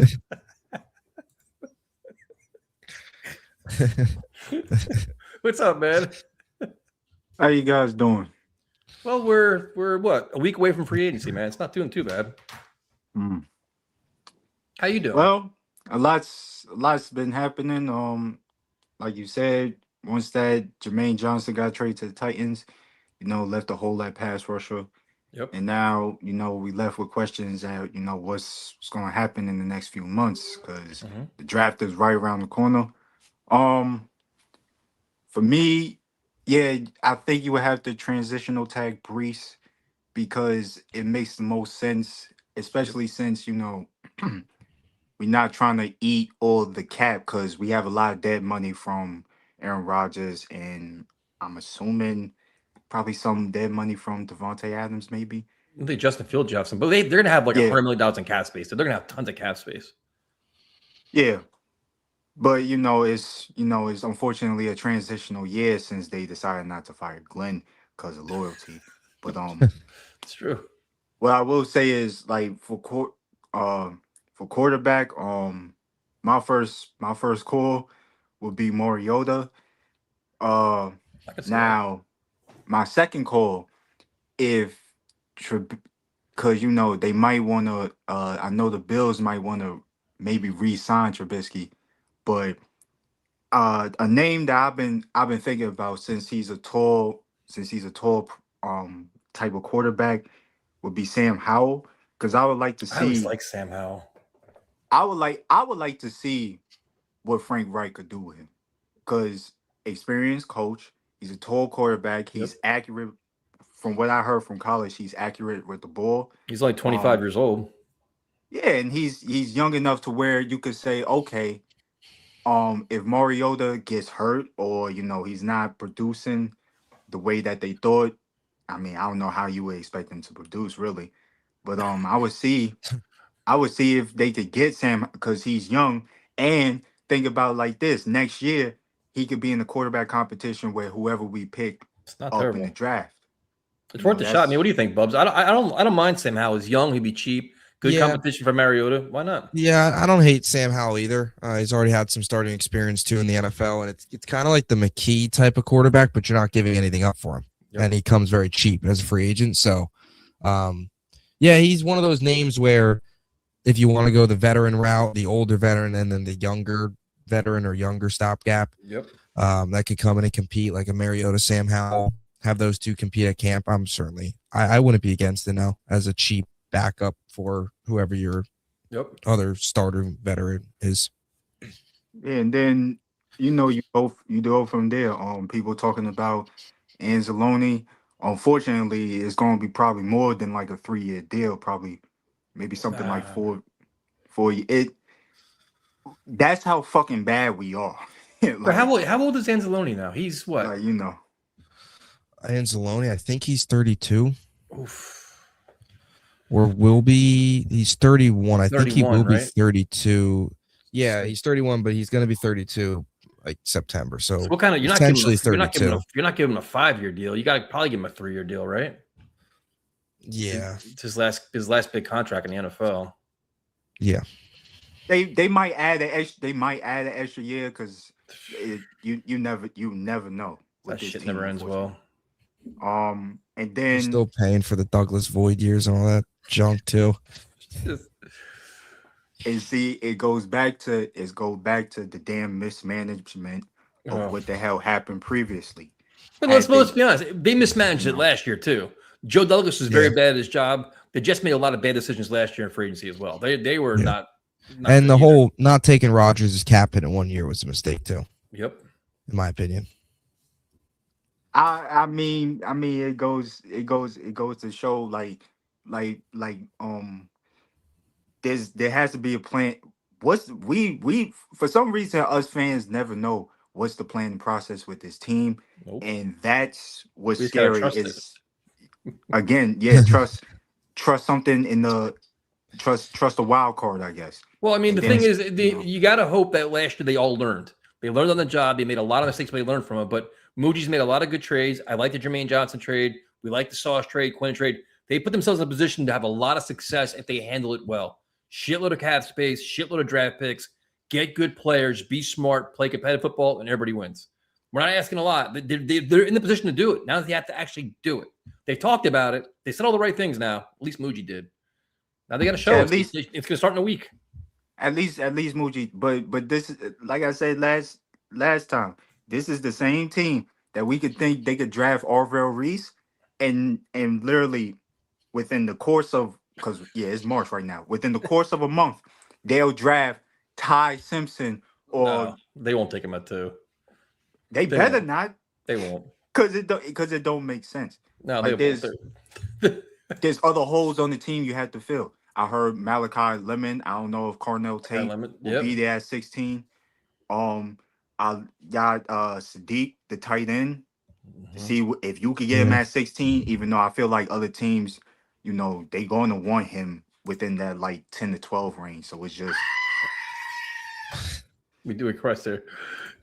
What's up, man? How you guys doing? Well, we're what, a week away from free agency, man. It's not doing too bad. How you doing? Well, a lot's been happening. Like you said, once that Jermaine Johnson got traded to the Titans, left a whole lot pass rusher. Yep. And now, we left with questions that, what's going to happen in the next few months, because the draft is right around the corner. For me, yeah, I think you would have to transitional tag Breece, because it makes the most sense, especially since, we're not trying to eat all the cap, because we have a lot of dead money from Aaron Rodgers, and I'm assuming probably some dead money from Devontae Adams, maybe. I think Justin Field Jefferson, but they're gonna have like $100 million in cap space. So they're gonna have tons of cap space. Yeah, but it's unfortunately a transitional year since they decided not to fire Glenn because of loyalty. But it's true. What I will say is, like, for quarterback, my first call would be Mariota. Now, my second call, because they might want to. I know the Bills might want to maybe re-sign Trubisky, but a name that I've been thinking about since he's a tall type of quarterback would be Sam Howell, because I would like to see. I always like Sam Howell. I would like to see what Frank Reich could do with him, because experienced coach. He's a tall quarterback. He's accurate. From what I heard from college, he's accurate with the ball. He's like 25 years old. Yeah, and he's young enough to where you could say, okay, if Mariota gets hurt or he's not producing the way that they thought, I mean, I don't know how you would expect him to produce really, but I would see if they could get Sam, because he's young, and think about it like this: next year he could be in the quarterback competition with whoever we pick up terrible in the draft. It's worth the shot. I mean, what do you think, Bubs? I don't mind Sam Howell. He's young. He'd be cheap. Good Yeah. competition for Mariota. Why not? Yeah, I don't hate Sam Howell either. He's already had some starting experience too in the NFL, and it's kind of like the McKee type of quarterback, but you're not giving anything up for him, and he comes very cheap as a free agent. So, yeah, he's one of those names where if you want to go the veteran route, the older veteran, and then the younger veteran or younger stopgap, that could come in and compete like a Mariota, Sam Howell, have those two compete at camp. I wouldn't be against it now as a cheap backup for whoever your other starter veteran is. Yeah, and then you go from there. People talking about Anzalone. Unfortunately, it's going to be probably more than like a 3-year deal. Probably maybe something like 4 years. That's how fucking bad we are. But how old is Anzalone now? He's what? Anzalone, I think he's 32. Oof. Or will be. He's 31. I think he will be 32. Yeah, he's 31, but he's going to be 32 like September. So what kind of? You're essentially 32. You're not giving him a 5-year deal. You got to probably give him a 3-year deal, right? Yeah, it's his last big contract in the NFL. Yeah, they might add an extra year because you never know. That shit never ends well. And then you're still paying for the Douglas Void years and all that junk too. And see, it goes back to the damn mismanagement of what the hell happened previously. But let's be honest, they mismanaged it last year too. Joe Douglas was very bad at his job. They just made a lot of bad decisions last year in free agency as well. They were not and the whole not taking Rodgers' cap hit in 1 year was a mistake too. Yep, in my opinion. I mean, it goes to show there has to be a plan. We for some reason us fans never know what's the planning process with this team, and that's what's scary. Is again, trust something in the trust a wild card, I guess. Well, I mean, the thing is, you got to hope that last year they all learned. They learned on the job. They made a lot of mistakes, but they learned from it. But Moody's made a lot of good trades. I like the Jermaine Johnson trade. We like the Sauce trade, Quinn trade. They put themselves in a position to have a lot of success if they handle it well. Shitload of cap space, shitload of draft picks, get good players, be smart, play competitive football, and everybody wins. We're not asking a lot. They're in the position to do it. Now they have to actually do it. They talked about it. They said all the right things now. At least Muji did. Now they got to show it. It's going to start in a week. At least Muji. But this is, like I said last time, this is the same team that we could think they could draft Arvell Reese and literally within the course of, because it's March right now. Within the course of a month, they'll draft Ty Simpson or no, they won't take him at 2. They better won't. Not. They won't. Because it don't make sense. No, like they won't. There's other holes on the team you have to fill. I heard Malachi Lemon. I don't know if Carnell Tate will be there at 16. I got Sadiq, the tight end. See if you could get him at 16, even though I feel like other teams, they going to want him within that like 10 to 12 range. So it's just we do a request there.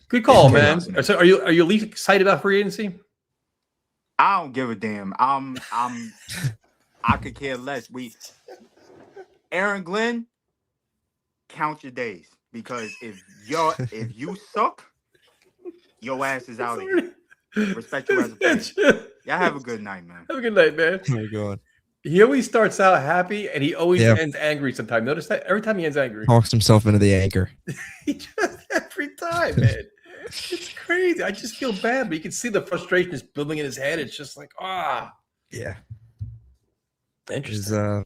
Good call, man. So are you at least excited about free agency? I don't give a damn. I could care less. Aaron Glenn, count your days, because if you suck, your ass is out of here. Respect you as a player. Y'all have a good night, man. Have a good night, man. Oh my God. He always starts out happy and he always ends angry sometimes. Notice that every time he ends angry. Talks himself into the anchor. He just every time, man. It's crazy. I just feel bad, but you can see the frustration is building in his head. It's just like, Yeah. Interesting.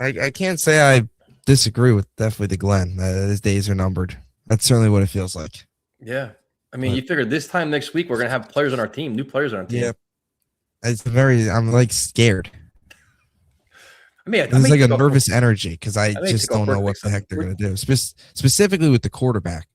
I can't say I disagree with definitely the Glenn. His days are numbered. That's certainly what it feels like. Yeah. I mean, you figure this time next week, we're going to have players on our team, new players on our team. Yeah. I'm like scared. I mean, there's like a nervous energy because I just don't know what the heck they're going to do, specifically with the quarterback.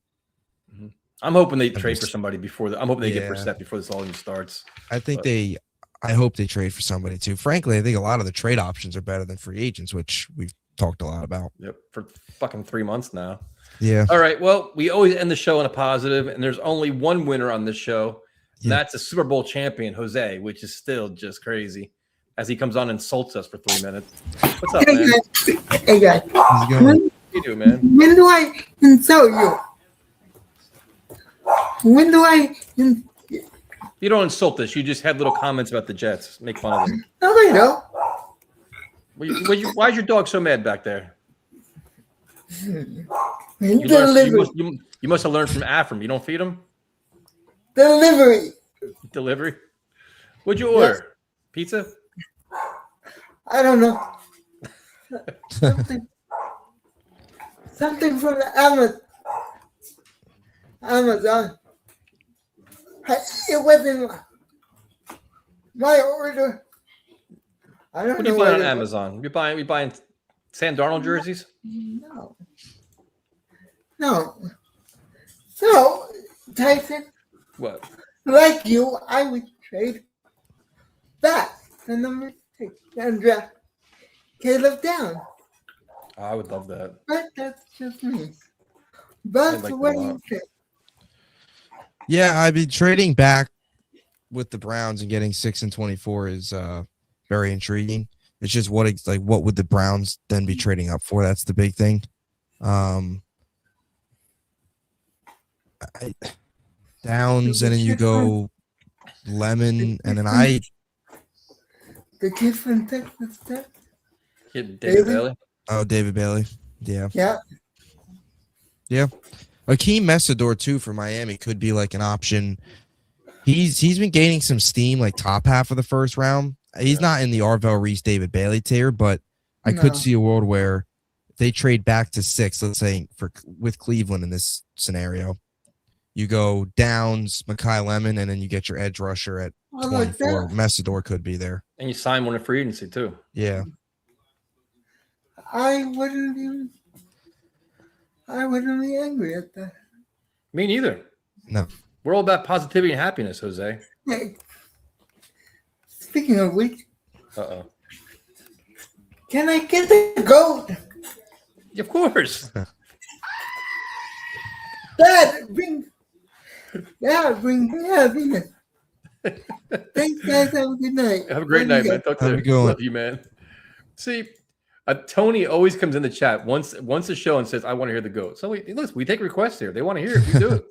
I'm hoping they trade for somebody I'm hoping they get Brissett before this all even starts. I hope they trade for somebody too. Frankly, I think a lot of the trade options are better than free agents, which we've talked a lot about. Yep, for fucking 3 months now. Yeah. All right. Well, we always end the show on a positive, and there's only one winner on this show. And that's a Super Bowl champion, Jose, which is still just crazy. as he comes on and insults us for 3 minutes. What's up, man? Hey guys, How's it going? What do you do, man? when do I insult you? When do I? You don't insult us. You just had little comments about the Jets. Make fun of them. No, I know. Why is your dog so mad back there? Delivery. You must have learned from Afram. You don't feed him? Delivery. Delivery? What'd you order? Pizza? I don't know. Something from the Amazon. It wasn't my order. I don't What know are you buying on it- Amazon? You buying Sam Darnold jerseys? No. So, Tyson, What? like you, I would trade back the number 6 and draft Caleb down. I would love that. But that's just me. I But like what that a do you lot. think? Yeah, I've been trading back with the Browns and getting 6 and 24 is very intriguing. It's just what would the Browns then be trading up for? That's the big thing. Downs, and then you go Lemon, and then The kid from Texas Tech? David David? Bailey. David Bailey. Yeah. Yeah. Akeem Messador too for Miami could be like an option. He's been gaining some steam like top half of the first round. He's not in the Arvell Reese David Bailey tier, but I could No. see a world where they trade back to 6, let's say with Cleveland in this scenario. You go Downs, Mekhi Lemon, and then you get your edge rusher at I like 24. that. Messador could be there. And you signed one in free agency, too. Yeah. I wouldn't be angry at that. Me neither. No. We're all about positivity and happiness, Jose. Hey, speaking of which, Uh-oh. can I get the goat? Of course. Bring happiness. Thanks, guys. Have a good night. Have a great night, man. Talk to Have a you. good one. Love you, man. See, Tony always comes in the chat once a show and says, I want to hear the GOAT. So we take requests here. They want to hear it. We do it.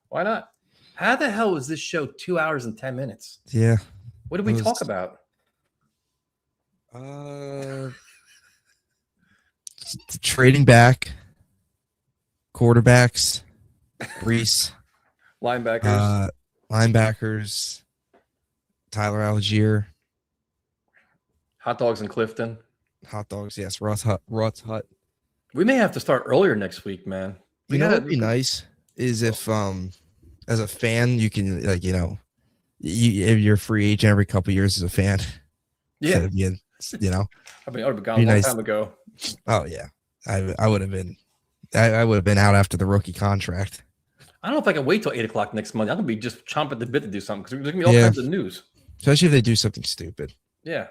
Why not? How the hell was this show 2 hours and 10 minutes? Yeah. What did we It was- talk about? Trading back, quarterbacks, Breece, Linebackers. linebackers, Tyler Algier, Hot dogs in Clifton. hot dogs. Yes, Russ Hut. We may have to start earlier next week, man. You know what'd be nice is if as a fan you can if you're a free agent every couple of years as a fan. Yeah. Instead of being, I mean, I would have gone Be a long nice. time ago. Oh yeah. I would have been out after the rookie contract. I don't know if I can wait till 8 o'clock next Monday. I'm gonna be just chomping at the bit to do something because there's gonna be all Yeah. kinds of news. Especially if they do something stupid. Yeah.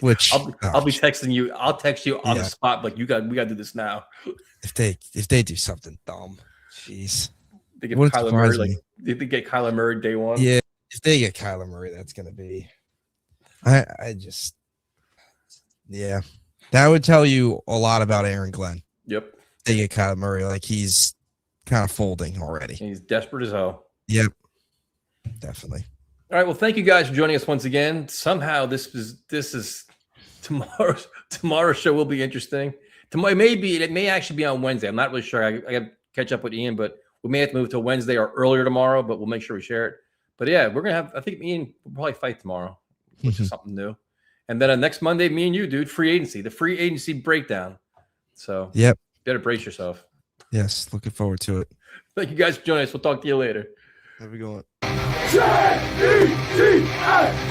Which I'll be texting you. I'll text you on the Yeah. spot. Like we got to do this now. if they do something dumb. Jeez. They get Wouldn't Kyler surprise Murray. me. Like they get Kyler Murray day one. Yeah, if they get Kyler Murray, that's gonna be. I just, yeah, that would tell you a lot about Aaron Glenn. Yep. They get Kyler Murray, like he's kind of folding already. He's desperate as hell. Yep, definitely. All right. Well, thank you guys for joining us once again. Somehow this is tomorrow's show will be interesting. Tomorrow it may actually be on Wednesday. I'm not really sure. I got to catch up with Ian, but we may have to move to Wednesday or earlier tomorrow. But we'll make sure we share it. But yeah, we're gonna have. I think Ian will probably fight tomorrow, which is something new. And then next Monday, me and you, dude, the free agency breakdown. So Yep. better brace yourself. Yes, looking forward to it. Thank you guys for joining us. We'll talk to you later. Have a good one. J-E-T-S,